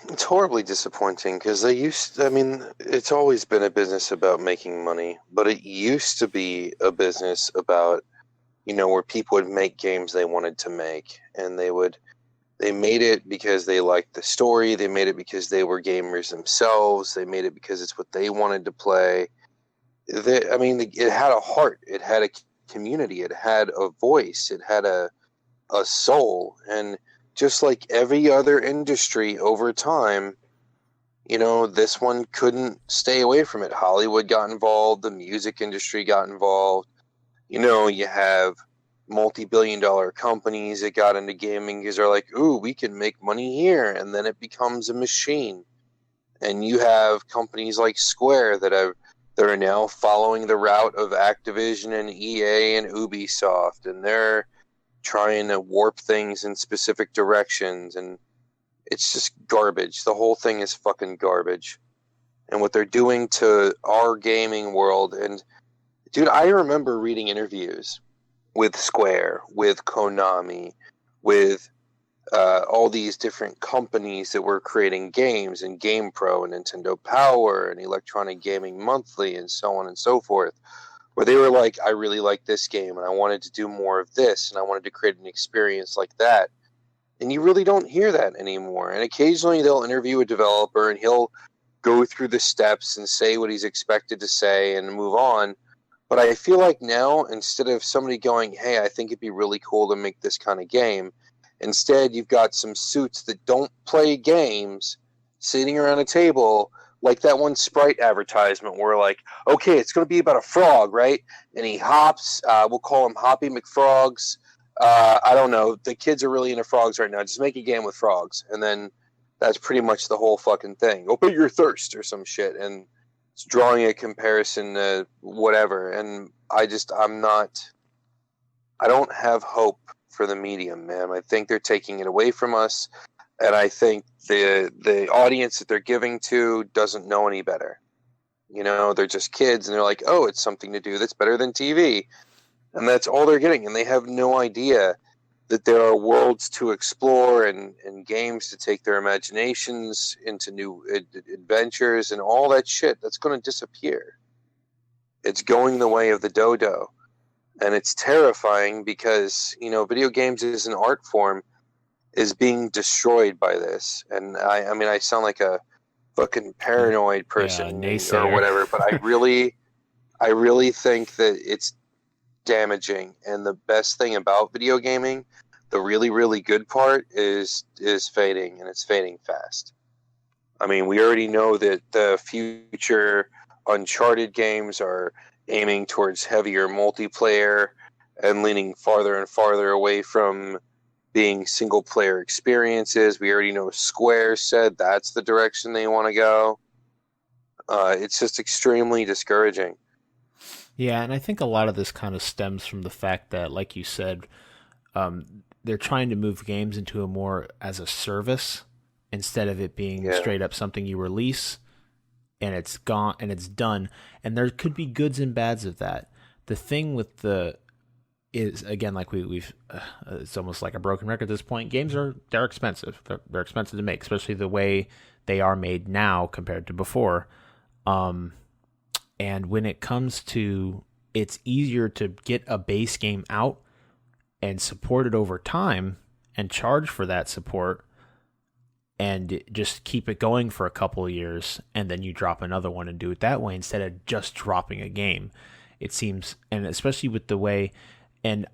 [SPEAKER 1] It's horribly disappointing because it's always been a business about making money, but it used to be a business about, where people would make games they wanted to make, and they made it because they liked the story. They made it because they were gamers themselves. They made it because it's what they wanted to play. It had a heart. It had a community. It had a voice. It had a soul. And just like every other industry over time, this one couldn't stay away from it. Hollywood got involved. The music industry got involved. You have multi-billion-dollar companies that got into gaming because they're like, ooh, we can make money here, and then it becomes a machine. And you have companies like Square that are now following the route of Activision and EA and Ubisoft, and they're trying to warp things in specific directions, and it's just garbage. The whole thing is fucking garbage. And what they're doing to our gaming world, and dude, I remember reading interviews with Square, with Konami, with all these different companies that were creating games, and GamePro and Nintendo Power and Electronic Gaming Monthly and so on and so forth, where they were like, I really like this game and I wanted to do more of this and I wanted to create an experience like that. And you really don't hear that anymore. And occasionally they'll interview a developer and he'll go through the steps and say what he's expected to say and move on. But I feel like now, instead of somebody going, hey, I think it'd be really cool to make this kind of game, instead you've got some suits that don't play games sitting around a table, like that one Sprite advertisement where, like, okay, it's going to be about a frog, right? And he hops. We'll call him Hoppy McFrogs. I don't know. The kids are really into frogs right now. Just make a game with frogs. And then that's pretty much the whole fucking thing. Obey your thirst or some shit. And it's drawing a comparison to whatever. And I don't have hope for the medium, man. I think they're taking it away from us. And I think the audience that they're giving to doesn't know any better. They're just kids, and they're like, oh, it's something to do that's better than TV. And that's all they're getting. And they have no idea that there are worlds to explore and games to take their imaginations into new adventures and all that shit. That's going to disappear. It's going the way of the dodo. And it's terrifying because, video games as an art form is being destroyed by this. And I sound like a fucking paranoid person or whatever, but I really think that it's damaging. And the best thing about video gaming, the really, really good part is fading, and it's fading fast. I mean, we already know that the future Uncharted games are aiming towards heavier multiplayer and leaning farther and farther away from being single-player experiences. We already know Square said that's the direction they want to go. It's just extremely discouraging.
[SPEAKER 2] Yeah, and I think a lot of this kind of stems from the fact that, like you said, they're trying to move games into a more as a service instead of it being straight up something you release and it's gone and it's done. And there could be goods and bads of that. The thing with is, again, like we've it's almost like a broken record at this point. Games they're expensive. They're expensive to make, especially the way they are made now compared to before. And when it comes to, it's easier to get a base game out and support it over time and charge for that support and just keep it going for a couple of years, and then you drop another one and do it that way instead of just dropping a game. It seems, and especially with the way, and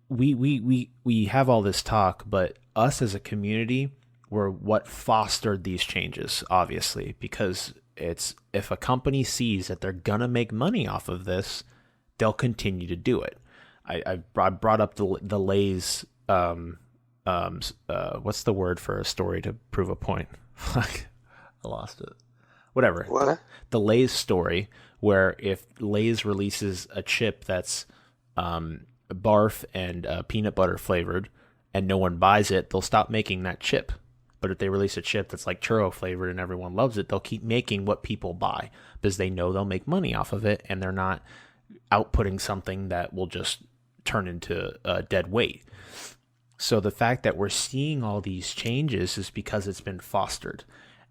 [SPEAKER 2] we have all this talk, but us as a community were what fostered these changes, obviously, because it's, if a company sees that they're gonna make money off of this, they'll continue to do it. I brought up the Lay's what's the word for a story to prove a point? Fuck, I lost it. Whatever.
[SPEAKER 1] What?
[SPEAKER 2] The Lay's story, where if Lay's releases a chip that's barf and peanut butter flavored, and no one buys it, they'll stop making that chip. But if they release a chip that's like churro flavored and everyone loves it, they'll keep making what people buy because they know they'll make money off of it, and they're not outputting something that will just turn into dead weight. So the fact that we're seeing all these changes is because it's been fostered.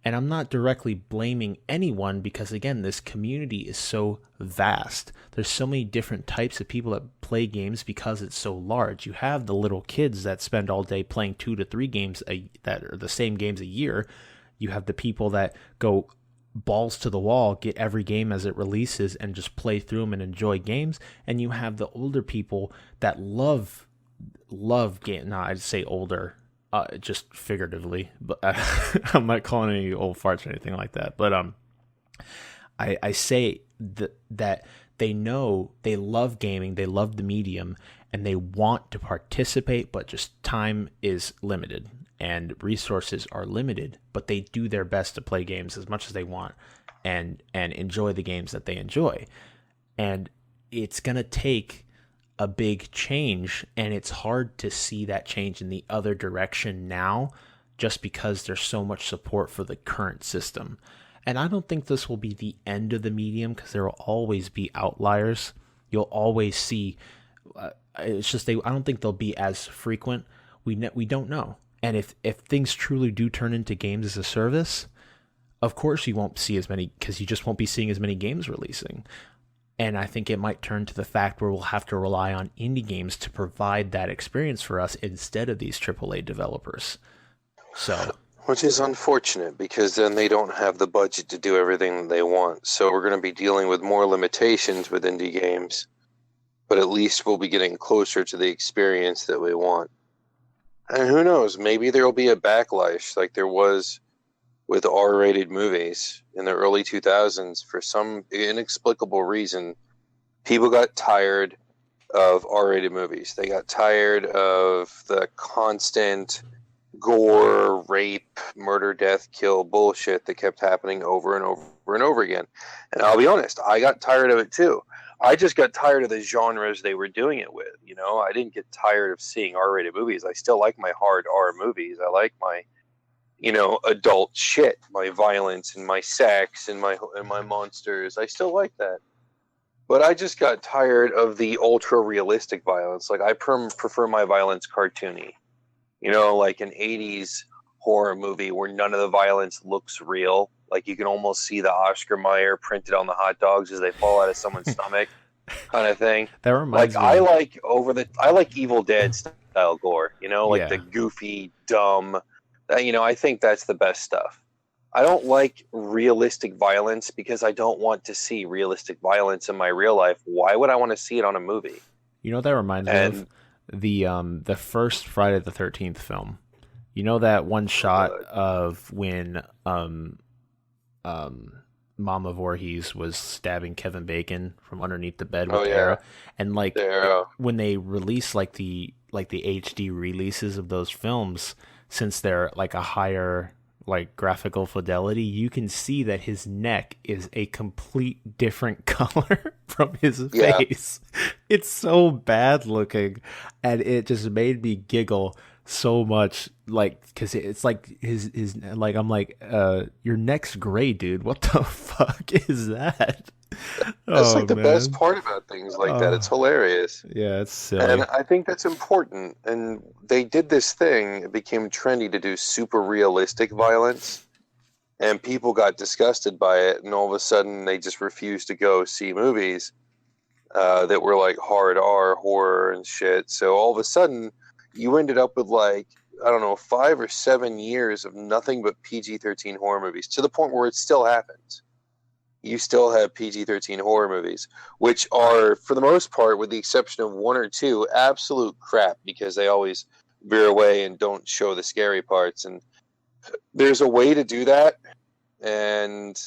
[SPEAKER 2] And I'm not directly blaming anyone because, again, this community is so vast. There's so many different types of people that play games because it's so large. You have the little kids that spend all day playing 2 to 3 games that are the same games a year. You have the people that go balls to the wall, get every game as it releases and just play through them and enjoy games. And you have the older people that love game. No, I'd say older. Just figuratively, but I'm not calling any old farts or anything like that. But I say that they know, they love gaming, they love the medium, and they want to participate, but just time is limited and resources are limited. But they do their best to play games as much as they want and enjoy the games that they enjoy. And it's gonna take a big change, and it's hard to see that change in the other direction now just because there's so much support for the current system. And I don't think this will be the end of the medium because there will always be outliers. You'll always see it's just I don't think they'll be as frequent. We don't know. And if things truly do turn into games as a service, of course you won't see as many because you just won't be seeing as many games releasing. And I think it might turn to the fact where we'll have to rely on indie games to provide that experience for us instead of these AAA developers. So,
[SPEAKER 1] which is unfortunate because then they don't have the budget to do everything they want. So we're going to be dealing with more limitations with indie games, but at least we'll be getting closer to the experience that we want. And who knows, maybe there'll be a backlash like there was with R-rated movies in the early 2000s. For some inexplicable reason, people got tired of R-rated movies. They got tired of the constant gore, rape, murder, death, kill bullshit that kept happening over and over and over again. And I'll be honest, I got tired of it too. I just got tired of the genres they were doing it with. You know, I didn't get tired of seeing R-rated movies. I still like my hard R movies. I like my adult shit, my violence and my sex and my monsters. I still like that. But I just got tired of the ultra realistic violence. Like, I prefer my violence cartoony. Like an 80s horror movie where none of the violence looks real. Like, you can almost see the Oscar Mayer printed on the hot dogs as they fall out of someone's stomach kind of thing.
[SPEAKER 2] That reminds me.
[SPEAKER 1] I like Evil Dead style gore, the goofy, dumb. I think that's the best stuff. I don't like realistic violence because I don't want to see realistic violence in my real life. Why would I want to see it on a movie?
[SPEAKER 2] You know what that reminds me of? The first Friday the 13th film. You know that one shot of when Mama Voorhees was stabbing Kevin Bacon from underneath the bed with Tara, and when they release like the HD releases of those films, since they're like a higher like graphical fidelity, you can see that his neck is a complete different color from his face. It's so bad looking, and it just made me giggle so much, like, because it's like his like, I'm like, your neck's gray, dude. What the fuck is that?
[SPEAKER 1] That's
[SPEAKER 2] Oh
[SPEAKER 1] like the best
[SPEAKER 2] man.
[SPEAKER 1] part about things like that. It's
[SPEAKER 2] Oh
[SPEAKER 1] hilarious.
[SPEAKER 2] yeah, it's
[SPEAKER 1] And
[SPEAKER 2] silly.
[SPEAKER 1] I think that's important. And they did this thing, it became trendy to do super realistic violence. And people got disgusted by it. And all of a sudden, they just refused to go see movies that were like hard R, horror, and shit. So all of a sudden, you ended up with like, I don't know, 5 or 7 years of nothing but PG-13 horror movies to the point where it still happens. You still have PG-13 horror movies, which are, for the most part, with the exception of one or two, absolute crap because they always veer away and don't show the scary parts. And there's a way to do that, and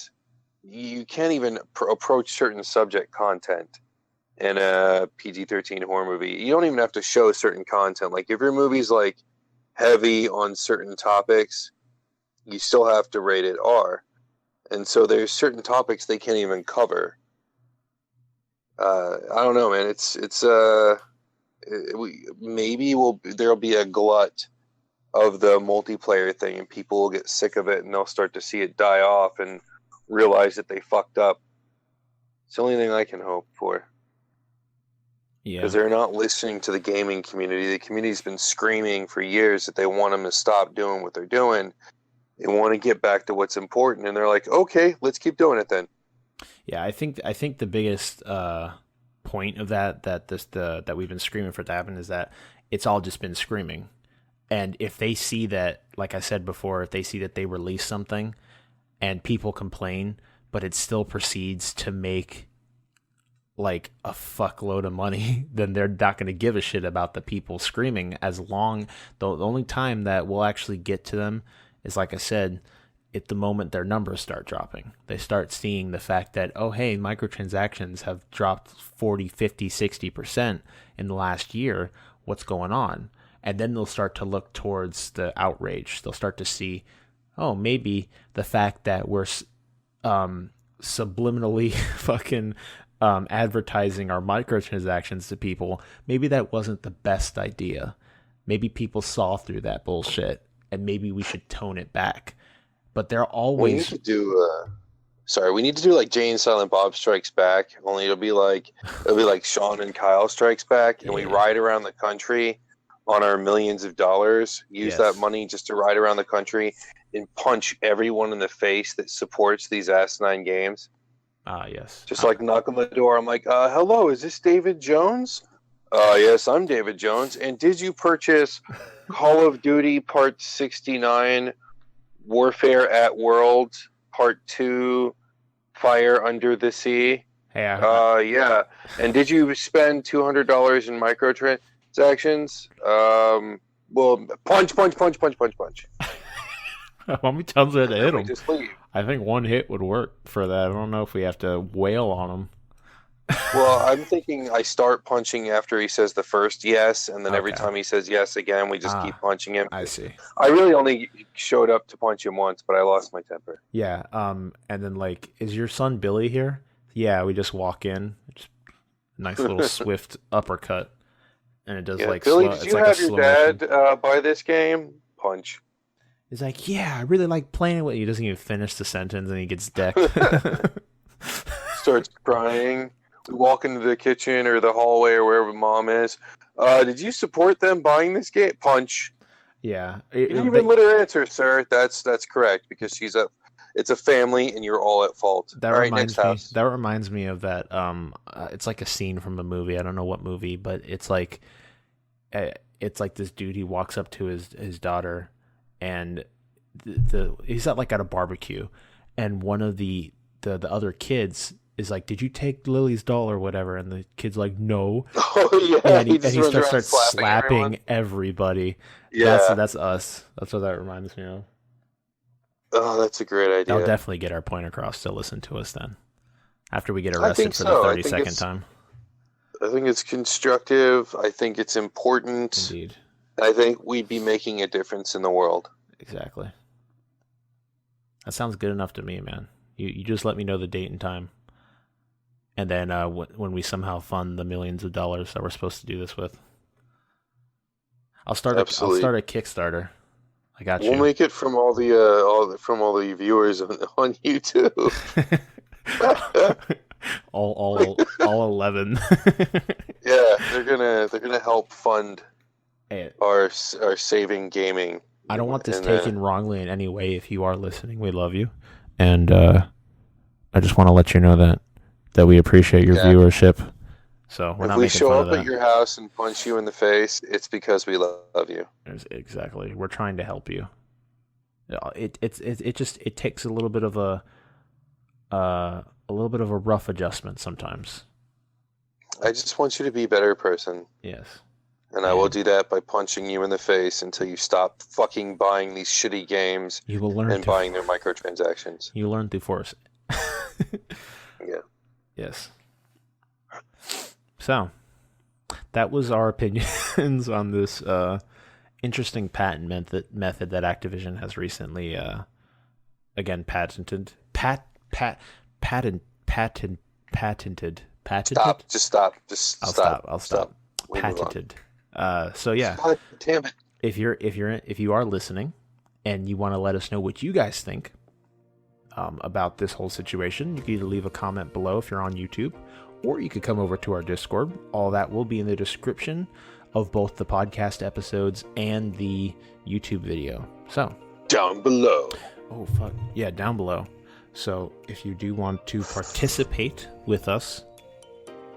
[SPEAKER 1] you can't even approach certain subject content in a PG-13 horror movie. You don't even have to show certain content. Like if your movie's like heavy on certain topics, you still have to rate it R. And so there's certain topics they can't even cover. I don't know, man. Maybe there'll be a glut of the multiplayer thing, and people will get sick of it, and they'll start to see it die off and realize that they fucked up. It's the only thing I can hope for.
[SPEAKER 2] Yeah.
[SPEAKER 1] Because they're not listening to the gaming community. The community's been screaming for years that they want them to stop doing what they're doing. They want to get back to what's important, and they're like, okay, let's keep doing it then.
[SPEAKER 2] Yeah, I think the biggest point of that we've been screaming for it to happen is that it's all just been screaming. And if they see that, like I said before, if they see that they release something and people complain, but it still proceeds to make like a fuckload of money, then they're not going to give a shit about the people screaming. As long, the only time that we'll actually get to them is, like I said, at the moment their numbers start dropping. They start seeing the fact that, oh, hey, microtransactions have dropped 40, 50, 60% in the last year. What's going on? And then they'll start to look towards the outrage. They'll start to see, oh, maybe the fact that we're subliminally fucking advertising our microtransactions to people, maybe that wasn't the best idea. Maybe people saw through that bullshit, and maybe we should tone it back. But they're always...
[SPEAKER 1] we need to do like Jay and Silent Bob Strikes Back, only it'll be like Shawn and Kyle Strikes Back, and we ride around the country on our millions of dollars, use that money just to ride around the country and punch everyone in the face that supports these asinine games.
[SPEAKER 2] Yes.
[SPEAKER 1] Just like knock on the door. I'm like, hello, is this David Jones? Yes, I'm David Jones. And did you purchase Call of Duty Part 69, Warfare at World, Part 2, Fire Under the Sea?
[SPEAKER 2] Hey,
[SPEAKER 1] yeah. And did you spend $200 in microtransactions? Well, punch.
[SPEAKER 2] How many times did I hit him?
[SPEAKER 1] Just leave.
[SPEAKER 2] I think one hit would work for that. I don't know if we have to wail on him.
[SPEAKER 1] Well, I'm thinking I start punching after he says the first yes, and then every time he says yes again, we just keep punching him.
[SPEAKER 2] I see.
[SPEAKER 1] I really only showed up to punch him once, but I lost my temper.
[SPEAKER 2] Yeah. And then like, is your son Billy here? Yeah, we just walk in, just nice little swift uppercut, and it does like
[SPEAKER 1] Billy,
[SPEAKER 2] slow,
[SPEAKER 1] did
[SPEAKER 2] it's
[SPEAKER 1] you
[SPEAKER 2] like
[SPEAKER 1] have
[SPEAKER 2] a
[SPEAKER 1] your
[SPEAKER 2] slow
[SPEAKER 1] dad buy this game? Punch.
[SPEAKER 2] He's like, yeah, I really like playing with you. He doesn't even finish the sentence, and he gets decked.
[SPEAKER 1] Starts crying. We walk into the kitchen or the hallway or wherever mom is. Did you support them buying this game? Punch.
[SPEAKER 2] Yeah.
[SPEAKER 1] You didn't even let her answer, sir. That's correct, because it's a family and you're all at fault.
[SPEAKER 2] That
[SPEAKER 1] all right,
[SPEAKER 2] reminds
[SPEAKER 1] next
[SPEAKER 2] me.
[SPEAKER 1] house.
[SPEAKER 2] That reminds me of that. It's like a scene from a movie. I don't know what movie, but it's like this dude. He walks up to his daughter, and he's at a barbecue, and one of the other kids is like, "Did you take Lily's doll or whatever?" And the kid's like, "No."
[SPEAKER 1] Oh yeah,
[SPEAKER 2] and he starts slapping everybody.
[SPEAKER 1] Yeah,
[SPEAKER 2] that's us. That's what that reminds me of.
[SPEAKER 1] Oh, that's a great idea.
[SPEAKER 2] That'll definitely get our point across to listen to us then. After we get arrested for the 32nd time.
[SPEAKER 1] I think it's constructive. I think it's important.
[SPEAKER 2] Indeed.
[SPEAKER 1] I think we'd be making a difference in the world.
[SPEAKER 2] Exactly. That sounds good enough to me, man. You just let me know the date and time. And then when we somehow fund the millions of dollars that we're supposed to do this with, I'll start a Kickstarter. I got you.
[SPEAKER 1] We'll make it from all the viewers on YouTube.
[SPEAKER 2] all 11.
[SPEAKER 1] Yeah, they're gonna help fund
[SPEAKER 2] Hey,
[SPEAKER 1] our saving gaming.
[SPEAKER 2] I don't want this
[SPEAKER 1] And,
[SPEAKER 2] taken wrongly in any way. If you are listening, we love you, and I just want to let you know that we appreciate your viewership. So we're
[SPEAKER 1] if
[SPEAKER 2] not
[SPEAKER 1] we
[SPEAKER 2] making
[SPEAKER 1] show
[SPEAKER 2] fun
[SPEAKER 1] up
[SPEAKER 2] of that.
[SPEAKER 1] at your house and punch you in the face, it's because we love you.
[SPEAKER 2] Exactly. We're trying to help you. It takes a little bit of a rough adjustment sometimes.
[SPEAKER 1] I just want you to be a better person.
[SPEAKER 2] Yes.
[SPEAKER 1] And I will do that by punching you in the face until you stop fucking buying these shitty games
[SPEAKER 2] You will learn
[SPEAKER 1] and buying their microtransactions.
[SPEAKER 2] You learn through force.
[SPEAKER 1] Yeah.
[SPEAKER 2] Yes. So, that was our opinions on this interesting patent method that Activision has recently again patented. Patented.
[SPEAKER 1] Stop. Just stop.
[SPEAKER 2] I'll stop. Patented. So yeah.
[SPEAKER 1] God damn it.
[SPEAKER 2] If you are listening and you want to let us know what you guys think about this whole situation, you can either leave a comment below if you're on YouTube, or you could come over to our Discord. All that will be in the description of both the podcast episodes and the YouTube video. So
[SPEAKER 1] down below.
[SPEAKER 2] Oh fuck. Yeah, down below. So if you do want to participate with us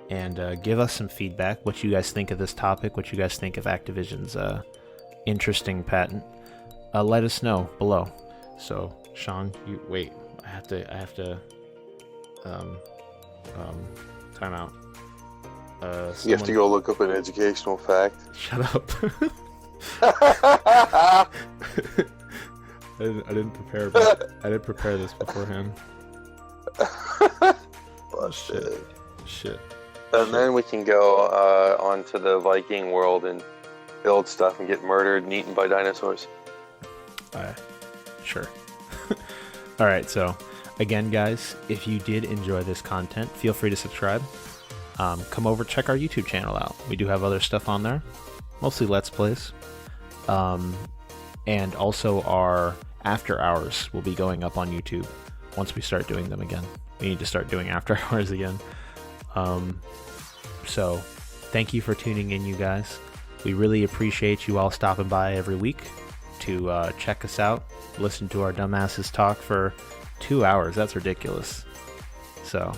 [SPEAKER 2] and give us some feedback, what you guys think of this topic, what you guys think of Activision's interesting patent, let us know below. So Shawn, you wait. I have to time out.
[SPEAKER 1] You have to go look up an educational fact.
[SPEAKER 2] Shut up. I didn't prepare. I didn't prepare this beforehand.
[SPEAKER 1] Oh,
[SPEAKER 2] Shit.
[SPEAKER 1] And then we can go onto the Viking world and build stuff and get murdered and eaten by dinosaurs.
[SPEAKER 2] Sure. All right. So, again, guys, if you did enjoy this content, feel free to subscribe. Come over, check our YouTube channel out. We do have other stuff on there, mostly Let's Plays. And also our after hours will be going up on YouTube once we start doing them again. We need to start doing after hours again. So thank you for tuning in, you guys. We really appreciate you all stopping by every week to check us out, listen to our dumbasses talk for 2 hours. That's ridiculous. So,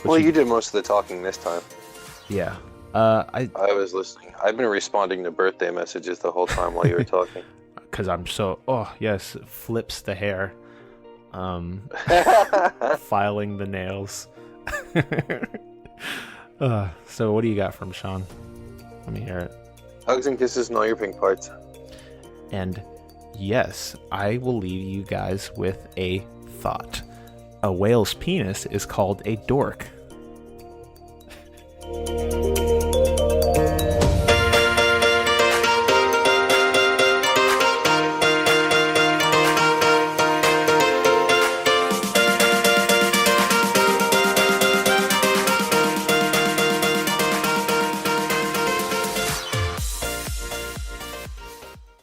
[SPEAKER 1] well, you did most of the talking this time.
[SPEAKER 2] Yeah.
[SPEAKER 1] I was listening. I've been responding to birthday messages the whole time while you were talking.
[SPEAKER 2] Because I'm so, flips the hair. Filing the nails. So what do you got from Shawn? Let me hear it.
[SPEAKER 1] Hugs and kisses and all your pink parts.
[SPEAKER 2] And yes, I will leave you guys with a thought. A whale's penis is called a dork.